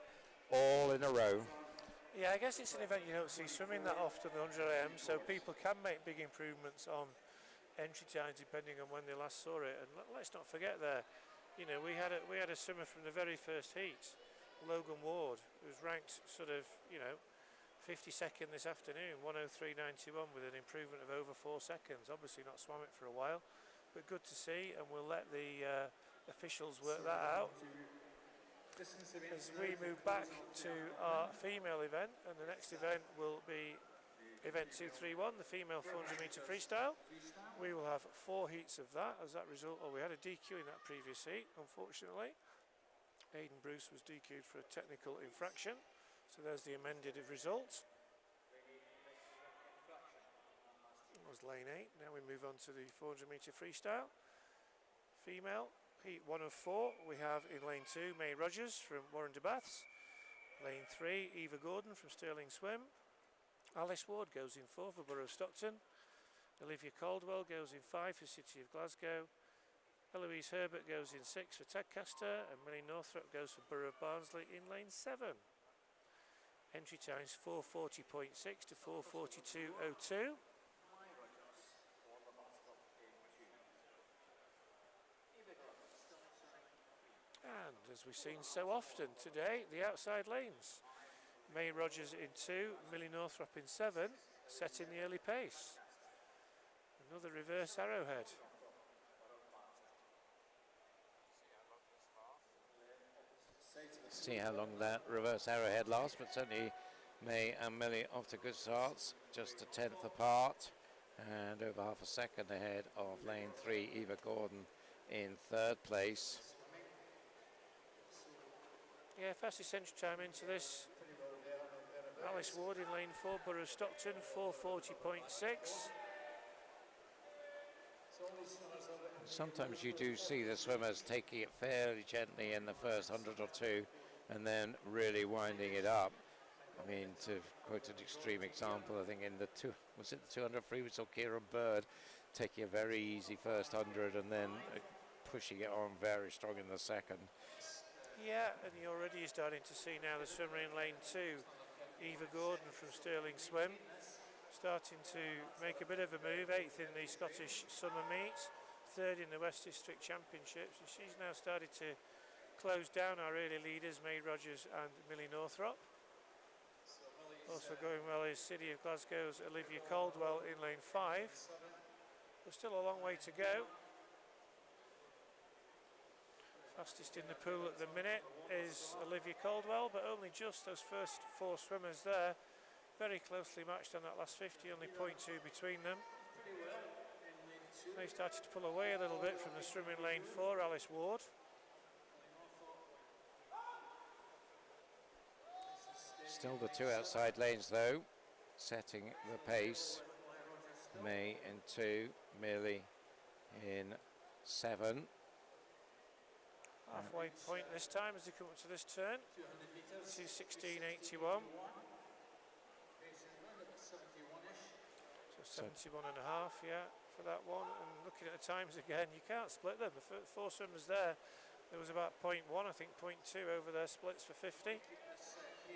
all in a row. Yeah, I guess it's an event you don't see swimming that often, the 100 AM, so people can make big improvements on entry times depending on when they last saw it. And let's not forget there, you know, we had a swimmer from the very first heat, Logan Ward, who's ranked sort of, you know, 52nd this afternoon, 1:03.91 with an improvement of over 4 seconds. Obviously not swam it for a while, but good to see, and we'll let the officials work that out. As we move back to our female event, and the next event will be event 231, the female 400 metre freestyle. We will have 4 heats of that. As that result, we had a DQ in that previous heat, unfortunately. Aidan Bruce was DQ'd for a technical infraction. So there's the amended result. That was lane 8. Now we move on to the 400 metre freestyle. Female, heat 1 of 4. We have in lane 2, May Rogers from Warren de Baths. Lane 3, Eva Gordon from Stirling Swim. Alice Ward goes in 4 for Borough of Stockton. Olivia Caldwell goes in 5 for City of Glasgow. Eloise Herbert goes in 6 for Tadcaster, and Millie Northrop goes for Borough of Barnsley in lane 7. Entry times 4:40.6 to 4:42.02. And as we've seen so often today, the outside lanes. May Rogers in 2, Millie Northrop in 7, setting the early pace. Another reverse arrowhead. See how long that reverse arrowhead lasts, but certainly May and Millie off to good starts, just a tenth apart, and over half a second ahead of lane 3, Eva Gordon in 3rd place. Yeah, fastest entry time into this. Alice Ward in lane 4, Borough of Stockton, 4:40.6. Sometimes you do see the swimmers taking it fairly gently in the first 100 or 2 and then really winding it up. I mean, to quote an extreme example, I think in the 200 free we saw Kieran Bird taking a very easy first 100 and then pushing it on very strong in the second. Yeah, and you're already starting to see now the swimmer in lane 2, Eva Gordon from Stirling Swim, starting to make a bit of a move, 8th in the Scottish Summer Meet, 3rd in the West District Championships, and she's now started to close down our early leaders, May Rogers and Millie Northrop. Also going well is City of Glasgow's Olivia Caldwell in lane 5. There's still a long way to go. Fastest in the pool at the minute is Olivia Caldwell, but only just those first 4 swimmers there. Very closely matched on that last 50, only 0.2 between them. They started to pull away a little bit from the swim in lane 4, Alice Ward. Still the 2 outside lanes though, setting the pace. May in 2, Millie in 7. Halfway point this time as they come up to this turn, 2:16.81. So 71 and a half, yeah, for that one. And looking at the times again, you can't split them. The 4 swimmers there was about 0.1, I think 0.2 over their splits for 50.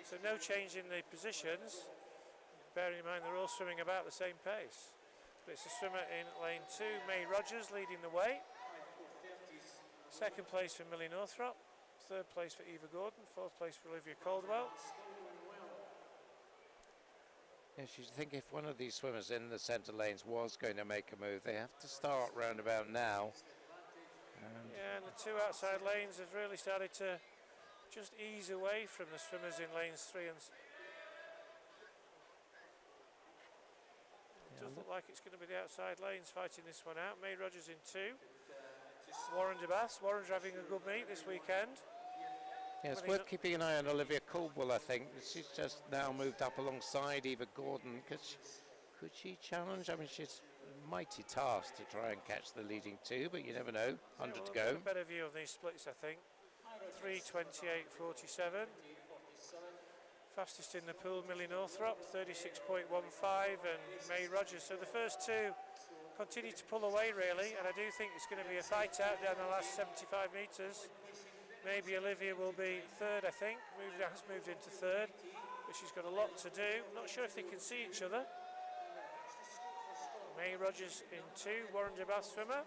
So no change in the positions. Bearing in mind they're all swimming about the same pace. But it's a swimmer in lane 2, May Rogers leading the way. 2nd place for Millie Northrop, 3rd place for Eva Gordon, 4th place for Olivia Caldwell. Yes, you think if one of these swimmers in the centre lanes was going to make a move, they have to start round about now. Yeah, and the 2 outside lanes have really started to just ease away from the swimmers in lanes 3 and... It does look like it's going to be the outside lanes fighting this one out. May Rogers in 2. Warren de Bass. Warren's having a good meet this weekend. Yeah, it's worth keeping an eye on Olivia Caldwell, I think. She's just now moved up alongside Eva Gordon. Could she challenge? I mean, she's a mighty task to try and catch the leading 2, but you never know. 100 to go. A better view of these splits, I think. 3:28.47. Fastest in the pool, Millie Northrop, 36.15, and May Rogers. So the first 2 continue to pull away really, and I do think it's going to be a fight out down the last 75 metres. Maybe Olivia will be 3rd, I think. Has moved into 3rd, but she's got a lot to do. I'm not sure if they can see each other. May Rogers in 2, Warren de Bath swimmer.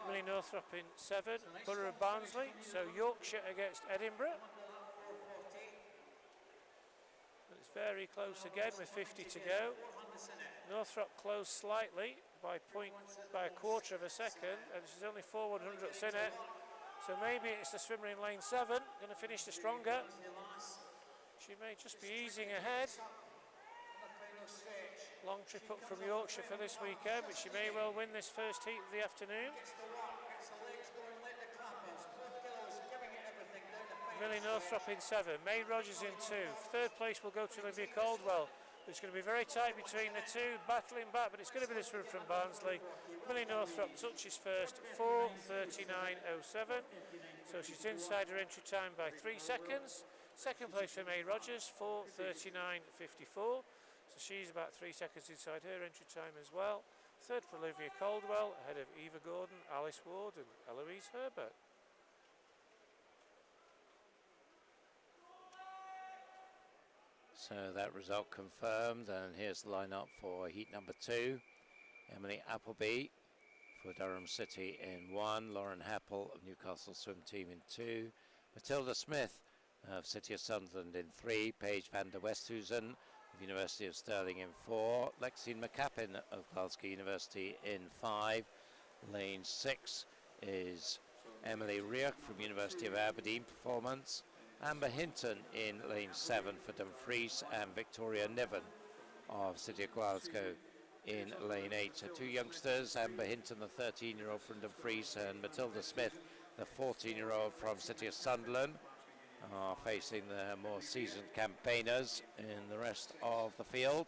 Millie Northrop in 7, Borough of Barnsley. So Yorkshire against Edinburgh. It's very close again with 50 to go. Northrop closed slightly by a quarter of a second, and she's only 4/100ths in it. So maybe it's the swimmer in lane 7 going to finish the stronger. She may just be easing ahead. Long trip up from Yorkshire for this weekend, but she may well win this first heat of the afternoon. Millie Northrop in 7, May Rogers in 2. 3rd place will go to Olivia Caldwell. It's going to be very tight between the 2, battling back, but it's going to be this one from Barnsley. Millie Northrop touches first, 4:39.07. So she's inside her entry time by 3 seconds. 2nd place for May Rogers, 4:39.54. So she's about 3 seconds inside her entry time as well. Third for Olivia Caldwell, ahead of Eva Gordon, Alice Ward and Eloise Herbert. So that result confirmed, and here's the lineup for heat number 2. Emily Appleby for Durham City in 1, Lauren Happel of Newcastle Swim Team in 2, Matilda Smith of City of Sunderland in 3, Paige van der Westhuizen of University of Stirling in 4, Lexine McCappin of Glasgow University in 5, lane 6 is Emily Reich from University of Aberdeen Performance, Amber Hinton in lane 7 for Dumfries, and Victoria Niven of City of Glasgow in lane 8. So 2 youngsters, Amber Hinton, the 13-year-old from Dumfries, and Matilda Smith, the 14-year-old from City of Sunderland, are facing the more seasoned campaigners in the rest of the field.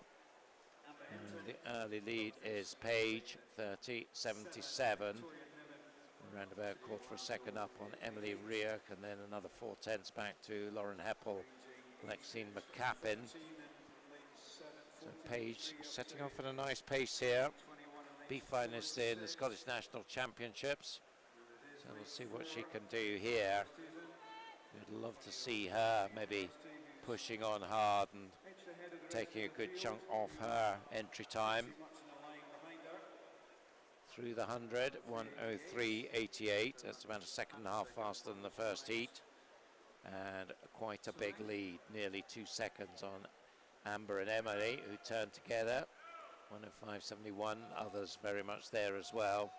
And the early lead is Paige, 30.77. Around about a quarter of a second up on Emily Reich, and then another 4/10 back to Lauren Heppel, Lexine McCappin. So Paige setting off at a nice pace here. B finalist in the Scottish National Championships. So we'll see what she can do here. We'd love to see her maybe pushing on hard and taking a good chunk off her entry time. Through the 100, 1:03.88. That's about a second and a half faster than the first heat. And quite a big lead, nearly 2 seconds on Amber and Emily, who turned together. 1:05.71, others very much there as well.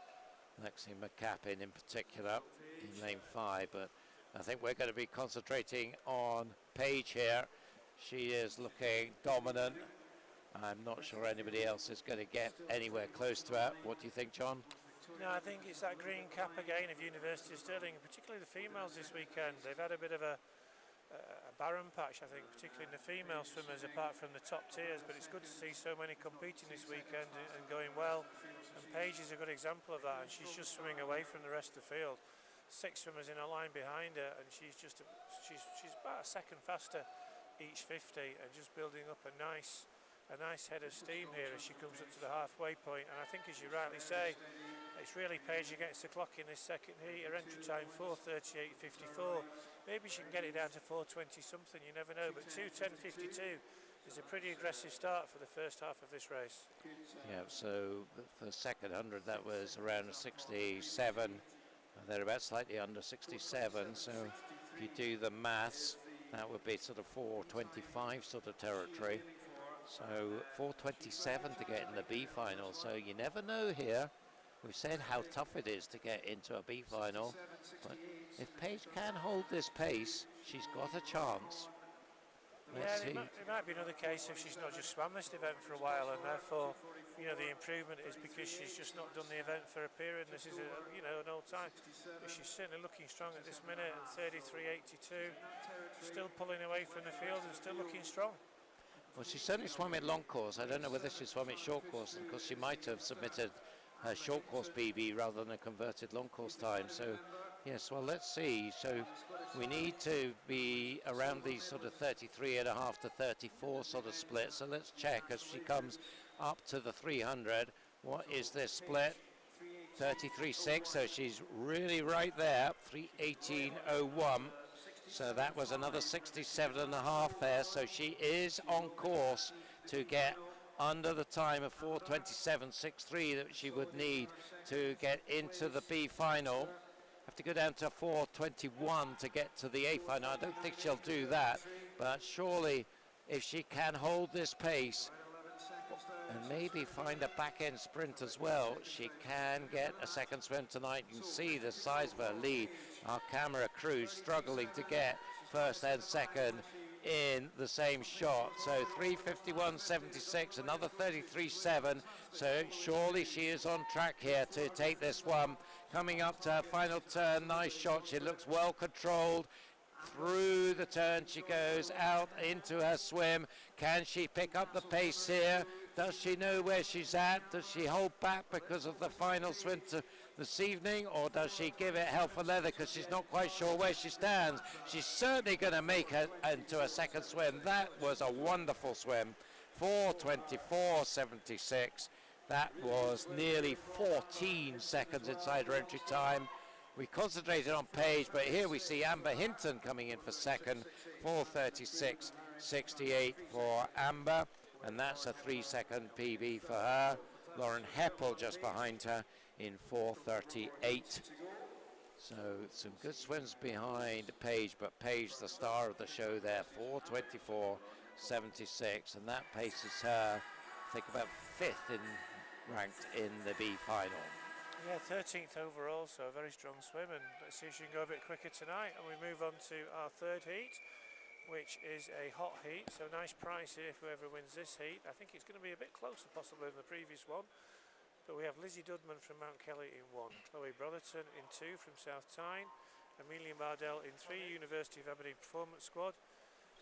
Lexine McCappin in particular in lane 5, but I think we're going to be concentrating on Paige here. She is looking dominant. I'm not sure anybody else is going to get anywhere close to her. What do you think, John? No, I think it's that green cap again of University of Stirling, particularly the females this weekend. They've had a bit of a barren patch, I think, particularly in the female swimmers, apart from the top tiers, but it's good to see so many competing this weekend and going well. And Paige is a good example of that, and she's just swimming away from the rest of the field. 6 swimmers in a line behind her, and she's about a second faster each 50, and just building up a nice head of steam here as she comes up to the halfway point. And I think, as you rightly say, it's really Paige against the clock in this second heat. Her entry time 4:38.54. Maybe she can get it down to 4:20 something, you never know, but 2:10.52 is a pretty aggressive start for the first half of this race. Yeah, so for the second 100 that was around 67, they're about slightly under 67, so if you do the maths, that would be sort of 4:25 sort of territory. So 4:27 to get in the B final, so you never know here. We've said how tough it is to get into a B final, but if Paige can hold this pace, she's got a chance. Let's see. It might be another case if she's not just swam this event for a while, and therefore, you know, the improvement is because she's just not done the event for a period, and this is an old time. But she's certainly looking strong at this minute, and 33.82, still pulling away from the field and still looking strong. Well, she certainly swam it long course. I don't know whether she swam it short course, because she might have submitted her short course PB rather than a converted long course time. So, yes, well, let's see. So we need to be around these sort of 33.5 to 34 sort of split. So let's check as she comes up to the 300. What is this split? 33.6, so she's really right there. 3:18.01. So that was another 67.5 there. So she is on course to get under the time of 4:27.63 that she would need to get into the B final. Have to go down to 4:21 to get to the A final. I don't think she'll do that, but surely if she can hold this pace and maybe find a back-end sprint as well, she can get a second swim tonight. You can see the size of her lead. Our camera crew struggling to get first and second in the same shot. So 3:51.76, another 33.7. So surely she is on track here to take this one. Coming up to her final turn, nice shot. She looks well controlled. Through the turn she goes, out into her swim. Can she pick up the pace here? Does she know where she's at? Does she hold back because of the final swim this evening, or does she give it hell for leather because she's not quite sure where she stands? She's certainly going to make it into a second swim. That was a wonderful swim. 4:24.76. That was nearly 14 seconds inside her entry time. We concentrated on Paige, but here we see Amber Hinton coming in for second, 4:36.68 for Amber, and that's a 3-second PB for her. Lauren Heppel just behind her in 4:38. So some good swims behind Paige, but Paige the star of the show there, 4:24.76, and that paces her, I think, about 5th ranked in the B final. Yeah, 13th overall, so a very strong swim, and let's see if she can go a bit quicker tonight. And we move on to our third heat, which is a hot heat, so nice prize here for whoever wins this heat. I think it's going to be a bit closer possibly than the previous one. But we have Lizzie Dudman from Mount Kelly in 1, Chloe Brotherton in 2 from South Tyne, Amelia Mardell in 3, University of Aberdeen Performance Squad,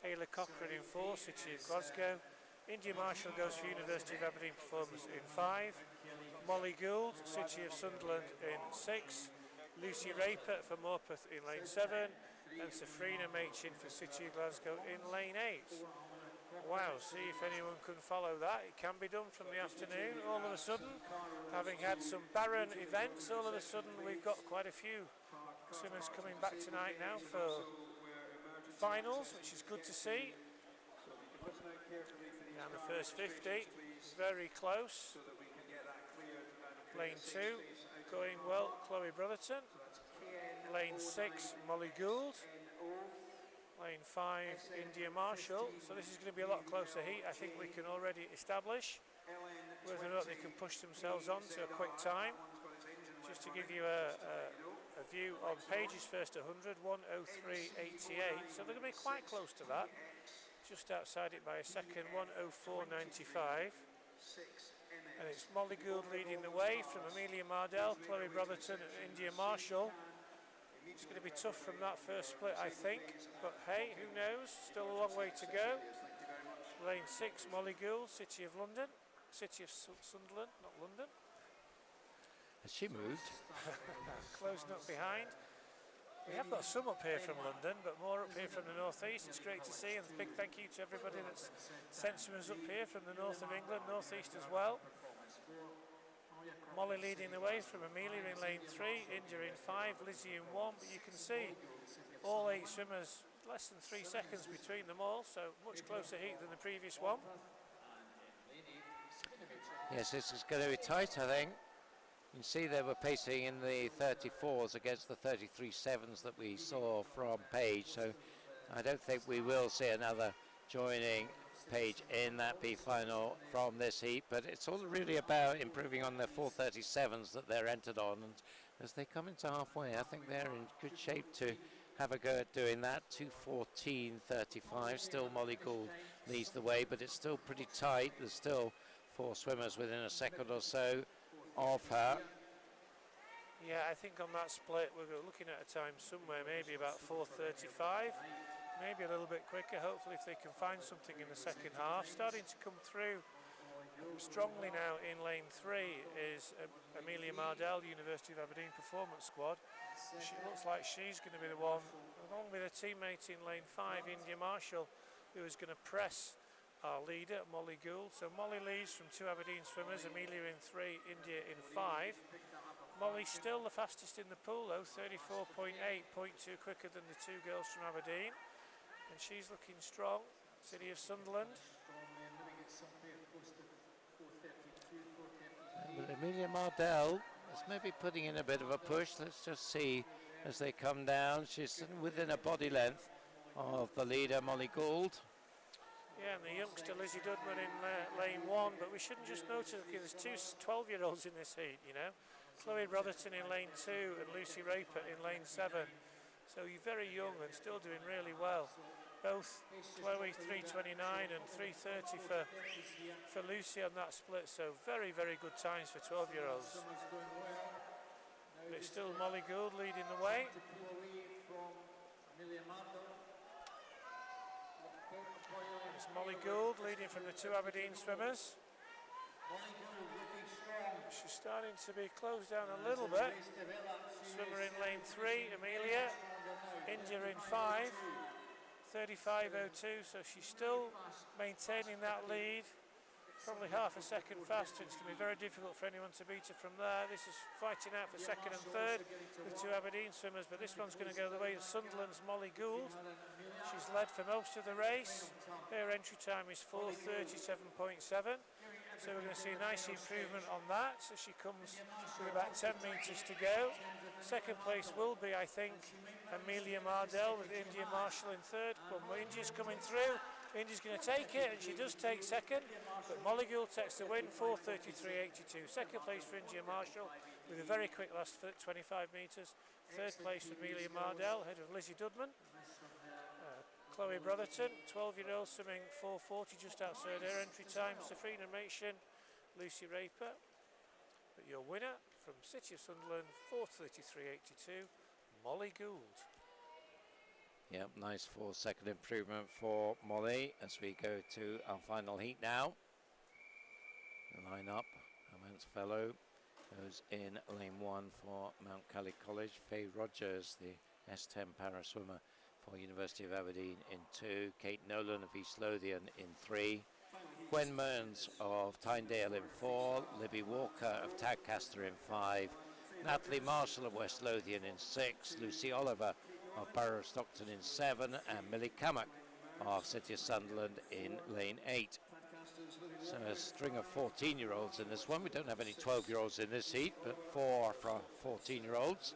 Ayla Cochrane in 4, City of Glasgow, India Marshall goes for University of Aberdeen Performance in 5, Molly Gould, City of Sunderland in 6, Lucy Raper for Morpeth in lane 7, and Safrina Machin for City of Glasgow in lane 8. Wow, see if anyone can follow that. It can be done from the afternoon. All of a sudden, having had some barren events, all of a sudden we've got quite a few swimmers coming back tonight now for finals, which is good to see. And the first 50, very close. Lane 2, going well, Chloe Brotherton. Lane 6, Molly Gould. Lane 5, India Marshall. So this is going to be a lot closer heat. I think we can already establish whether or not they can push themselves on to a quick time. Just to give you a view on Paige's first 100, 1:03.88. So they're going to be quite close to that. Just outside it by a second, 1:04.95. And it's Molly Gould leading the way from Amelia Mardell, Chloe Brotherton and India Marshall. It's going to be tough from that first split, I think, but hey, who knows? Still a long way to go. Lane 6, Molly Gould, City of London, City of Sunderland, not London. Has she moved? Closing up behind. We have got some up here from London, but more up here from the northeast. It's great to see, and a big thank you to everybody that's sent swimmers up here from the north of England, northeast as well. Molly leading the way from Amelia in lane 3, India in 5, Lizzie in 1, but you can see all 8 swimmers, less than 3 seconds between them all, so much closer heat than the previous one. Yes, this is going to be tight, I think. You can see they were pacing in the 34s against the 33.7s that we saw from Paige, so I don't think we will see another joining Paige in that B final from this heat, but it's all really about improving on the 4:37s that they're entered on, and as they come into halfway, I think they're in good shape to have a go at doing that. 2:14.35. Still Molly Gould leads the way, but it's still pretty tight. There's still 4 swimmers within a second or so of her. Yeah, I think on that split we're looking at a time somewhere maybe about 4:35. Maybe a little bit quicker, hopefully, if they can find something in the second half. Starting to come through strongly now in lane 3 is Amelia Mardell, University of Aberdeen Performance Squad. She looks like she's going to be the one, along with her teammate in lane 5, India Marshall, who is going to press our leader, Molly Gould. So Molly leads from 2 Aberdeen swimmers, Amelia in 3, India in 5. Molly's still the fastest in the pool though, 34.8, 0.2 quicker than the 2 girls from Aberdeen. And she's looking strong. City of Sunderland. But Amelia Mardell is maybe putting in a bit of a push. Let's just see as they come down. She's within a body length of the leader, Molly Gould. Yeah, and the youngster Lizzie Dudman in lane 1, but we shouldn't just notice, okay, there's 2 12-year-olds in this heat, you know. Chloe Brotherton in lane 2 and Lucy Raper in lane 7. So you're very young and still doing really well. Both Chloe 3:29 and 3:30 for Lucy on that split. So very, very good times for 12-year-olds. But it's still Molly Gould leading the way. It's Molly Gould leading from the 2 Aberdeen swimmers. She's starting to be closed down a little bit. Swimmer in lane 3, Amelia. India in 5, 35.02, so she's still maintaining that lead. probably half a second faster. It's going to be very difficult for anyone to beat her from there. This is fighting out for second and third with two Aberdeen swimmers, but this one's going to go the way of Sunderland's Molly Gould. She's led for most of the race. Her entry time is 4:37.7. So we're going to see a nice improvement on that. So she comes with about 10 metres to go. Second place will be, I think, Amelia Mardell with India Marshall in third. Well, India's coming through. India's going to take it, and she does take second. But Molly Gould takes the win, 4:33.82. Second place for India Marshall with a very quick last 25 metres. Third place for Amelia Mardell, ahead of Lizzie Dudman. Chloe Brotherton, 12-year-old, swimming 4:40 just outside her entry time. Safrina Machin, Lucy Raper. But your winner from City of Sunderland, 4:33.82, Molly Gould. Yep, nice 4-second improvement for Molly as we go to our final heat now. The line-up, Mount Fellow goes in lane 1 for Mount Calais College. Faye Rogers, the S10 para swimmer for University of Aberdeen in 2. Kate Nolan of East Lothian in 3. Gwen Mearns of Tyndale in 4. Libby Walker of Tadcaster in 5. Natalie Marshall of West Lothian in 6. Lucy Oliver of Borough of Stockton in 7, and Millie Cammack of City of Sunderland in lane 8. So a string of 14-year-olds in this one. We don't have any 12-year-olds in this heat, but 4 from 14-year-olds.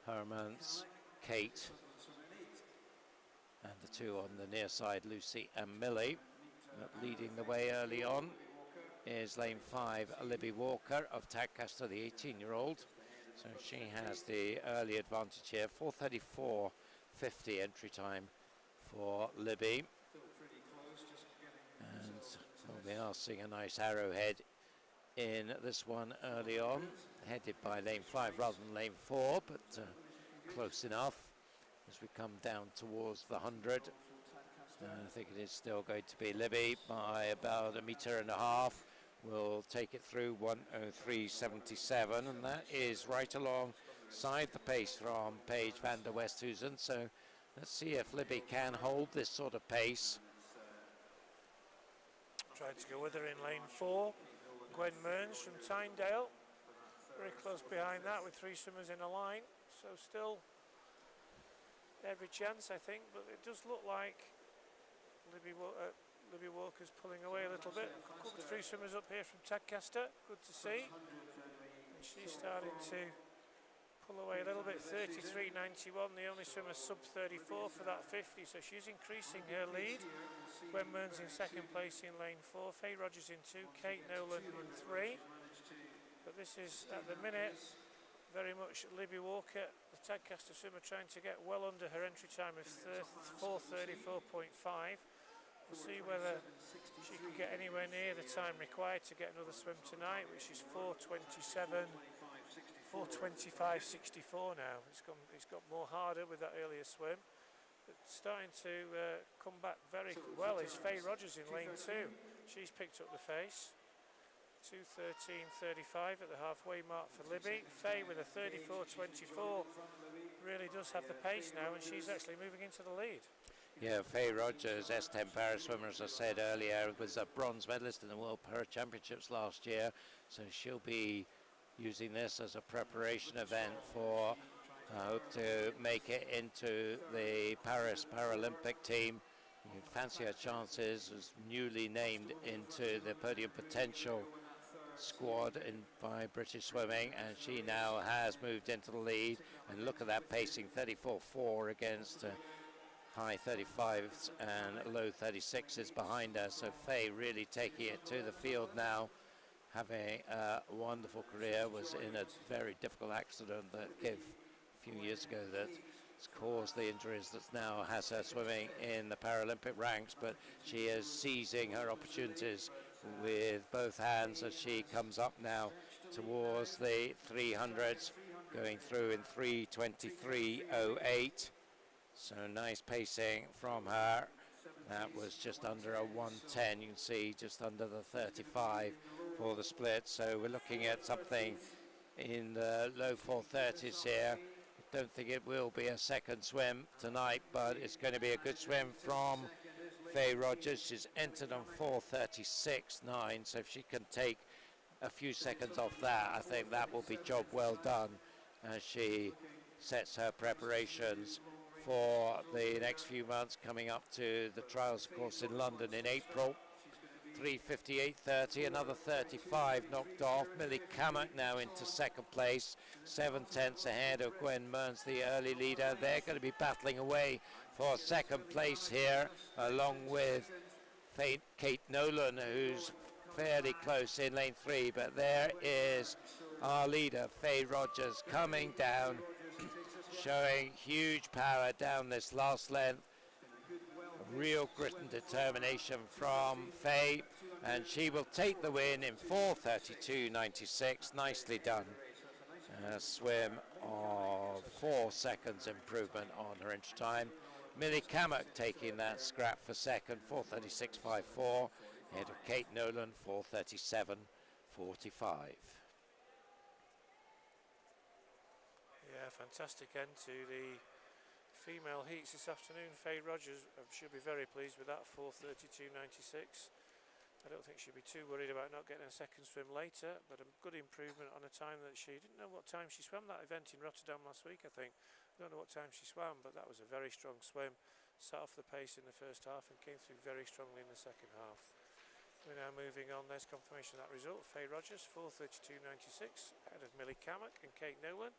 Hermans, Kate, and the 2 on the near side, Lucy and Millie. Leading the way early on is lane 5, Libby Walker of Tadcaster, the 18-year-old. So she has the early advantage here, 4:34.50 entry time for Libby. And we are seeing a nice arrowhead in this one early on, headed by lane 5 rather than lane 4, but close enough as we come down towards the 100. I think it is still going to be Libby by about 1.5 meters. Will take it through 1:03.77, and that is right alongside the pace from Paige van der Westhuizen. So let's see if Libby can hold this sort of pace. Tried to go with her in lane 4. Gwen Mearns from Tyndale, very close behind that with 3 swimmers in a line. So still every chance, I think, but it does look like Libby Walker's pulling away a little bit. 3 swimmers up here from Tadcaster, good to see. And she's starting to pull away a little bit, 33.91, the only swimmer sub 34 for that 50, so she's increasing her lead. Gwen Mearns in second place in lane 4, Faye Rogers in 2, Kate Nolan in 3. But this is, at the minute, very much Libby Walker, the Tadcaster swimmer, trying to get well under her entry time of 4:34.5. We'll see whether she can get anywhere near the time required to get another swim tonight, which is 4:25.64 now. It's got more harder with that earlier swim. But starting to come back very well is Faye Rogers in lane 2. She's picked up the pace. 2:13.35 at the halfway mark for Libby. Faye with a 34.24 really does have the pace now, and she's actually moving into the lead. Yeah, Faye Rogers, S10 para swimmer, as I said earlier, was a bronze medalist in the World Para Championships last year. So she'll be using this as a preparation event for, I hope to make it into the Paris Paralympic team. You fancy her chances as newly named into the podium potential squad by British Swimming, and she now has moved into the lead. And look at that pacing, 34.4 against high 35s and low 36s behind her. So Faye really taking it to the field now, having a wonderful career, was in a very difficult accident that gave a few years ago that has caused the injuries that now has her swimming in the Paralympic ranks, but she is seizing her opportunities with both hands as she comes up now towards the 300s, going through in 3:23.08. So nice pacing from her. That was just under a 1:10. You can see just under the 35 for the split. So we're looking at something in the low 4:30s here. I don't think it will be a second swim tonight, but it's going to be a good swim from Faye Rogers. She's entered on 4:36.9, so if she can take a few seconds off that, I think that will be job well done as she sets her preparations for the next few months coming up to the trials, of course, in London in April. 3:58.30, another 35 knocked off. Millie Kamak now into second place, 7/10 ahead of Gwen Mearns, the early leader. They're going to be battling away for second place here, along with Kate Nolan, who's fairly close in lane 3, but there is our leader, Faye Rogers, coming down, showing huge power down this last length. Real grit and determination from Faye, and she will take the win in 4:32.96. Nicely done. A swim of 4 seconds improvement on her inch time. Millie Kamak taking that scrap for second, 4:36.54. Ahead of Kate Nolan, 4:37.45. Yeah, fantastic end to the female heats this afternoon. Faye Rogers should be very pleased with that, 4:32.96. I don't think she'll be too worried about not getting a second swim later, but a good improvement on a time that she didn't know what time she swam that event in Rotterdam last week, I think. I don't know what time she swam, but that was a very strong swim. Sat off the pace in the first half and came through very strongly in the second half. We're now moving on. There's confirmation of that result. Faye Rogers, 4:32.96, ahead of Millie Kamak and Kate Nolan.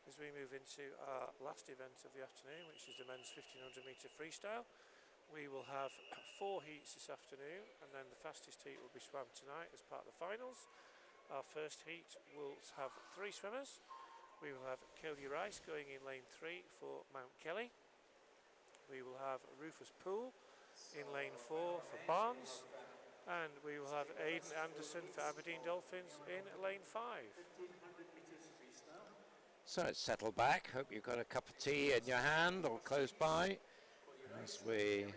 As we move into our last event of the afternoon, which is the men's 1500 metre freestyle. We will have 4 heats this afternoon, and then the fastest heat will be swam tonight as part of the finals. Our first heat will have 3 swimmers. We will have Cody Rice going in lane 3 for Mount Kelly. We will have Rufus Poole in lane 4 for Barnes, and we will have Aidan Anderson for Aberdeen Dolphins in lane 5. So it's settled back. Hope you've got a cup of tea in your hand or close by as we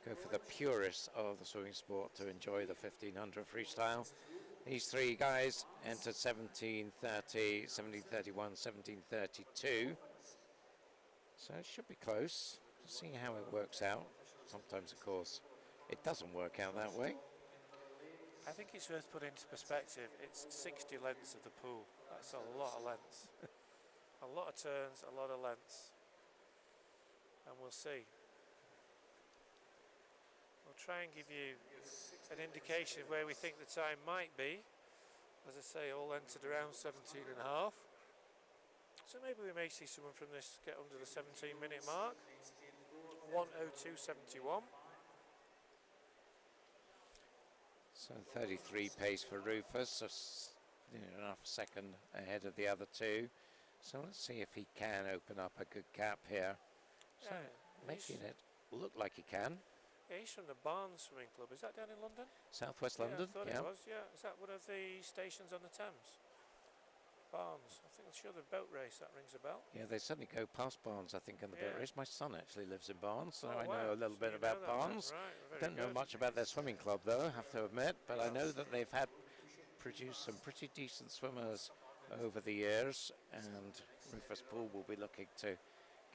go for the purists of the swimming sport to enjoy the 1500 freestyle. These 3 guys entered 17:30, 17:31, 17:32. So it should be close. Just seeing how it works out. Sometimes, of course, it doesn't work out that way. I think it's worth putting into perspective. It's 60 lengths of the pool. That's a lot of lengths. A lot of turns, a lot of lengths. And we'll see. We'll try and give you an indication of where we think the time might be. As I say, all entered around 17.5. So maybe we may see someone from this get under the 17-minute mark. 1:02.71. So 33 pace for Rufus, so enough second ahead of the other 2. So let's see if he can open up a good gap here. So making it look like he can. Yeah, he's from the Barnes Swimming Club. Is that down in London? Southwest London, I thought it was, yeah. Is that one of the stations on the Thames? Barnes. I think I'm sure the boat race, that rings a bell. Yeah, they certainly go past Barnes, I think, in the boat race. My son actually lives in Barnes, so I wow. know a little bit about Barnes. Right, Don't know much about their swimming club, though, I have to admit, but I know that they've had produced some pretty decent swimmers over the years, and Rufus Poole will be looking to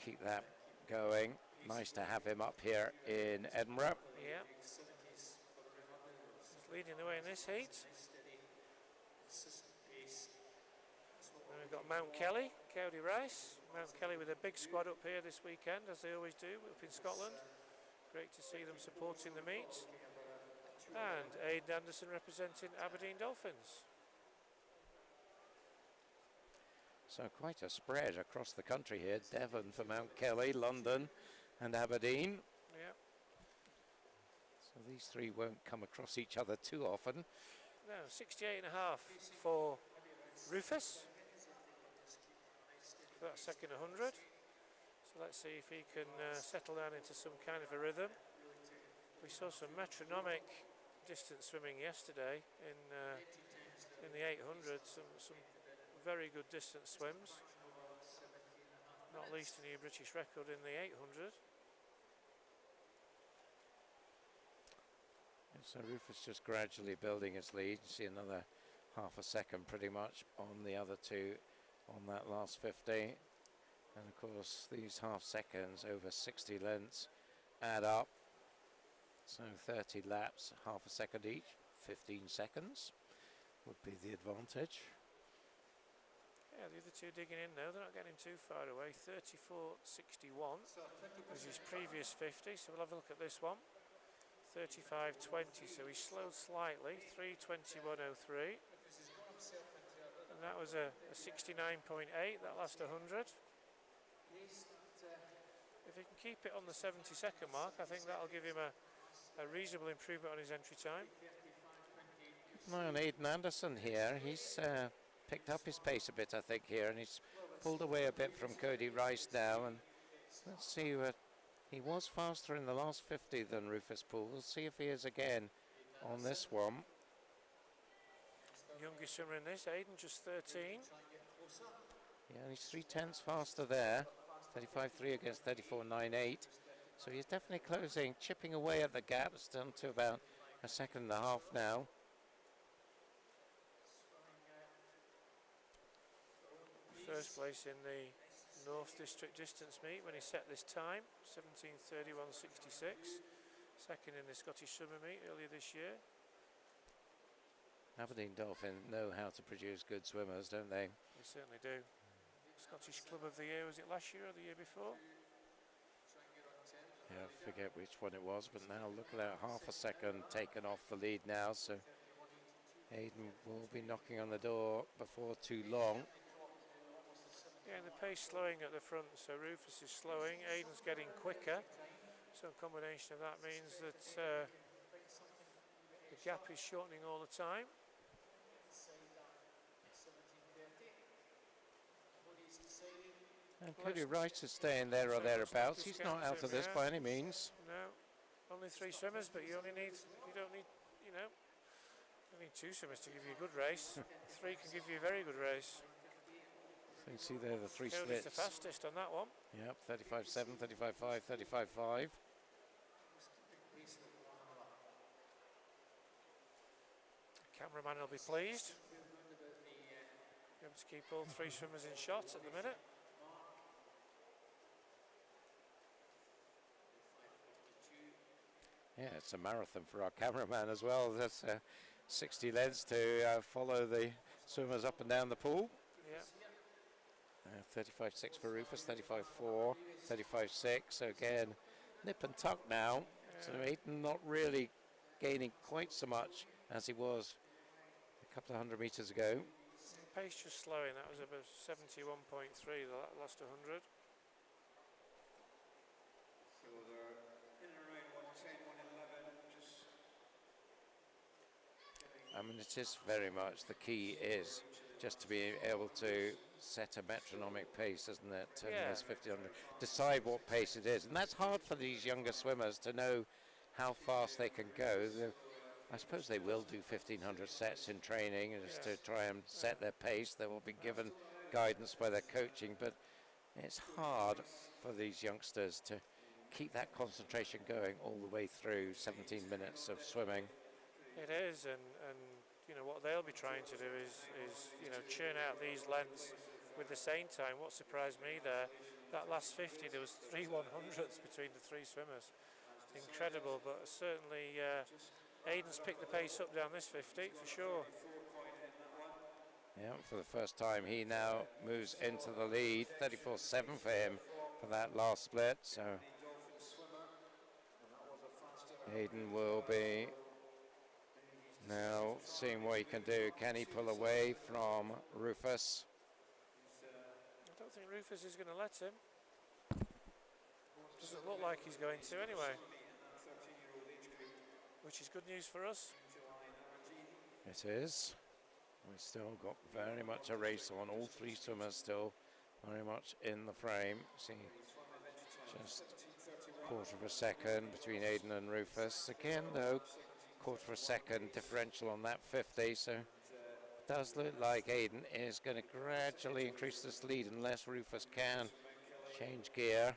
keep that going. Nice to have him up here in Edinburgh. Yeah. He's leading the way in this heat. Then we've got Mount Kelly, Cody Rice. Mount Kelly with a big squad up here this weekend, as they always do, up in Scotland. Great to see them supporting the meet. And Aidan Anderson representing Aberdeen Dolphins. So quite a spread across the country here. Devon for Mount Kelly, London and Aberdeen. Yeah. So these 3 won't come across each other too often. No, 68.5 for Rufus. For that second 100. So let's see if he can settle down into some kind of a rhythm. We saw some metronomic distance swimming yesterday in the 800. Some very good distance swims, not least a new British record in the 800. And so Rufus just gradually building his lead. You see another half a second pretty much on the other 2 on that last 50. And of course these half seconds over 60 lengths add up. So 30 laps, half a second each, 15 seconds would be the advantage. Yeah, the other two digging in now, they're not getting too far away. 34.61 was his previous 50, so we'll have a look at this one. 35.20, so he slowed slightly, 3:21.03. And that was a 69.8, that last 100. If he can keep it on the 70-second mark, I think that'll give him a reasonable improvement on his entry time. Now on Aidan Anderson here, he's picked up his pace a bit, I think, here, and he's pulled away a bit from Cody Rice now. And let's see what he was faster in the last 50 than Rufus Poole. We'll see if he is again on this one. Youngest swimmer in this, Aidan, just 13. Yeah, he's 3/10 faster there. 35.3 against 34.98. So he's definitely closing, chipping away at the gap. It's down to about a second and a half now. First place in the North District distance meet when he set this time, 17:31.66. Second in the Scottish Summer meet earlier this year. Aberdeen Dolphin know how to produce good swimmers, don't they? They certainly do. Scottish Club of the Year, was it last year or the year before? Yeah, I forget which one it was, but now look at that, half a second taken off the lead now, so Aidan will be knocking on the door before too long. Yeah, and the pace slowing at the front, so Rufus is slowing, Aidan's getting quicker, so a combination of that means that the gap is shortening all the time. And Cody Rice is staying there or thereabouts. He's not out of this by any means. No, only 3 swimmers, but you don't need, you need 2 swimmers to give you a good race. 3 can give you a very good race. So you see there the 3 Cody's splits. the fastest on that one. Yep, 35.7, 35.5, 35.5. Cameraman will be pleased. Able to keep all 3 swimmers in shot at the minute. Yeah, it's a marathon for our cameraman as well. That's 60 lengths to follow the swimmers up and down the pool. Yeah. 35.6 for Rufus, 35.4, 35.6. So again, nip and tuck now. So Aidan not really gaining quite so much as he was a couple of 100 metres ago. Pace just slowing, that was about 71.3 the last 100. So they're in and around 110, 111, just I mean, it is very much, the key is just to be able to set a metronomic pace, isn't it? Yeah. This 1500, decide what pace it is. And that's hard for these younger swimmers to know how fast they can go. I suppose they will do 1500 sets in training just to try and set their pace. They will be given guidance by their coaching, but it's hard for these youngsters to keep that concentration going all the way through 17 minutes of swimming. It is, and what they'll be trying to do is churn out these lengths with the same time. What surprised me there, that last 50, there was 3 100ths between the 3 swimmers. Incredible, but certainly Aidan's picked the pace up down this 50 for sure. Yeah, for the first time he now moves into the lead. 34.7 for him for that last split. So Aidan will be now seeing what he can do. Can he pull away from Rufus? I don't think Rufus is going to let him. Doesn't look like he's going to anyway. Which is good news for us. It is. We've still got very much a race on. All 3 swimmers still very much in the frame. See, just quarter of a second between Aidan and Rufus. Again, though, quarter of a second differential on that 50. So it does look like Aidan is going to gradually increase this lead unless Rufus can change gear.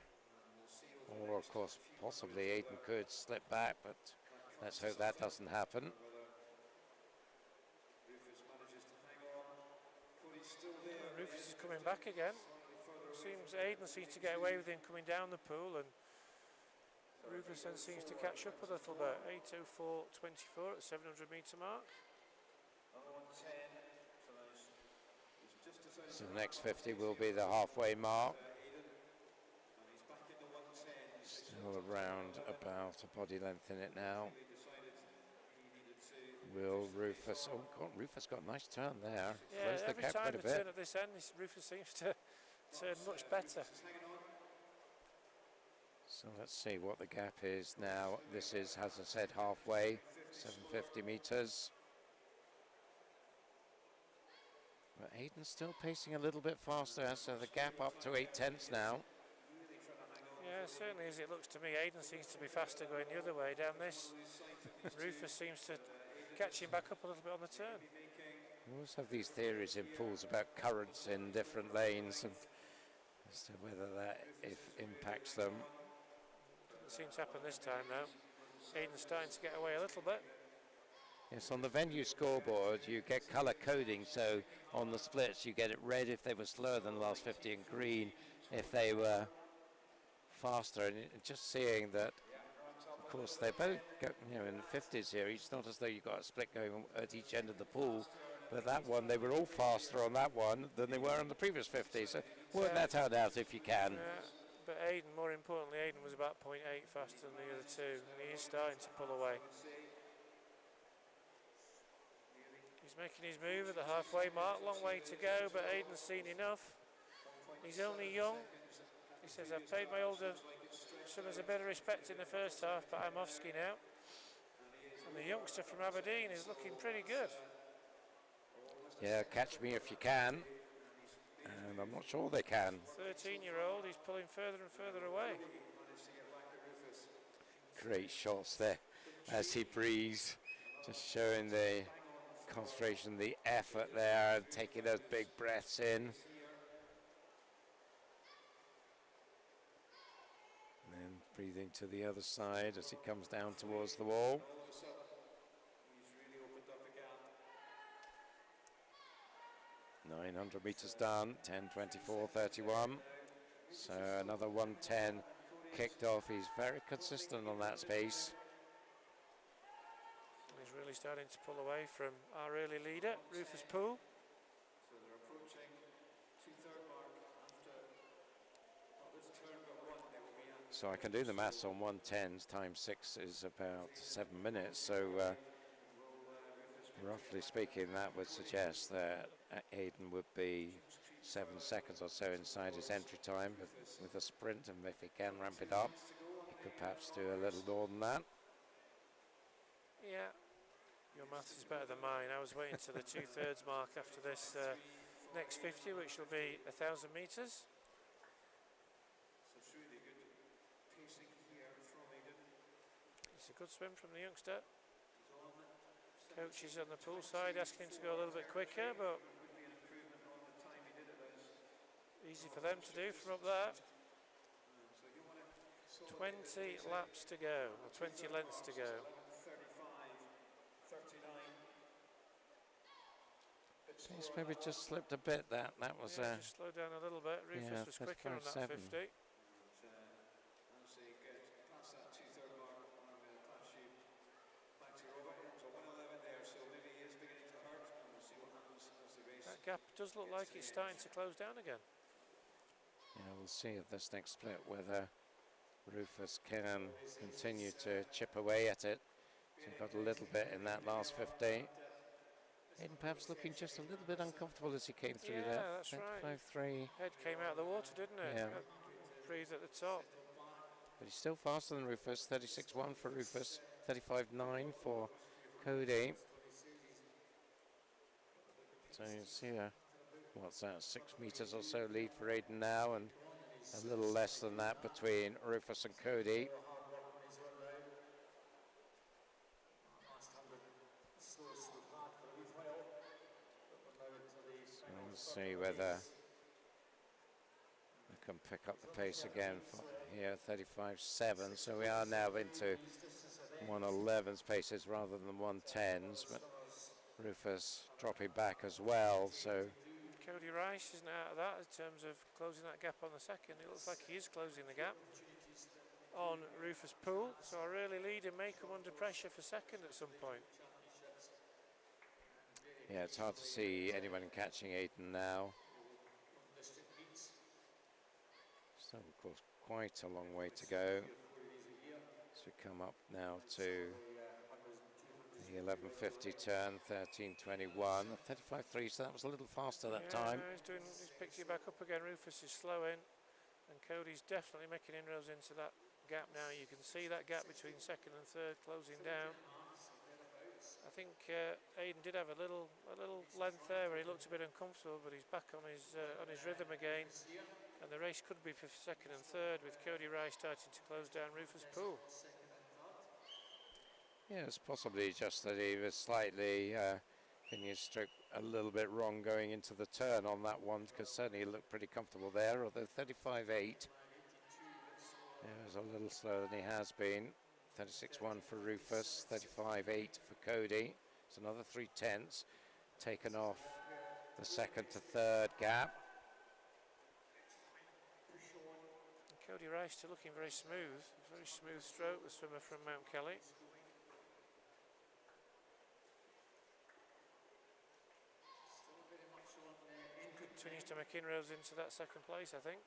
Or, of course, possibly Aidan could slip back, but let's hope that doesn't happen. Rufus is coming back again. Aidan seems to get away with him coming down the pool, and Rufus then seems to catch up a little bit. 8:04.24 at the 700 metre mark. So the next 50 will be the halfway mark. Still around about a body length in it now. Will Rufus, oh God, Rufus got a nice turn there. Yeah, Closed the every gap time quite a the bit. turn at this end, Rufus seems to turn much better. So let's see what the gap is now. This is, as I said, halfway, 750 metres. But Aiden's still pacing a little bit faster, so the gap up to 8/10 now. Yeah, certainly as it looks to me, Aiden seems to be faster going the other way down this. Rufus seems to catch him back up a little bit on the turn. We always have these theories in pools about currents in different lanes and as to whether that impacts them. Doesn't seem to happen this time though. Aiden's starting to get away a little bit. Yes, on the venue scoreboard you get colour coding, so on the splits you get it red if they were slower than the last 50 and green if they were faster, and just seeing that, of course, they both go, you know, in the 50s here. It's not as though you've got a split going at each end of the pool, but that one, they were all faster on that one than they were on the previous 50. So work that out if you can. But Aiden, more importantly, Aiden was about 0.8 faster than the other two, and he is starting to pull away. He's making his move at the halfway mark, long way to go, but Aiden's seen enough. He's only young. He says, I've paid my older swimmers a bit of respect in the first half, but I'm off ski now. And the youngster from Aberdeen is looking pretty good. Yeah, catch me if you can. And I'm not sure they can. 13-year-old, he's pulling further and further away. Great shots there as he breathes, just showing the concentration, the effort there, and taking those big breaths in. Breathing to the other side as he comes down towards the wall. He's really 900 metres done, 10:24.31. So another 1:10 kicked off. He's very consistent on that space. He's really starting to pull away from our early leader, Rufus Poole. So I can do the maths on 1:10 times 6 is about 7 minutes. So roughly speaking, that would suggest that Aiden would be 7 seconds or so inside his entry time with a sprint, and if he can ramp it up, he could perhaps do a little more than that. Yeah, your maths is better than mine. I was waiting to the 2/3 mark after this next 50, which will be 1,000 metres. It's a good swim from the youngster. Coach is on the pool side asking him to go a little bit quicker, but easy for them to do from up there. 20 laps to go, or 20 lengths to go. Pace maybe just slipped a bit. That was just slowed down a little bit. Rufus was quicker on that 50. That gap does look like it's starting to close down again. Yeah, we'll see at this next split whether Rufus can continue to chip away at it. So he got a little bit in that last 50. Aiden perhaps looking just a little bit uncomfortable as he came through there. Yeah, that's right. 5.3. Head came out of the water, didn't it? Yeah. Breathe at the top. But he's still faster than Rufus. 36.1 for Rufus. 35.9 for Cody. So you see what's that, 6 metres or so lead for Aiden now, and a little less than that between Rufus and Cody. So we'll see whether we can pick up the pace again for here, 35.7. So we are now into 1:11's paces rather than 1:10's, but Rufus dropping back as well. So Cody Rice isn't out of that in terms of closing that gap on the second. It looks like he is closing the gap. on Rufus Poole, so a really leader may come under pressure for second at some point. Yeah, it's hard to see anyone catching Aidan now. So, of course, quite a long way to go. So we come up now to the 11.50 turn, 13.21, 35.3, so that was a little faster that time. He's picked you back up again. Rufus is slowing, and Cody's definitely making inroads into that gap now. You can see that gap between second and third closing down. I think Aidan did have a little length there where he looked a bit uncomfortable, but he's back on his rhythm again, and the race could be for second and third with Cody Rice starting to close down Rufus Poole. Yeah, it's possibly just that he was slightly getting his stroke a little bit wrong going into the turn on that one, because certainly he looked pretty comfortable there, although 35.8 was a little slower than he has been. 36.1 for Rufus, 35.8 for Cody. It's another 0.3, taken off the second to third gap. And Cody Rice still looking very smooth stroke, the swimmer from Mount Kelly. Continues to make inroads into that second place, I think.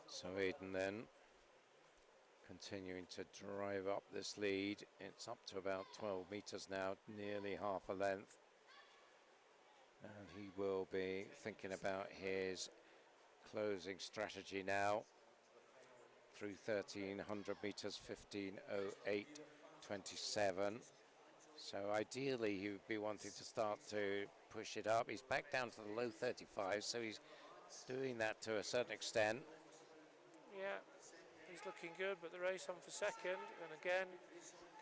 So Aidan then continuing to drive up this lead. It's up to about 12 meters now, nearly half a length. And he will be thinking about his closing strategy now. Through 1300 meters, 15.08.27. So ideally he would be wanting to start to push it up. He's back down to the low 35, so he's doing that to a certain extent. Yeah, he's looking good, but the race on for second, and again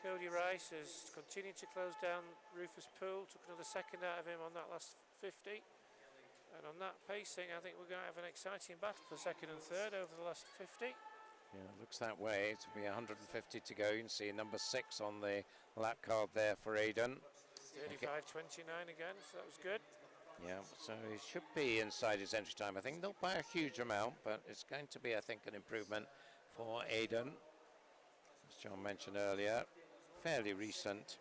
Cody Rice has continued to close down Rufus Poole, took another second out of him on that last 50, and on that pacing I think we're going to have an exciting battle for second and third over the last 50. Yeah, it looks that way. It'll be 150 to go. You can see number 6 on the lap card there for Aidan. 35.29 again, so that was good. Yeah, so he should be inside his entry time. I think not by a huge amount, but it's going to be, I think, an improvement for Aidan. As John mentioned earlier, fairly recent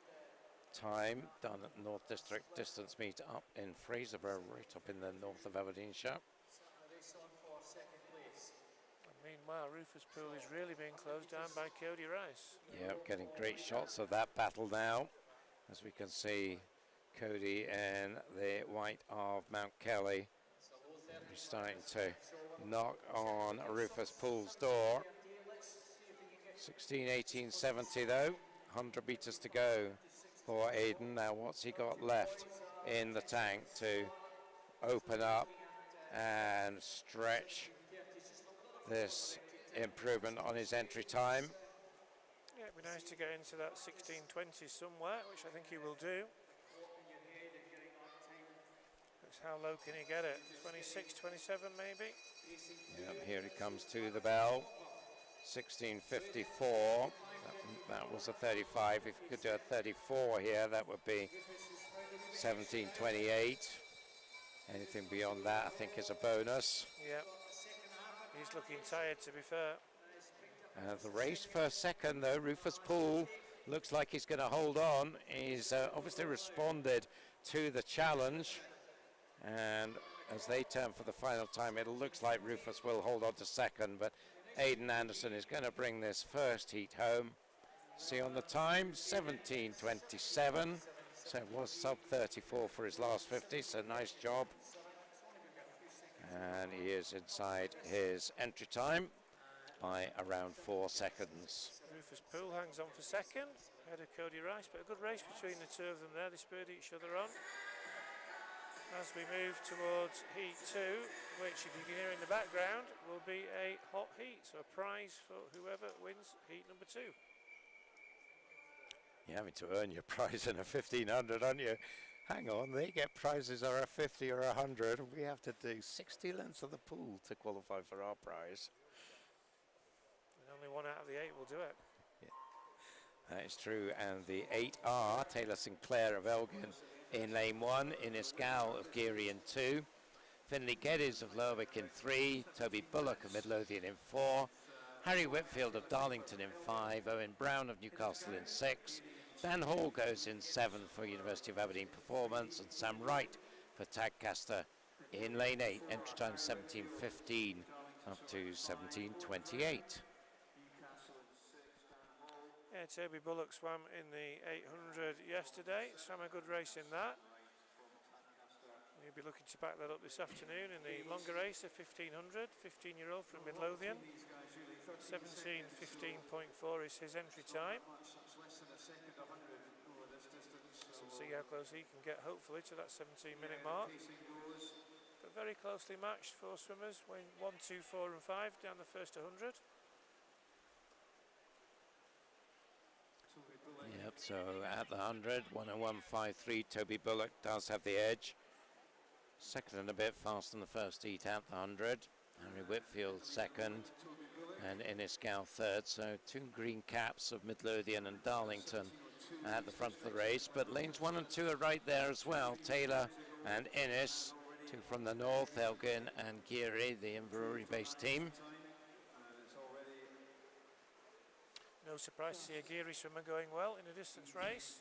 time done at North District Distance Meet up in Fraserburgh, right up in the north of Aberdeenshire. Meanwhile, Rufus Poole is really being closed down by Cody Rice. Yeah, getting great shots of that battle now. As we can see, Cody and the white of Mount Kelly starting to knock on Rufus Poole's door. 16.18.70 though, 100 meters to go for Aidan. Now what's he got left in the tank to open up and stretch this improvement on his entry time? Yeah, it'd be nice to get into that 16.20 somewhere, which I think he will do. How low can he get it? 26, 27 maybe? Yep, here he comes to the bell. 16.54. That was a 35. If you could do a 34 here, that would be 17.28. Anything beyond that, I think, is a bonus. Yep. He's looking tired, to be fair. The race for second, though, Rufus Poole looks like he's going to hold on. He's obviously responded to the challenge. And as they turn for the final time, it looks like Rufus will hold on to second, but Aidan Anderson is going to bring this first heat home. See on the time, 17.27. So it was sub 34 for his last 50, so nice job. And he is inside his entry time by around 4 seconds. Rufus Poole hangs on for second, ahead of Cody Rice, but a good race between the two of them there. They spurred each other on. As we move towards heat 2, which, if you can hear in the background, will be a hot heat, so a prize for whoever wins heat number 2. You're having to earn your prize in a 1500, aren't you? Hang on, they get prizes are a 50 or 100. We have to do 60 lengths of the pool to qualify for our prize. And only 1 out of the 8 will do it. That is true, and the 8R, Taylor Sinclair of Elgin in lane 1, Innes Gow of Geary in 2, Finley Geddes of Lerwick in 3, Toby Bullock of Midlothian in 4, Harry Whitfield of Darlington in 5, Owen Brown of Newcastle in 6, Dan Hall goes in 7 for University of Aberdeen Performance, and Sam Wright for Tadcaster in lane 8, entry time 17:15 up to 17:28. Yeah, Toby Bullock swam in the 800 yesterday, swam a good race in that. He'll be looking to back that up this afternoon in the longer race of 1500, 15-year-old from Midlothian. 17:15.4 is his entry time. So we'll see how close he can get, hopefully, to that 17-minute mark. But very closely matched, 4 swimmers, 1, 2, 4 and 5 down the first 100. Yep, so at the 100, 101.53, Toby Bullock does have the edge. Second and a bit faster than the first heat at the 100. Henry Whitfield second, and Innes Gow third. So 2 green caps of Midlothian and Darlington at the front of the race. But lanes 1 and 2 are right there as well. Taylor and Innes, 2 from the north, Elgin and Geary, the Inverurie-based team. No surprise to see a Geary swimmer going well in a distance race.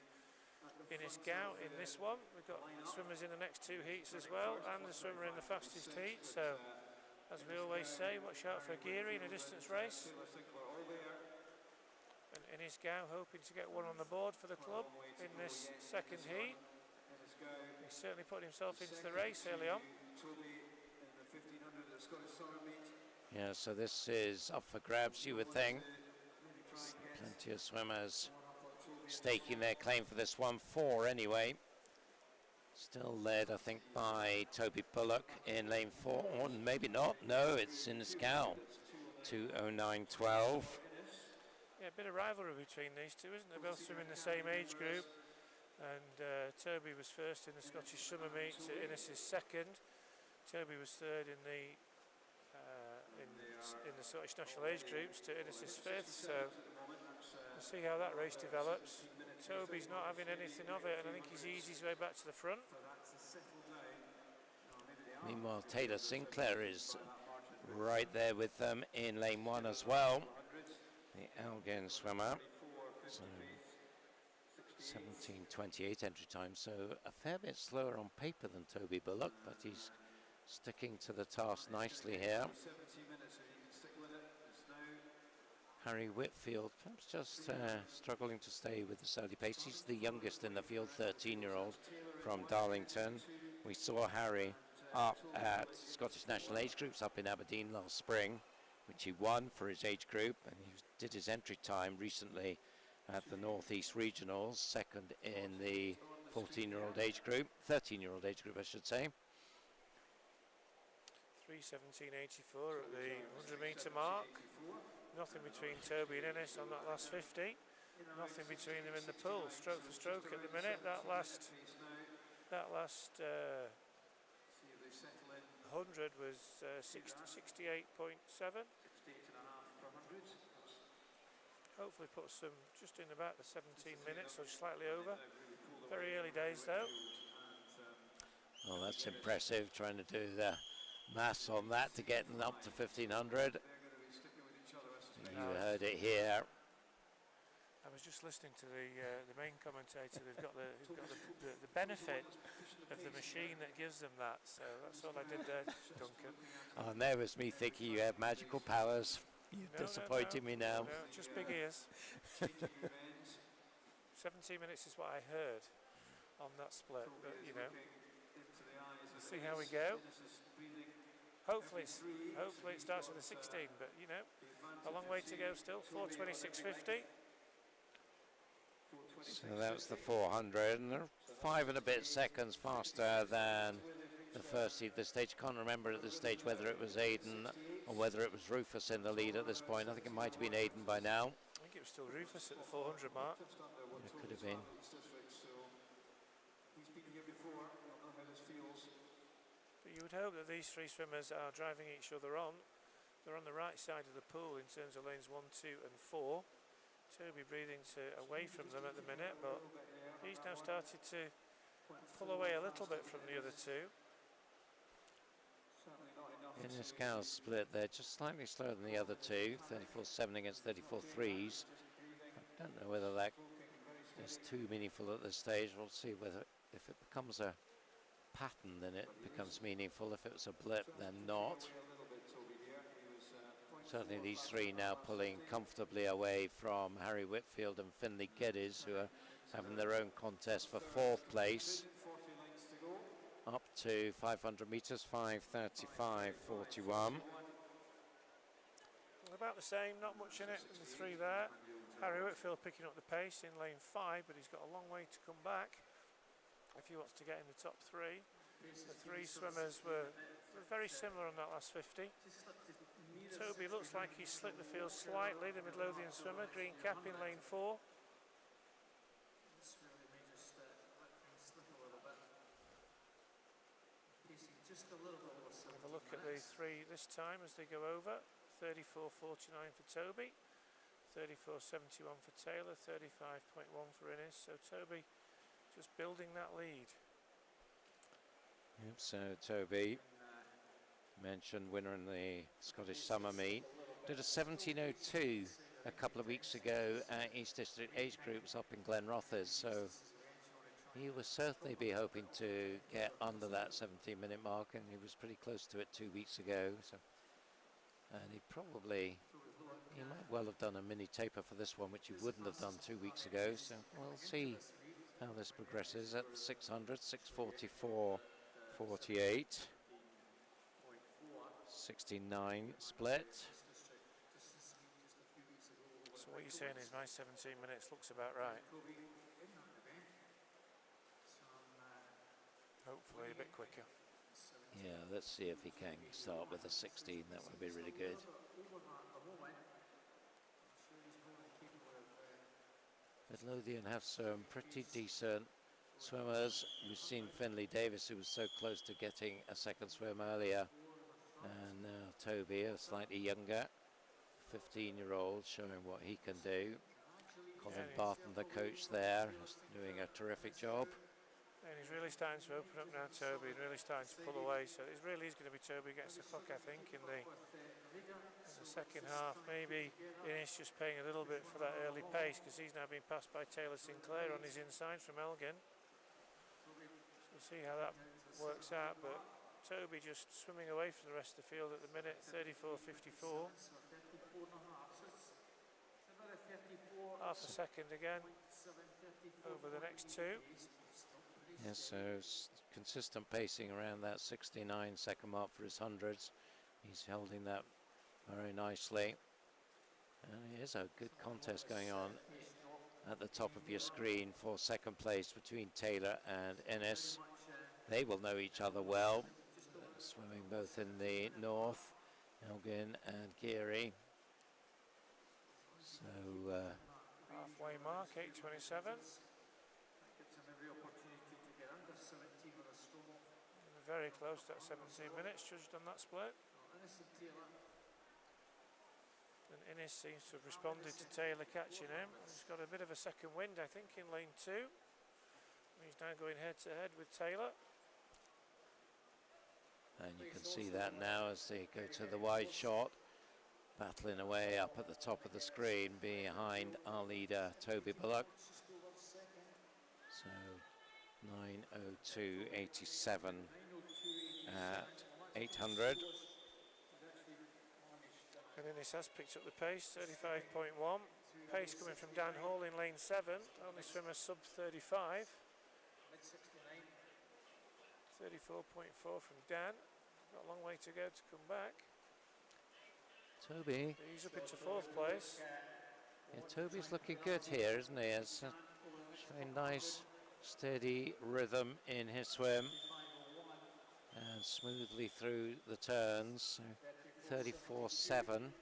Innes Gow in this one. We've got swimmers in the next 2 heats as well, and the swimmer in the fastest heat. So, as we always say, watch out for Geary in a distance race. And Innes Gow hoping to get one on the board for the club in this second heat. He's certainly put himself into the race early on. Yeah, so this is up for grabs, you would think. Plenty of swimmers staking their claim for this one, 4 anyway. Still led, I think, by Toby Bullock in lane 4, or maybe not. No, it's Innes Gow, 2:09.12. Yeah, a bit of rivalry between these two, isn't there? Both swimming the same age group. And Toby was first in the Scottish Summer Meet to Innes' second. Toby was third in the Scottish National Age groups to Innes' fifth. So we'll see how that race develops. Toby's not having anything of it, and I think he's eased his way back to the front. Meanwhile, Taylor Sinclair is right there with them in lane 1 as well. The Elgin swimmer. So 17:28 entry time, so a fair bit slower on paper than Toby Bullock, but he's sticking to the task nicely here. Harry Whitfield perhaps just struggling to stay with the steady pace. He's the youngest in the field, 13-year-old from Darlington. We saw Harry up at Scottish National Age Groups up in Aberdeen last spring, which he won for his age group, and he did his entry time recently at the North East Regionals, second in the 14-year-old age group, 13-year-old age group I should say. 3:17.84 at the 100-metre mark. Nothing between Toby and Innes on that last 50. Nothing between them in the pool. Stroke for stroke at the minute. That last 100 was 68.7. Hopefully puts them just in about the 17 minutes or slightly over. Very early days though. Well, that's impressive, trying to do the maths on that to get them up to 1500. You heard it here. I was just listening to the main commentator. They've got the benefit of the machine that gives them that. So that's all I did there, Duncan. Oh, and there was me thinking you have magical powers. You're disappointing me now. No, just big ears. 17 minutes is what I heard on that split. But you know, we'll see how we go. Hopefully it starts with a 16, but you know, a long way to go still. 4:26.50. So that was the 400, and they're 5 and a bit seconds faster than the first heat. This stage, can't remember at this stage whether it was Aidan or whether it was Rufus in the lead at this point. I think it might have been Aidan by now. I think it was still Rufus at the 400 mark. It could have been. You would hope that these three swimmers are driving each other on. They're on the right side of the pool in terms of lanes 1, 2 and 4. Toby breathing away from them at the minute, but he's now started to pull away a little bit from the other two. In this Gals split, they're just slightly slower than the other two, 34.7 against 34.3s. I don't know whether that is too meaningful at this stage. We'll see whether, if it becomes a pattern, then it becomes meaningful. If it was a blip, then not. Certainly these three now pulling comfortably away from Harry Whitfield and Finlay Geddes, who are having their own contest for 4th place. Up to 500 metres, 5:35.41. About the same, not much in it in the three there. Harry Whitfield picking up the pace in lane 5, but he's got a long way to come back if he wants to get in the top 3. The three swimmers were very similar on that last 50. Toby looks like he's slipped the field slightly, the Midlothian swimmer, green cap in lane 4. Have a look at the three this time as they go over. 34.49 for Toby, 34.71 for Taylor, 35.1 for Innes. So Toby just building that lead. Yep, so Toby, mentioned winner in the Scottish Summer Meet, did a 17.02 a couple of weeks ago at East District Age Groups up in Glenrothes, so he was certainly be hoping to get under that 17-minute mark, and he was pretty close to it 2 weeks ago. So, and he might well have done a mini taper for this one, which he wouldn't have done 2 weeks ago. So we'll see how this progresses at 600, 6:44.48. 69 split. So what you're saying is my 17 minutes looks about right. Hopefully a bit quicker. Yeah, let's see if he can start with a 16. That would be really good. Midlothian have some pretty decent swimmers. We've seen Finlay Davis, who was so close to getting a second swim earlier. And now Toby, a slightly younger 15-year-old, showing what he can do. Colin Barton, the coach there, is doing a terrific job. And he's really starting to open up now, Toby, and really starting to pull away. So it really is going to be Toby against the clock, I think, in the second half. Maybe Innes just paying a little bit for that early pace, because he's now being passed by Taylor Sinclair on his inside from Elgin. So we'll see how that works out, but Toby just swimming away from the rest of the field at the minute, 34.54. Half a second again over the next two. Yes, so consistent pacing around that 69-second mark for his hundreds. He's holding that very nicely. And it is a good contest going on at the top of your screen for second place between Taylor and Innes. They will know each other well, swimming both in the north, Elgin and Geary. So halfway mark, 8:27. Very close to that 17 minutes judged on that split. And Innes seems to have responded to Taylor catching him. He's got a bit of a second wind, I think, in lane 2. He's now going head to head with Taylor. And you can see that now as they go to the wide shot, battling away up at the top of the screen behind our leader Toby Bullock. So 9:02.87 at 800. And Innes has picked up the pace, 35.1. Pace coming from Dan Hall in lane 7, only swimmer sub 35. 34.4 from Dan. Got a long way to go to come back. Toby. He's up into 4th place. Yeah, Toby's looking good here, isn't he? It's showing nice, steady rhythm in his swim. And smoothly through the turns. So 34.7.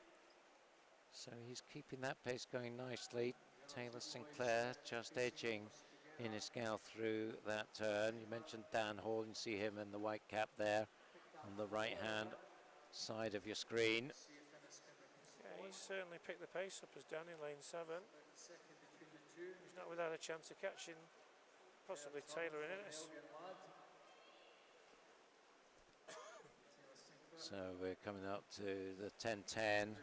So he's keeping that pace going nicely. Taylor Sinclair just edging Innes Gal through that turn. You mentioned Dan Hall, you see him in the white cap there, on the right hand side of your screen. Yeah, he's certainly picked the pace up as Dan in lane 7. He's not without a chance of catching possibly Taylor and Innes. So we're coming up to the 10:10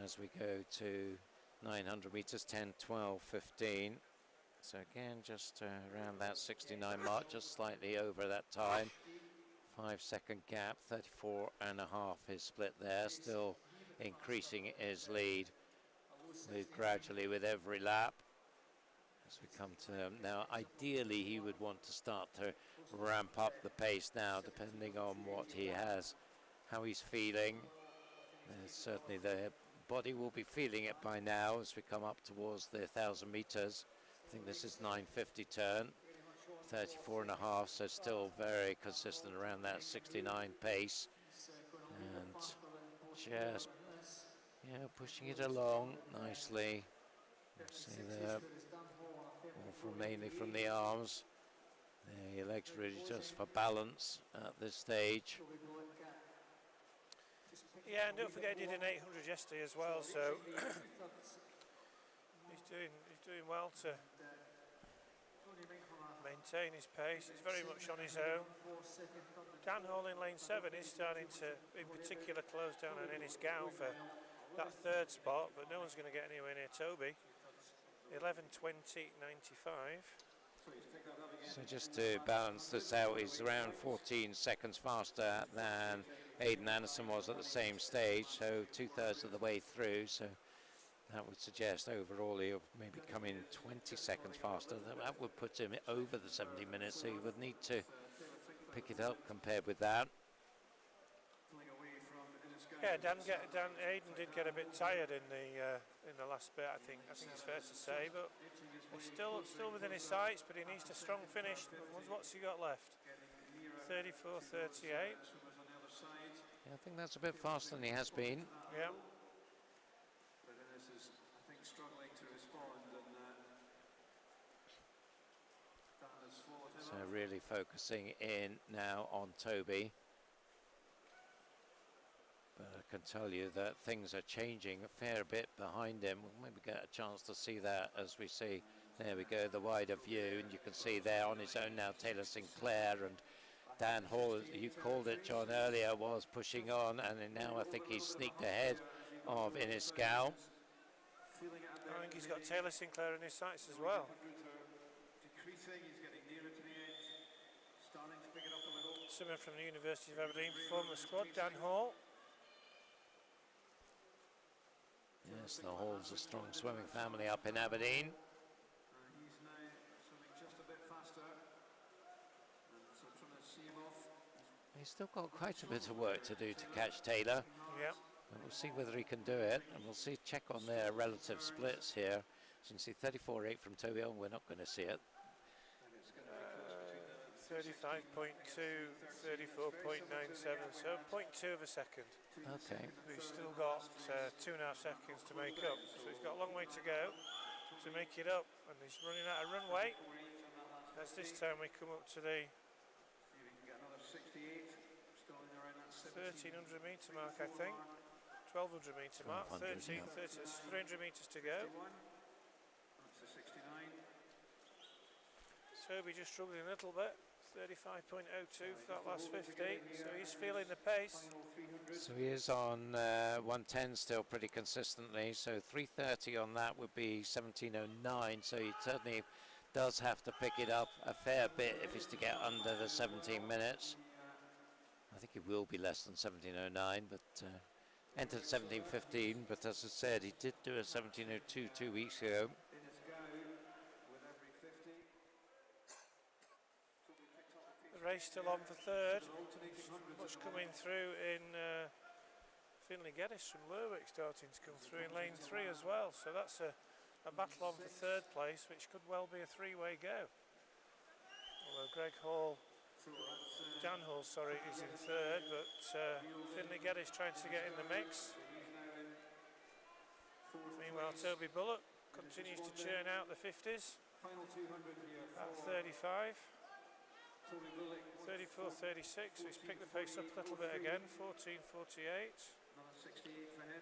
as we go to 900 meters, 10, 12, 15. So again, just around that 69 mark, just slightly over that time. 5-second gap, 34.5 his split there, still increasing his lead gradually with every lap as we come to now. Ideally he would want to start to ramp up the pace now, depending on what he has, how he's feeling. Certainly the body will be feeling it by now as we come up towards the 1,000 meters. I think this is 950 turn, 34.5, so still very consistent around that 69 pace, and just pushing it along nicely. See there, all from mainly from the arms. There, your legs really just for balance at this stage. Yeah, and don't forget he did an 800 yesterday as well, so he's doing well to maintain his pace. He's very much on his own. Dan Hall in lane 7 is starting to, in particular, close down on Innes Gow for that third spot, but no one's going to get anywhere near Toby. 11:20.95. So just to balance this out, he's around 14 seconds faster than Aidan Anderson was at the same stage, so 2/3 of the way through. So that would suggest overall he'll maybe come in 20 seconds faster. That would put him over the 70 minutes, so he would need to pick it up compared with that. Yeah, Aidan did get a bit tired in the last bit. I think it's fair to say, but he's still within his sights. But he needs a strong finish. What's he got left? 34:38. Yeah, I think that's a bit faster than he has been. Yeah. So really focusing in now on Toby. But I can tell you that things are changing a fair bit behind him. We'll maybe get a chance to see that as we see. There we go, the wider view, and you can see there on his own now Taylor Sinclair and Dan Hall, you called it, John, earlier, was pushing on, and then now I think he's sneaked ahead of Innes Gow. I think he's got Taylor Sinclair in his sights as well. Someone from the University of Aberdeen performance squad, Dan Hall. Yes, the Hall's a strong swimming family up in Aberdeen. He's now swimming just a bit faster. And so trying to see him off. He's still got quite a bit of work to do to catch Taylor. Yeah. And we'll see whether he can do it, and we'll see, check on their relative splits here. So you can see 34.8 from Toby, and we're not going to see it. 35.2, 34.97, so 0.2 of a second. Okay. He's still got 2.5 seconds to make up, so he's got a long way to go to make it up, and he's running out of runway. As this time we come up to the 1300 metre mark, I think. 1200 metre mark, 13, 30, it's 300 metres to go. Toby just struggling a little bit, 35.02 for that last 50, so he's feeling the pace. So he is on 110 still pretty consistently, so 3:30 on that would be 17:09, so he certainly does have to pick it up a fair bit if he's to get under the 17 minutes. I think he will be less than 17:09, but entered 17:15, but as I said, he did do a 17:02 2 weeks ago. The race still on for third, much coming through in Finlay Geddes from Lerwick starting to come through in lane 3 as well, so that's a battle on for third place, which could well be a three-way go. Although Dan Hall, sorry, is in third, but Finlay Geddes trying to get in the mix. Meanwhile, Toby Bullock continues to churn out the 50s at 35. Tony Lillick, 34.36, so he's picked the pace up a little bit again, 14.48. another 68 for him.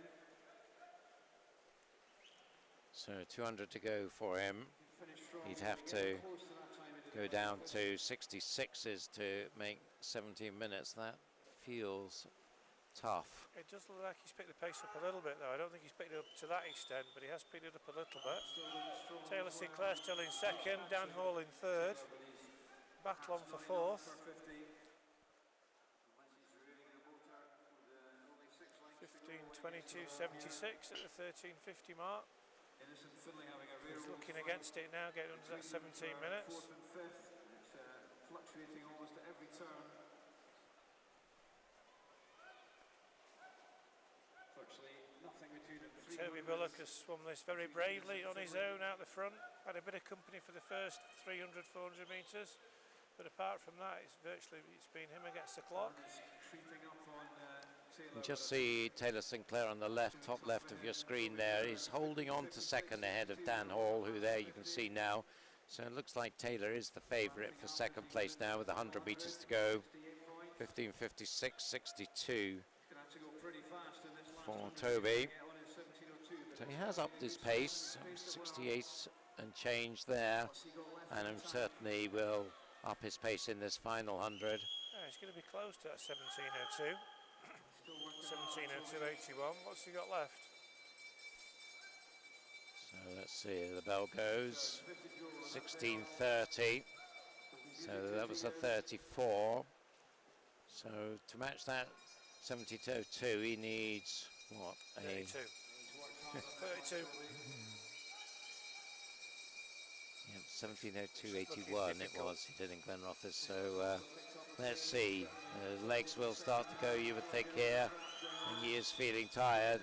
So 200 to go for him. Finished strong. He'd have to Close to that time. He did go down to 66s to make 17 minutes. That feels tough. It does look like he's picked the pace up a little bit though. I don't think he's picked it up to that extent, but he has picked it up a little bit. Taylor Sinclair still in second, Dan Hall in third, Battle on for fourth. 15.22.76 at the 13.50 mark. Innocent Finlay having a real He's looking against it now, getting under that 17 minutes. Fourth and fifth. It's fluctuating almost at every turn. Virtually nothing between them. Toby Bullock has swum this very bravely on his own out the front. Had a bit of company for the first 300, 400 metres. But apart from that, it's been him against the clock. Creeping up on You just see Taylor Sinclair on the left, top left of your screen there. He's holding on to second ahead of Dan Hall, who there you can see now. So it looks like Taylor is the favourite for second place now with 100 metres to go. 15.56.62 for Toby. So he has upped his pace, 68 and change there, and certainly will up his pace in this final 100. Yeah, he's going to be close to that 17.02. 17.02.81. What's he got left? So let's see, the bell goes 16.30. So that was a 34. So to match that 17.02, he needs what? 32. 32. Yep, 17.02.81 it was he did in Glenrothes. So let's see. Legs will start to go, you would think, here. And he is feeling tired.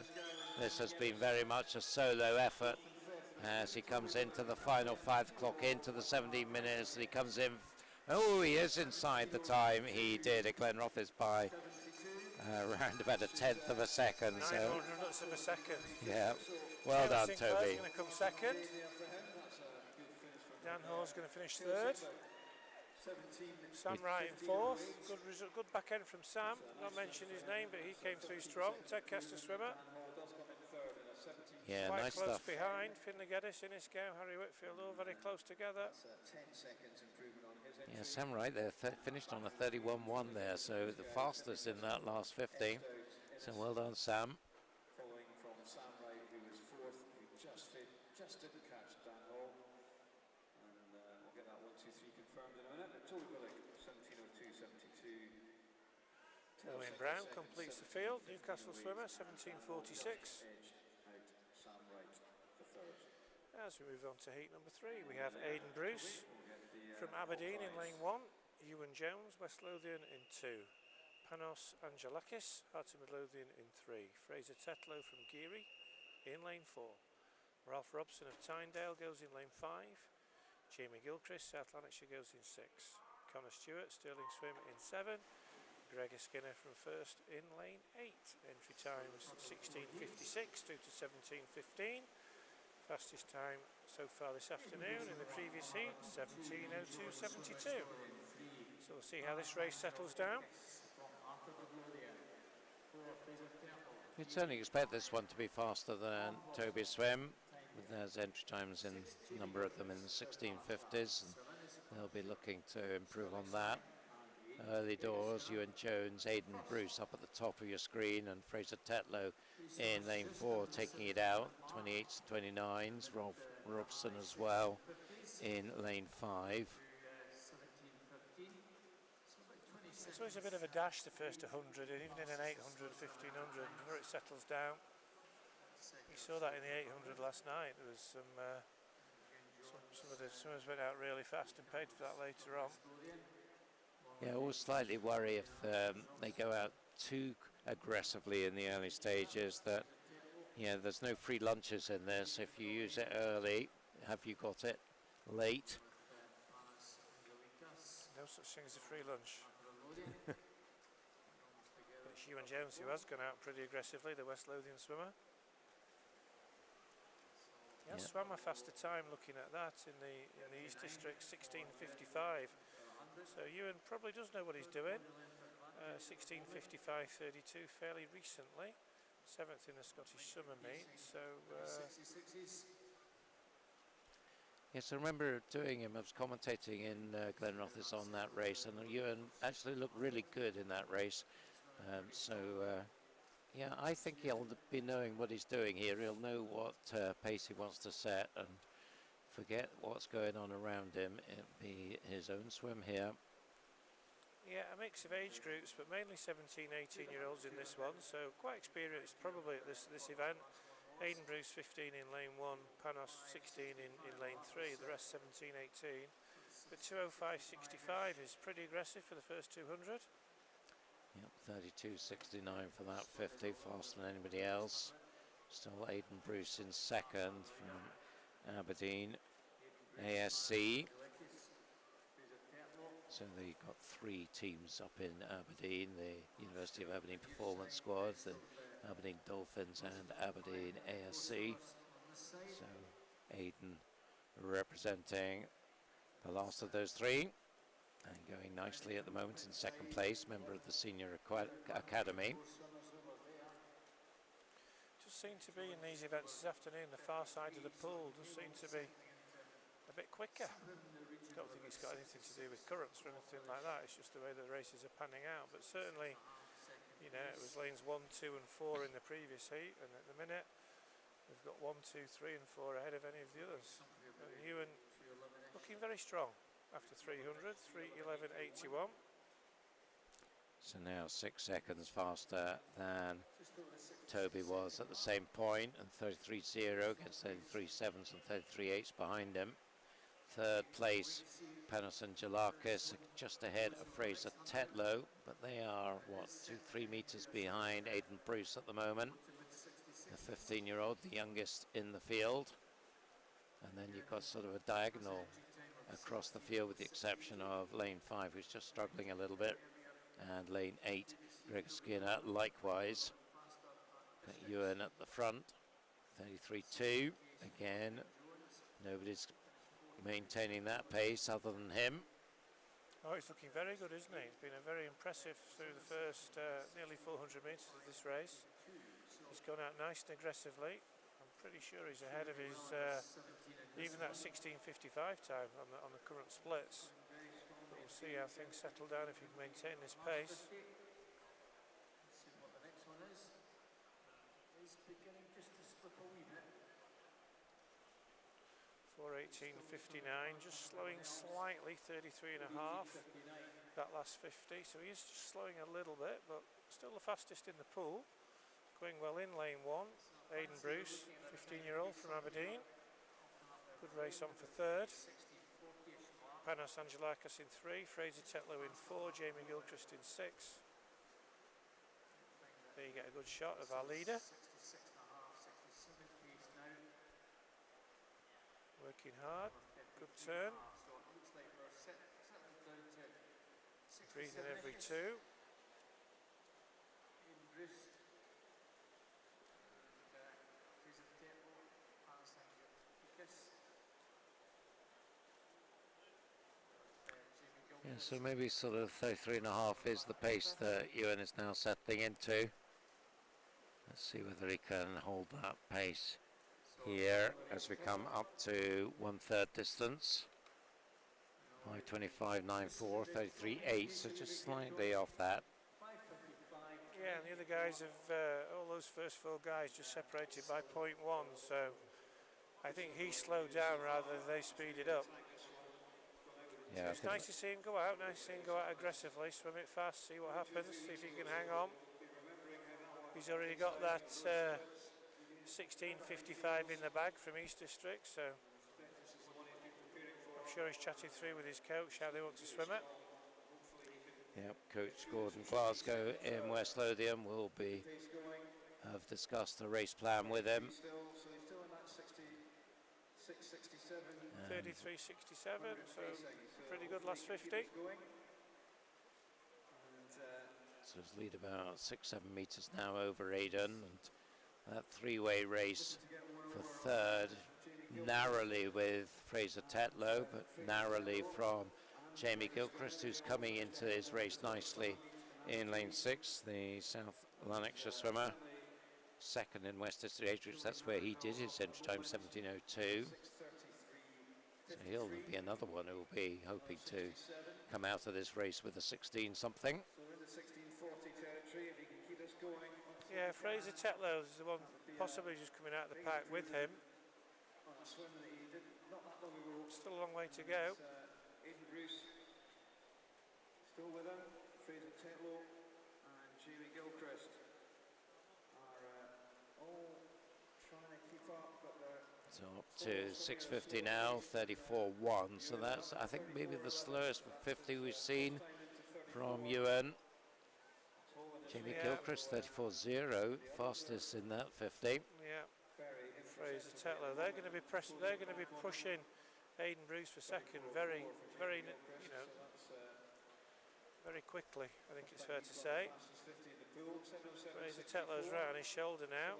This has been very much a solo effort as he comes into the final 5 o'clock, into the 17 minutes. He comes in. Oh, he is inside the time he did at Glenrothes by around about a 1/10 of a second. 9 So, hundredths of a second. yeah, well done, Sinclair's Toby. going to come second. Dan Hall's going to finish third. Sam Wright in fourth. Good result, good back end from Sam. Not mentioned his name, but he came through strong. Ted Kester swimmer. Yeah, Quite nice close stuff. behind. Finlay Geddes, Inniscow, Harry Whitfield, all very close together. Yeah, Sam Wright there finished on a 31.1 there, so the fastest in that last 50. So well done, Sam. Following from Sam Wright, who was fourth, who just didn't catch Dan Hall. And we'll get that 1, 2, 3 confirmed in a minute. Toby Bullock, 17.02.72. Owen Brown completes the field. Newcastle swimmer, 17.46. Sam Wright for third. As we move on to heat number 3, we have Aidan Bruce from Aberdeen in lane 1, Ewan Jones, West Lothian in 2, Panos Angelakis, Heart of Midlothian in 3, Fraser Tetlow from Geary in lane 4, Ralph Robson of Tyndale goes in lane 5, Jamie Gilchrist, South Lanarkshire goes in 6, Connor Stewart, Stirling Swim in 7, Gregor Skinner from first in lane 8, entry times 16.56 through to 17.15. Fastest time so far this afternoon in the previous heat, 17.02.72. So we'll see how this race settles down. You'd certainly expect this one to be faster than Toby's swim. There's entry times in a number of them in the 16.50s, and they'll be looking to improve on that. Early doors, Ewan Jones, Aidan Bruce up at the top of your screen, and Fraser Tetlow in lane 4 taking it out, 28s and 29s, Rolf Robson as well in lane 5. It's always a bit of a dash the first 100, and even in an 800, 1500, before it settles down. You saw that in the 800 last night. There was some of the swimmers went out really fast and paid for that later on. Yeah, I always slightly worry if they go out too aggressively in the early stages that, there's no free lunches in this. If you use it early, have you got it late? No such thing as a free lunch. It's Ewan Jones who has gone out pretty aggressively, the West Lothian swimmer. He has swam a faster time looking at that in the East District, 16.55. So Ewan probably does know what he's doing. 16:55.32 fairly recently, 7th in the Scottish Summer Meet. So yes, I remember doing him. I was commentating in Glenrothes on that race, and Ewan actually looked really good in that race. Yeah, I think he'll be knowing what he's doing here. He'll know what pace he wants to set and forget what's going on around him. It'll be his own swim here. yeah, a mix of age groups, but mainly 17, 18-year-olds in this one. So quite experienced probably at this event. Aidan Bruce 15 in lane 1, Panos 16 in lane 3, the rest 17, 18. But 2:05.65 is pretty aggressive for the first 200. Yep, 32.69 for that 50, faster than anybody else. Still Aidan Bruce in second from Aberdeen, ASC. So they've got 3 teams up in Aberdeen, the University of Aberdeen Performance Squad, the Aberdeen Dolphins and Aberdeen ASC. So Aidan representing the last of those 3. And going nicely at the moment in second place, member of the Senior Academy. Just seem to be in these events this afternoon, the far side of the pool does seem to be a bit quicker. I don't think it's got anything to do with currents or anything like that, it's just the way the races are panning out. But certainly, you know, it was lanes 1, 2 and 4 in the previous heat, and at the minute we've got 1, 2, 3 and 4 ahead of any of the others. And Ewan looking very strong. After 300, 3:11.81. So now 6 seconds faster than Toby was at the same point, and 33.0 against 33.7s and 33.8s behind him. Third place, Panos and Jalakis just ahead of Fraser Tetlow, but they are, 2-3 meters behind Aidan Bruce at the moment. The 15-year-old, the youngest in the field. And then you've got sort of a diagonal across the field with the exception of lane 5, who's just struggling a little bit, and lane 8, Greg Skinner likewise. Got Ewan at the front, 33.2. Again, nobody's maintaining that pace other than him. Oh, he's looking very good, isn't he? It's been a very impressive through the first nearly 400 metres of this race. He's gone out nice and aggressively. I'm pretty sure he's ahead of his even that 16:55 time on the current splits. But we'll see how things settle down if he can maintain this pace. 4:18.59, just slowing slightly, 33.5. That last 50, so he is just slowing a little bit, but still the fastest in the pool. Going well in lane 1, Aidan Bruce, 15-year-old from Aberdeen. Good race on for third. Panos Angelakis in 3, Fraser Tetlow in 4, Jamie Gilchrist in 6. There you get a good shot of our leader. Working hard, good turn. Breathing every 2. Yeah, so maybe sort of 33.5 is the pace that Ewan is now settling into. Let's see whether he can hold that pace here as we come up to 1/3 distance. 5:25.94, 33.8, so just slightly off that. Yeah, and the other guys have, all those first 4 guys just separated by 0.1, so I think he slowed down rather than they speeded up. Yeah, so it's nice to see him go out, nice to see him go out aggressively, swim it fast, see what happens, see if he can hang on. He's already got that 16:55 in the bag from East District, so I'm sure he's chatted through with his coach how they want to swim it. Yep, Coach Gordon Glasgow in West Lothian will have discussed the race plan with him. 33.67, so pretty good last 50. So his lead about 6-7 meters now over Aidan, and that 3-way race for third, narrowly with Fraser Tetlow, but narrowly from Jamie Gilchrist, who's coming into his race nicely in lane 6, the South Lanarkshire swimmer. Second in West District age groups, that's where he did his entry time, 17:02. So he'll be another one who will be hoping to come out of this race with a 16 something. So in the 16:40 territory, if he can keep us going. Yeah, Fraser Tetlow is the one possibly just coming out of the pack with him. On a swim that he did not that long ago. Still a long way to go. Aidan Bruce still with him. Fraser Tetlow and Jamie Gilchrist are all trying to keep up, but they're So up to 6:50 now, 34.1. So that's, I think, maybe the slowest 50 we've seen from Ewan. Jamie Gilchrist, 34.0, fastest in that 50. Yeah, Fraser Tetlow. They're going to be They're going to be pushing Aidan Bruce for second very, very, you know, very quickly. I think it's fair to say. Fraser Tetlow's right on his shoulder now.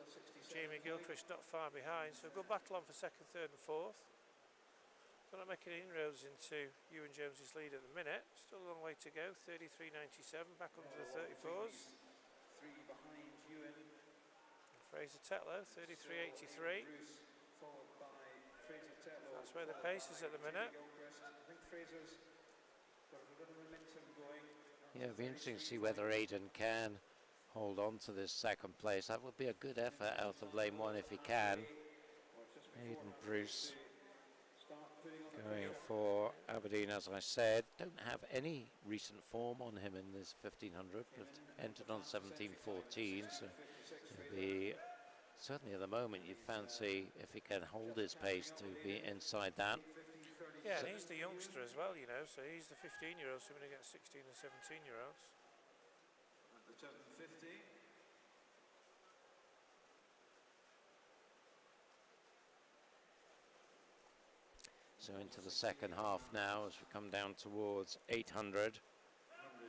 Jamie Gilchrist not far behind. So a good battle on for second, third, and fourth. They're not making inroads into Ewan Jones's lead at the minute. Still a long way to go. 33.97 back onto the 34s. three behind Ewan. Fraser Tetlow, 33.83. Followed by Fraser Tetlow. That's where the pace is at the minute. I think Fraser's got a bit of momentum going. Yeah, it'll be interesting to see whether Aidan can hold on to this second place. That would be a good effort out of lane 1 if he can. Aidan Bruce going for Aberdeen, as I said. Don't have any recent form on him in this 1500, but entered on 17:14, so it'll be certainly at the moment you'd fancy, if he can hold his pace, to be inside that. Yeah, and he's the youngster as well, you know, so he's the 15-year-old swimming against 16 and 17-year-olds. At the 750. So into the second half now as we come down towards 800. Hundreds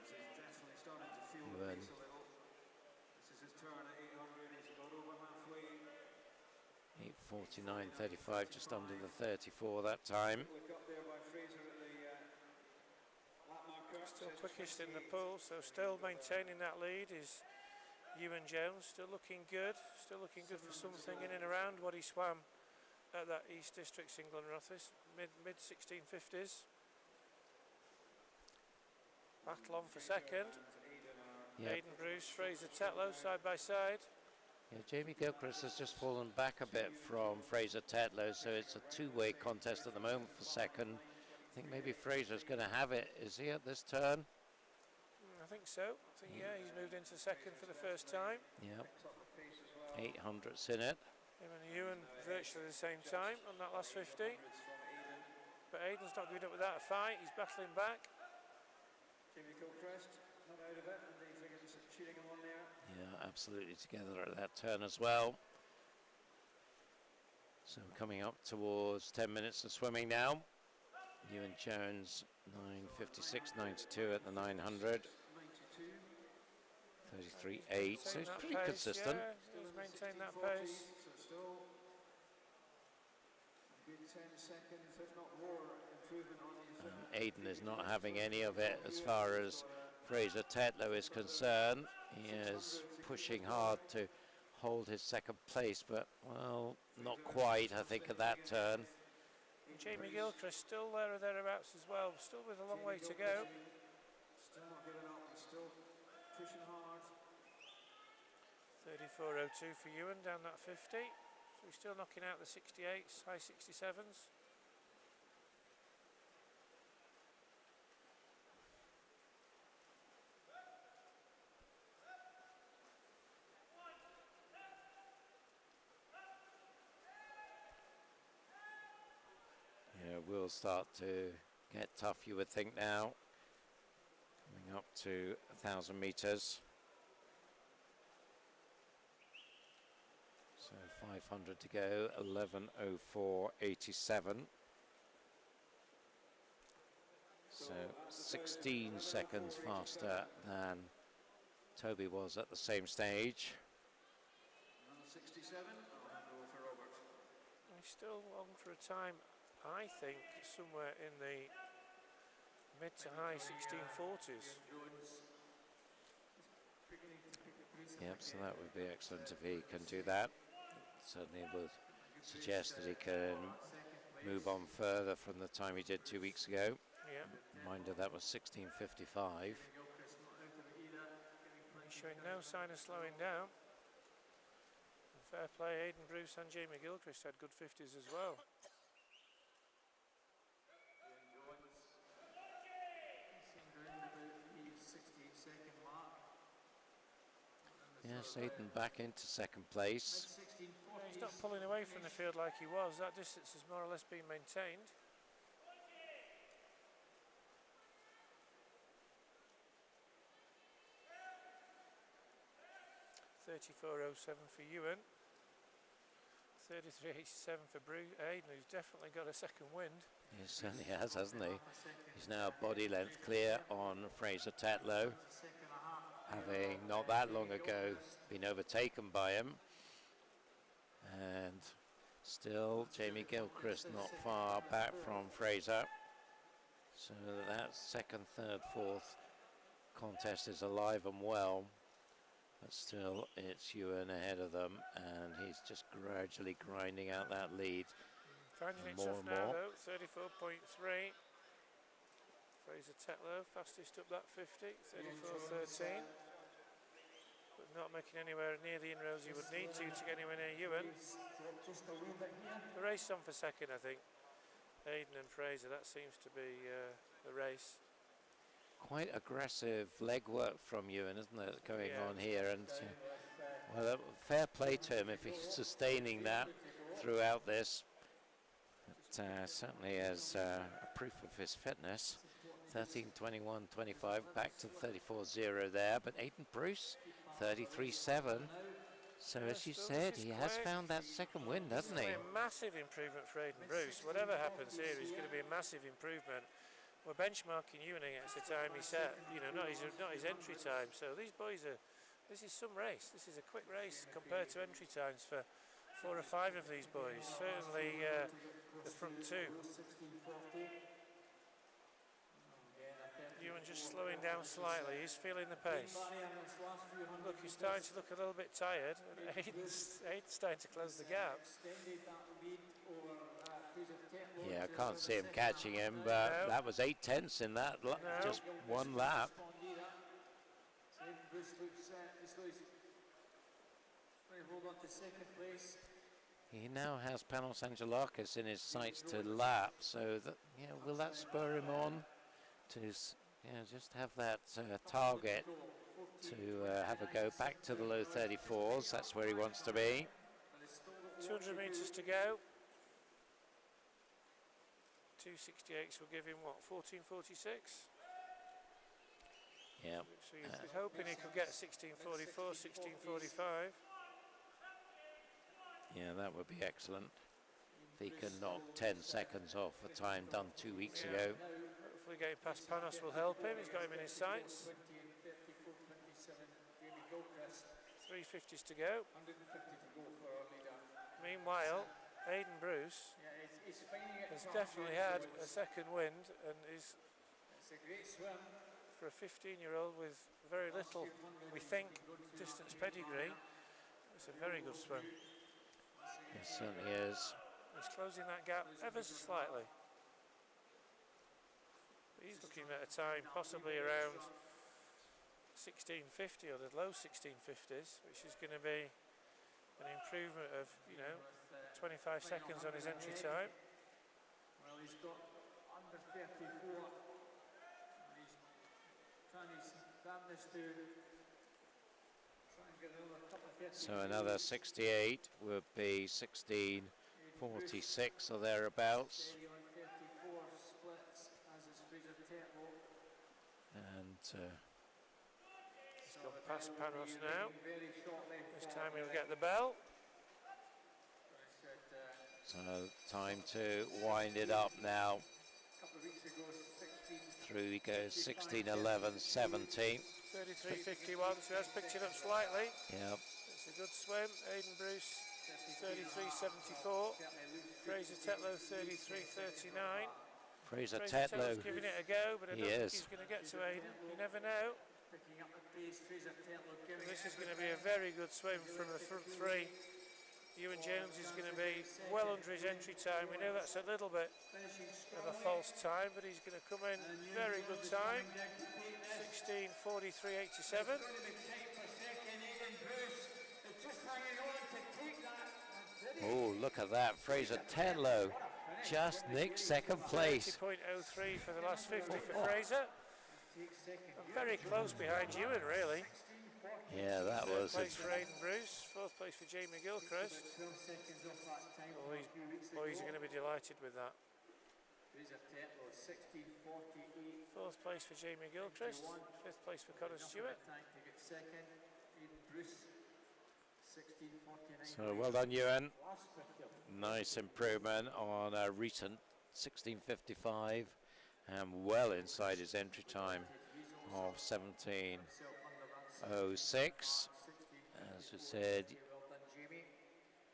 is definitely starting to feel the pace a little. This is his turn at 800. He's about over halfway. 8:49.35, just under the 34 that time. Quick up there by Fraser at the lap marker. Still quickest in the pool, so still maintaining that lead is Ewan Jones. Still looking good for something in and around what he swam at that East District single and roughest, mid 1650s. Battle on for second. Yeah. Aidan Bruce, Fraser Tetlow side by side. Yeah, Jamie Gilchrist has just fallen back a bit from Fraser Tetlow, so it's a two-way contest at the moment for second. I think maybe Fraser's going to have it. Is he at this turn? I think so. I think, yeah, he's moved into second for the first time. Yeah. 800's in it. Him and Ewan virtually the same time on that last 50. But Aidan's not giving up without a fight. He's battling back. Jamie Gilchrist not out of it, and he's against cheating him on there. Yeah, absolutely together at that turn as well. So coming up towards 10 minutes of swimming now. Ewan Jones, 9:56.92 at the 900. 33.8, so he's pretty pace, consistent. Yeah, he's maintained that pace. So still a good 10 seconds, if not more, improvement on his. Aidan is not having any of it as far as Fraser Tetlow is concerned. He is pushing hard to hold his second place, but, well, not quite, I think, at that turn. And Jamie Gilchrist still there or thereabouts as well, still with a long way to go. Still not giving up, he's still pushing hard. 34.02 for Ewan down that 50. So he's still knocking out the 68s, high 67s. Yeah, we'll start to get tough, you would think now. Coming up to 1,000 meters. So 500 to go, 11:04.87. So 16 seconds faster than Toby was at the same stage. 67, I'll go for Robert. He's still on for a time, I think, somewhere in the mid to high 1640s. Yep, so that would be excellent if he can do that. Certainly would suggest that he can move on further from the time he did 2 weeks ago. Yeah. Reminder, that was 16:55. He's showing no sign of slowing down. And fair play, Aidan Bruce and Jamie Gilchrist had good 50s as well. Yes, Aidan back into second place. Yeah, he's not pulling away from the field like he was. That distance has more or less been maintained. $34.07 for Ewan. 33.87 for Aidan, who's definitely got a second wind. He certainly has, hasn't he? He's now body length clear on Fraser Tetlow, having not that long ago been overtaken by him. And still Jamie Gilchrist not far back from Fraser. So that second, third, fourth contest is alive and well. But still it's Ewan ahead of them, and he's just gradually grinding out that lead. Finding it tough now though, 34.3. Fraser Tetlow, fastest up that 50, 34.13. But not making anywhere near the inroads you would need to get anywhere near Ewan. The race on for second, I think. Aidan and Fraser, that seems to be the race. Quite aggressive leg work from Ewan, isn't it, going on here? And well, fair play to him if he's sustaining that throughout this. But, certainly as a proof of his fitness. 13:21.25, back to 34.0 there. But Aidan Bruce, 33.7. So as you said, he has found that second wind, hasn't he? A massive improvement for Aidan Bruce. Whatever happens here is going to be a massive improvement. We're benchmarking Ewan against the time he set, you know, not his entry time. So these boys are, this is some race. This is a quick race compared to entry times for 4 or 5 of these boys. Certainly the front two. Ewan just slowing down slightly. He's feeling the pace. Look, he's starting to look a little bit tired, and Aidan's starting to close the gap. Yeah, I can't see him catching him, but that was 8/10 in that, just one lap. He now has Panos Angelakis in his sights to lap, so that, will that spur him on to just have that target to have a go back to the low 34s? That's where he wants to be. 200 metres to go. 268s will give him what, 14.46? Yeah. So he's hoping he could get 16.44, 16.45. Yeah, that would be excellent. If he can knock 10 seconds off a time done 2 weeks ago. Hopefully getting past Panos will help him. He's got him in his sights. 350s to go. Meanwhile, Aidan Bruce has definitely had a second wind, and is, for a 15-year-old with very little, we think, distance pedigree, it's a very good swim. It certainly is. He's closing that gap ever so slightly. He's looking at a time possibly around 1650 or the low 1650s, which is going to be an improvement of 25 seconds on his entry time. Well, he's got under 34. He's trying his damnedest to try and get another couple of 50. So another 68 would be 16.46 or thereabouts. And he's gone past Panos now. This time he'll get the bell. So time to wind it up now. Through he goes, 16.11.70. 33.51, so has picked it up slightly. Yep. It's a good swim. Aidan Bruce 33.74. Fraser Tetlow 33.39. Fraser Tetlow Tetlow. giving it a go, but I don't think is. he's going to get to Aidan. You never know. Picking up the pace, Fraser Tetlow giving This it is going to be a very good swim from the front three. Ewan Jones is going to be well under his entry time. We know that's a little bit finishing of a strongly. false time, but he's going to come in very good time. 16:43.87. It's going to be tight for second. Aidan Bruce is just hanging on to take that. And did he? Oh, look at that. Fraser Tetlow just nicked second place. 30.03 for the last 50 for Fraser. Takes second. And very close behind Ewan, really. Yeah, that Third was place for Aidan Bruce, fourth place for Jamie Gilchrist. 12 seconds off that time Oh, from a few weeks ago. Boys are going to be delighted with that. Fraser Tetlow 16:48. Fourth place for Jamie Gilchrist, fifth place for Conor Stewart. Time to get second. Aidan Bruce 16:49. So well done, Ewan. Last 50. Nice improvement on a recent 16:55 and well inside his entry time of 17:06. As we said, Well done, Jamie.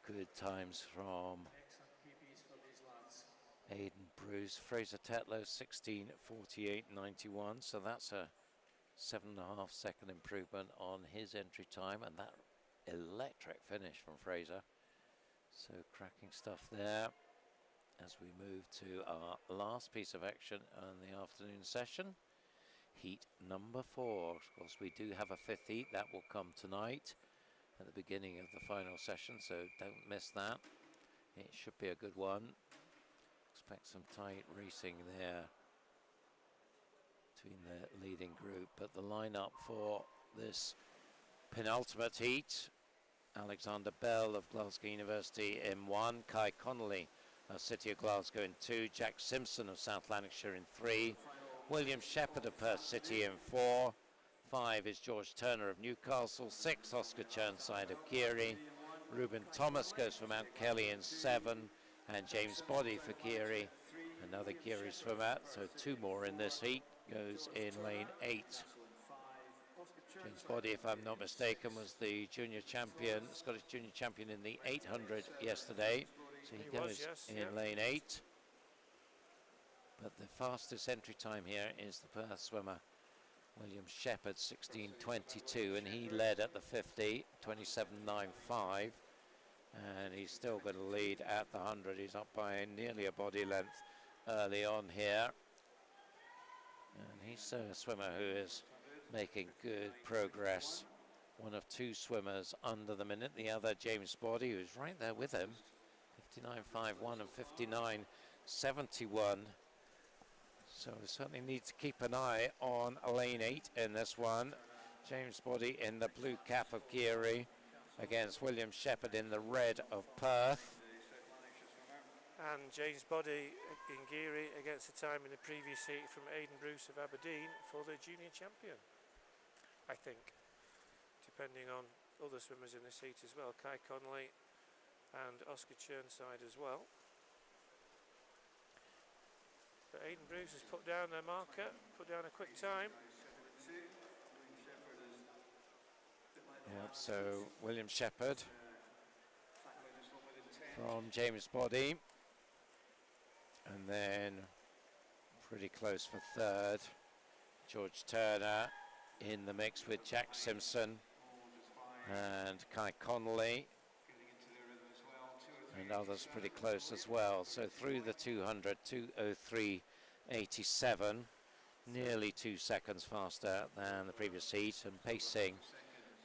good times from Excellent PBs for these lads. Aidan Bruce. Fraser Tetlow 16:48.91, so that's a 7.5 second improvement on his entry time, and that electric finish from Fraser. So cracking stuff there as we move to our last piece of action on the afternoon session. Heat number 4. Of course, we do have a 5th heat that will come tonight at the beginning of the final session, so don't miss that. It should be a good one. Expect some tight racing there between the leading group, but the lineup for this penultimate heat: Alexander Bell of Glasgow University in 1, Kai Connolly of City of Glasgow in 2, Jack Simpson of South Lanarkshire in 3, William Shepherd of Perth City in 4, 5 is George Turner of Newcastle, 6 Oscar Churnside of Geary, Reuben Thomas goes for Mount Kelly in 7, and James Boddy for Geary, another Geary swimmer, so 2 more in this heat, goes in lane 8. James Boddy, if I'm not mistaken, was the junior champion, Scottish junior champion in the 800 yesterday, so he goes in lane 8. But the fastest entry time here is the Perth swimmer, William Shepherd, 16:22, and he led at the 50, 27.95, and he's still going to lead at the 100. He's up by nearly a body length early on here, and he's a swimmer who is making good progress. One of 2 swimmers under the minute, the other James Boddy, who's right there with him, 59.51 and 59.71. So we certainly need to keep an eye on lane 8 in this one. James Boddy in the blue cap of Geary against William Shepherd in the red of Perth. And James Boddy in Geary against the time in the previous heat from Aidan Bruce of Aberdeen for the junior champion, I think, depending on other swimmers in this heat as well, Kai Connolly and Oscar Churnside as well. But Aidan Bruce has put down their marker, put down a quick time. Yep, so William Shepherd from James Boddy, and then pretty close for 3rd, George Turner in the mix with Jack Simpson and Kai Connolly, and others pretty close as well. So through the 200, 2:03.87, nearly 2 seconds faster than the previous heat, and pacing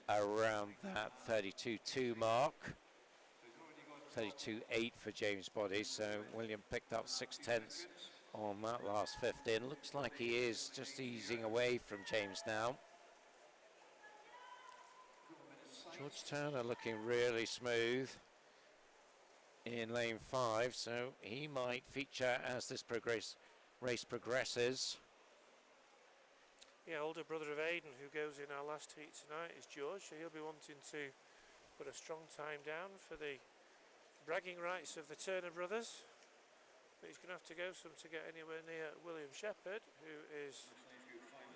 around that 32.2 mark. 32.8 for James Boddy, so William picked up 6/10 on that last 50, and looks like he is just easing away from James now. George Turner looking really smooth in lane 5, so he might feature as this race progresses. Yeah, older brother of Aidan, who goes in our last heat tonight, is George, so he'll be wanting to put a strong time down for the bragging rights of the Turner brothers. But he's going to have to go some to get anywhere near William Shepherd, who is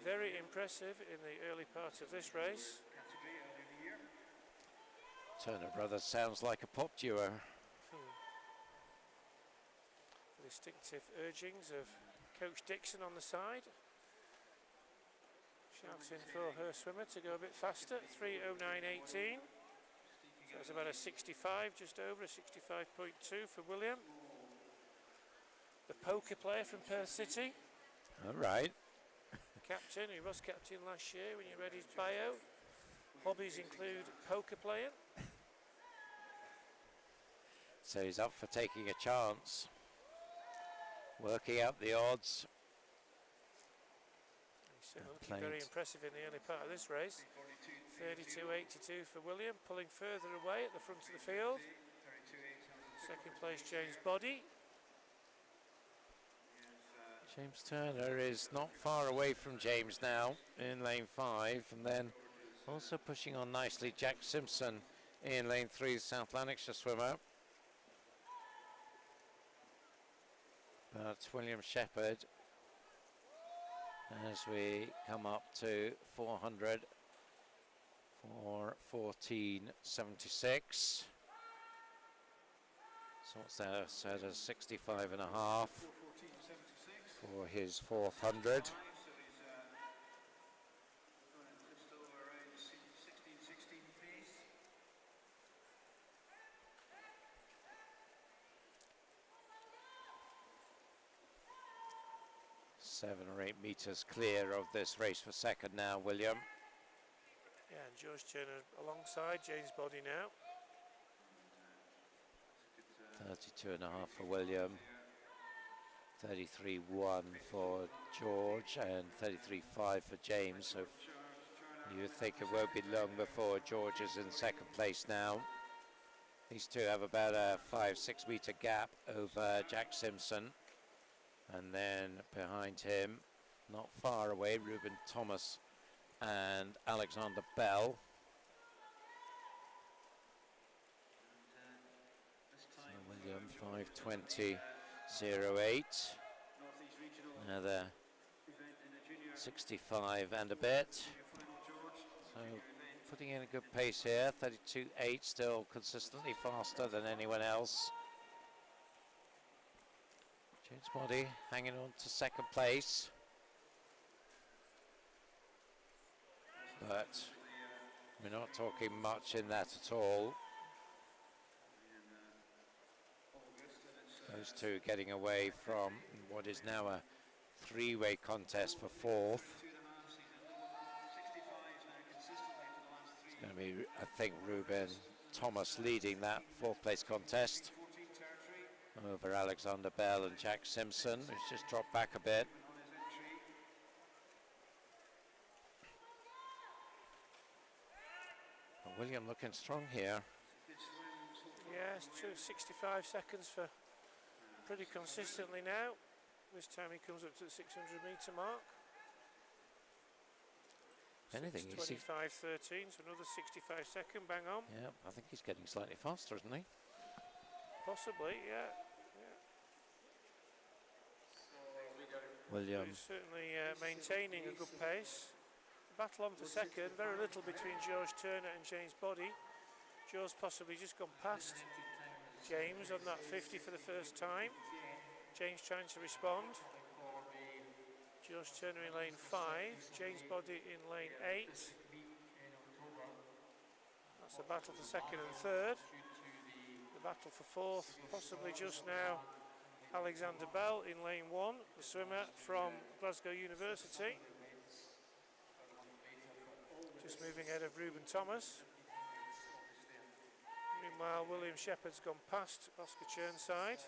very impressive in the early part of this race. Turner brothers sounds like a pop duo. The distinctive urgings of Coach Dixon on the side, shouting for her swimmer to go a bit faster. 3:09.18. So that's about a 65, just over a 65.2 for William. The poker player from Perth City. All right. Captain, who was captain last year when you read his bio. Hobbies include poker playing. So he's up for taking a chance. Working out the odds. He's certainly looking very impressive in the early part of this race. 32.82 for William, pulling further away at the front of the field. Second place, James Body. James Turner is not far away from James now in lane 5, and then also pushing on nicely Jack Simpson in lane 3, South Lanarkshire swimmer. But William Shepherd, as we come up to 400 for 14.76. So what's that? So that's 65.5 for his 400. 7 or 8 meters clear of this race for second now, William. Yeah, and George Turner alongside James Body now. 32.5 for William. 33.1 for George and 33.5 for James. So you think it won't be long before George is in second place now. These two have about a 5-6 meter gap over Jack Simpson. And then behind him, not far away, Reuben Thomas and Alexander Bell. So William 5:20.08. Another 65 and a bit. So putting in a good pace here. 32.8, still consistently faster than anyone else. James Body hanging on to second place. But we're not talking much in that at all. Those two getting away from what is now a three-way contest for fourth. It's going to be, I think, Reuben Thomas leading that fourth place contest over Alexander Bell and Jack Simpson, who's just dropped back a bit. But William looking strong here. Yes, 65 seconds for pretty consistently now. This time he comes up to the 600 metre mark. Anything, 25.13, so another 65 second, bang on. Yeah, I think he's getting slightly faster, isn't he? Possibly, yeah. William. He's certainly maintaining a good pace. Battle on for second, very little between George Turner and James Body. George possibly just gone past James on that 50 for the first time. James trying to respond. George Turner in lane 5, James Body in lane 8. That's the battle for second and third. The battle for fourth, possibly just now, Alexander Bell in lane 1, the swimmer from Glasgow University. Just moving ahead of Reuben Thomas. Meanwhile, William Shepherd's gone past Oscar Churnside.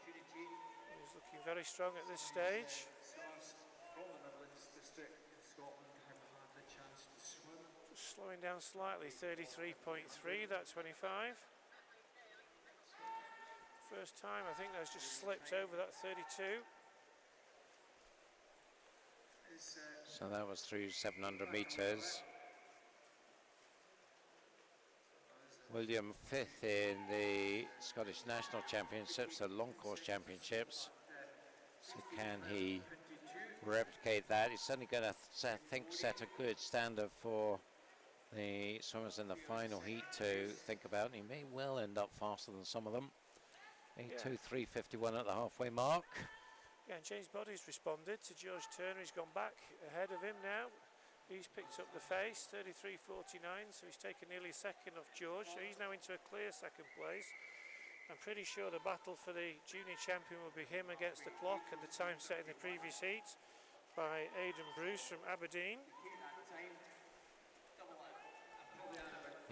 He's looking very strong at this stage. Just slowing down slightly, 33.3, that 25. First time, I think that's just slipped over that 32. So that was through 700 metres. William 5th in the Scottish National Championships, the long course championships. So can he replicate that? He's certainly going to, I think, set a good standard for the swimmers in the final heat to think about. And he may well end up faster than some of them. 8:23.51 at the halfway mark. Again, James Body's responded to George Turner. He's gone back ahead of him now. He's picked up the pace, 33.49, so he's taken nearly a second off George. So he's now into a clear second place. I'm pretty sure the battle for the junior champion will be him against the clock and the time set in the previous heat by Aidan Bruce from Aberdeen.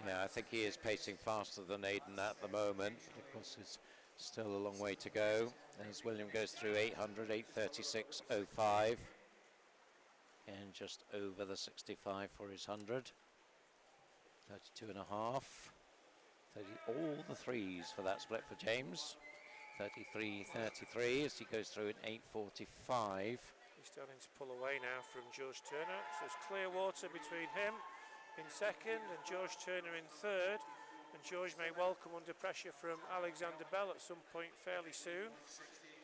Yeah, I think he is pacing faster than Aidan at the moment. Of course, it's still a long way to go. As William goes through 800, 836.05. And just over the 65 for his 100. 32 and a half. 30, all the threes for that split for James. 33.33 as he goes through in 8:45. He's starting to pull away now from George Turner. So it's clear water between him in second and George Turner in third. And George may well come under pressure from Alexander Bell at some point fairly soon.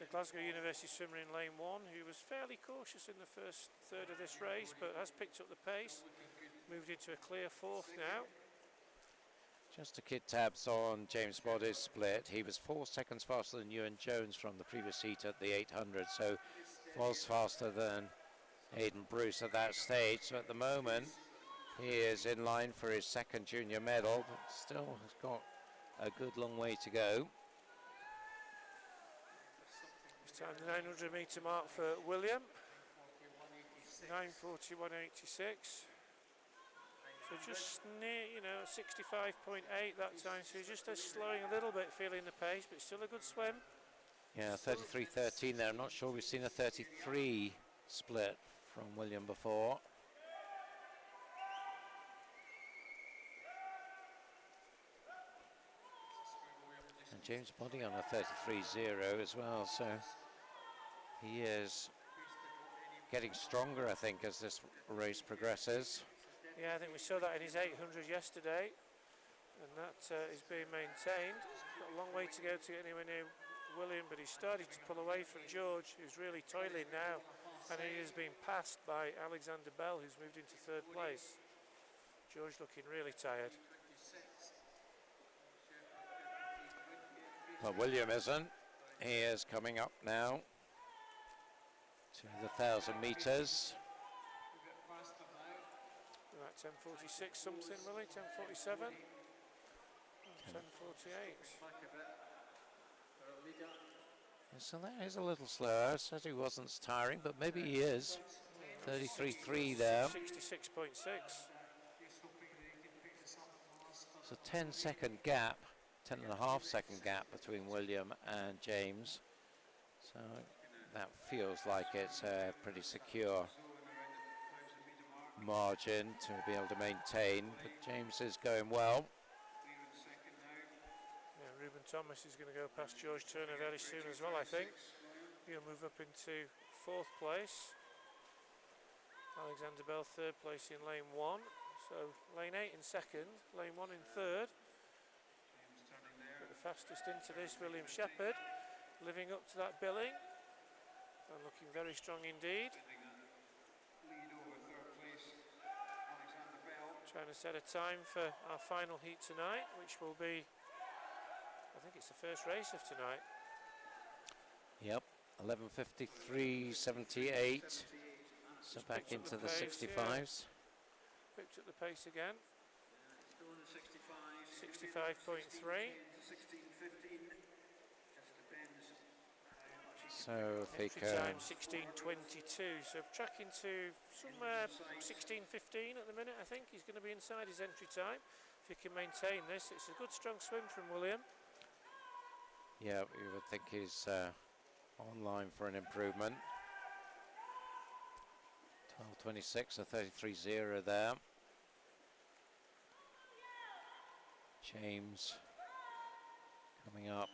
The Glasgow University swimmer in lane 1, who was fairly cautious in the first third of this race, but has picked up the pace. Moved into a clear fourth now. Just to keep tabs on James Body's split, he was 4 seconds faster than Ewan Jones from the previous heat at the 800, so was faster than Aidan Bruce at that stage. So at the moment, he is in line for his second junior medal, but still has got a good long way to go. This time the 900 metre mark for William. 9:41.86. So just near, 65.8 that time. So he's just slowing a little bit, feeling the pace, but still a good swim. Yeah, 33.13 there. I'm not sure we've seen a 33 split from William before. And James Body on a 33.0 as well, so he is getting stronger, I think, as this race progresses. Yeah, I think we saw that in his 800 yesterday, and that is being maintained. Got a long way to go to get anywhere near William, but he's starting to pull away from George, who's really toiling now, and he has been passed by Alexander Bell, who's moved into third place. George looking really tired. Well, William isn't. He is coming up now to the 1,000 metres. About 10:46 something, will he? 10:47? 10:48. So that is a little slower. I said he wasn't tiring, but maybe he is. 33.3 there. 66.6. It's a 10-second gap, 10.5 second gap between William and James. So that feels like it's a pretty secure margin to be able to maintain, but James is going well. Yeah, Ruben Thomas is going to go past George Turner very soon as well, I think. He'll move up into fourth place. Alexander Bell third place in lane 1. So lane 8 in second, lane 1 in third. But the fastest into this, William Shepherd, living up to that billing and looking very strong indeed. Trying to set a time for our final heat tonight, which will be, I think it's the first race of tonight. Yep, 11:53.78. So back into the 65s. Picked up the pace again. 65.3. So if he Entry can, time 16:22. So tracking to somewhere 16:15 at the minute. I think he's going to be inside his entry time. If he can maintain this, it's a good strong swim from William. yeah, you would think he's online for an improvement. 12:26, a 33.0 there. James coming up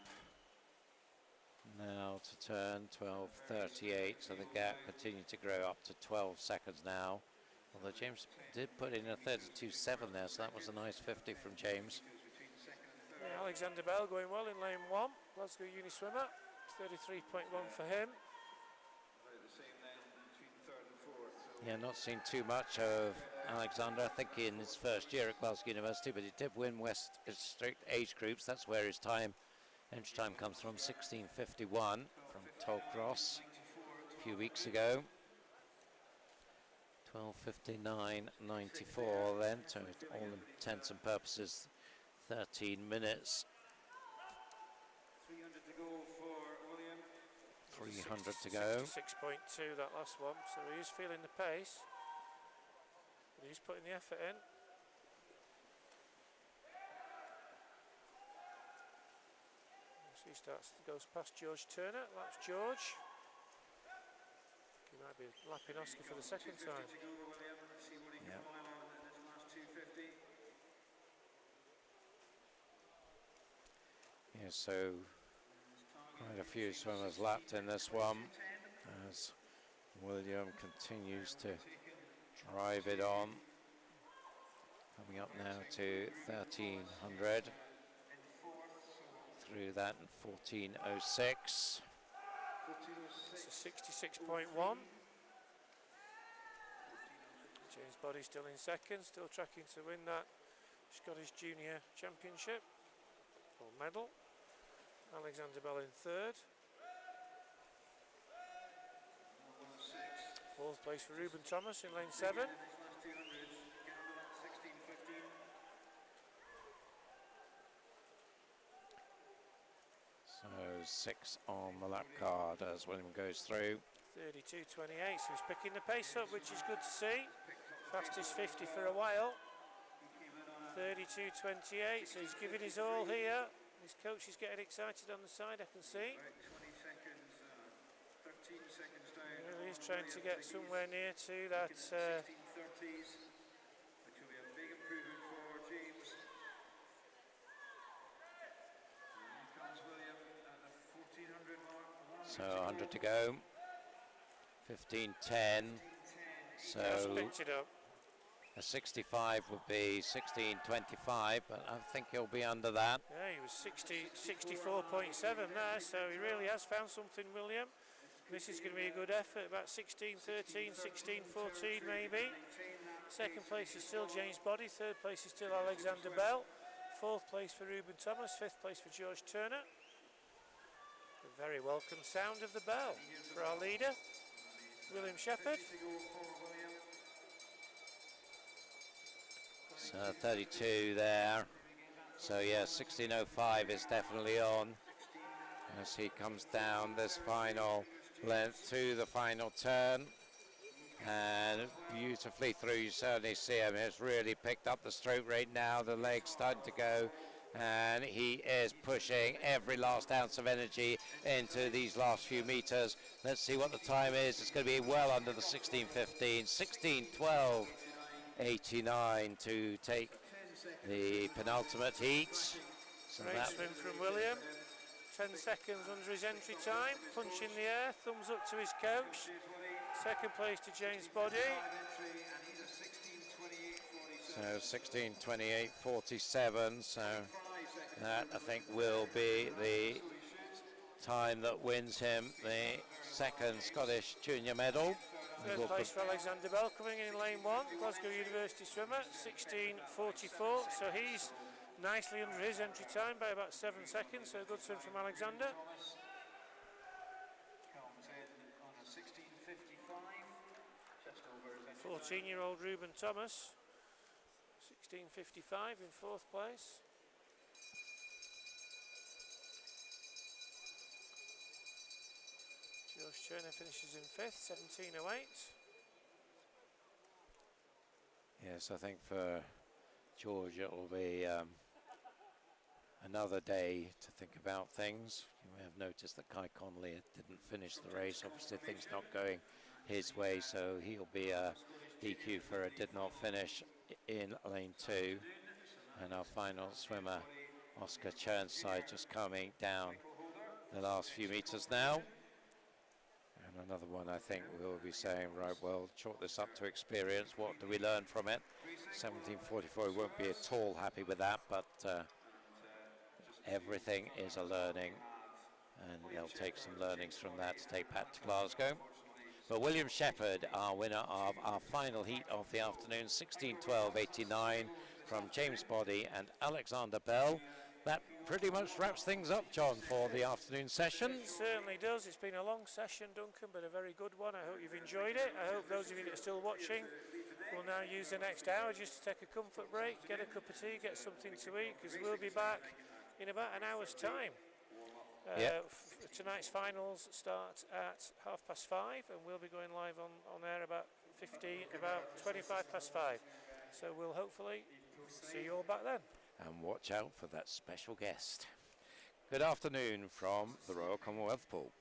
now to turn, 12:38, so the gap continued to grow up to 12 seconds now. Although James did put in a 32.7 there, so that was a nice 50 from James. Yeah, Alexander Bell going well in lane 1. Glasgow Uni swimmer, 33.1 for him. Yeah, not seen too much of Alexander, I think in his first year at Glasgow University, but he did win West District age groups. That's where his entry time comes from, 16:51 from Tollcross. few weeks ago. 12:59.94 then, to all intents and purposes 13 minutes. 300 to go for William. 300 to go. 6.2 that last one, so he is feeling the pace, but he's putting the effort in. So he goes past George Turner, laps George. He might be lapping Oscar for the second time. Yeah. Yeah, so quite a few swimmers lapped in this one as William continues to drive it on. Coming up now to 1300. Through that in 14:06. It's a 66.1. James Body still in second, still tracking to win that Scottish Junior Championship or medal. Alexander Bell in third. Fourth place for Ruben Thomas in lane 7. So 6 on the lap card as William goes through. 32.28, so he's picking the pace up, which is good to see. Fastest 50 for a while. 32.28, so he's giving his all here. His coach is getting excited on the side, I can see. 20 seconds, 13 seconds down. He really is trying to get somewhere near to that. 16:30s, which will be a big improvement for James. And here comes William at the 1400 mark. So 100 to go. 15:10. Just So picked it up. a 65 would be 16:25, but I think he'll be under that. Yeah, he was 64.7 there, so he really has found something, William. This is going to be a good effort, about 16.13, 16.14 maybe. Second place is still James Body, third place is still Alexander Bell, fourth place for Ruben Thomas, fifth place for George Turner. A very welcome sound of the bell for our leader, William Shepherd. So 32 there. So yeah, 16:05 is definitely on as he comes down this final length to the final turn. And beautifully through, you certainly see him. He's really picked up the stroke rate now. The legs starting to go. And he is pushing every last ounce of energy into these last few meters. Let's see what the time is. It's going to be well under the 16:15, 16:12.89 to take the penultimate heat. So Great swim from William. 10 seconds under his entry time. Punch in the air. Thumbs up to his coach. Second place to James Body. So 16:28.47. So that I think will be the time that wins him the second Scottish Junior medal. Third place for Alexander Bell coming in lane 1, Glasgow University swimmer, 16:44. So he's nicely under his entry time by about 7 seconds. So a good swim from Alexander. 14-year-old Ruben Thomas, 16:55 in fourth place. George Turner finishes in fifth, 17:08. Yes, I think for George it will be another day to think about things. You may have noticed that Kai Connolly didn't finish the race. Obviously things not going his way, so he'll be a DQ for a did not finish in lane 2. And our final swimmer, Oscar Churnside, just coming down the last few meters now. And another one I think we'll be saying, right, well, chalk this up to experience. What do we learn from it? 17:44, we won't be at all happy with that, but everything is a learning, and they'll take some learnings from that to take back to Glasgow. But William Shepherd, our winner of our final heat of the afternoon, 16:12.89 from James Body and Alexander Bell. That pretty much wraps things up, John, for the afternoon session. It certainly does. It's been a long session, Duncan, but a very good one. I hope you've enjoyed it. I hope those of you that are still watching will now use the next hour just to take a comfort break, get a cup of tea, get something to eat, because we'll be back in about an hour's time. Tonight's finals start at 5:30, and we'll be going live on air about 25:05. So we'll hopefully see you all back then. And watch out for that special guest. Good afternoon from the Royal Commonwealth Pool.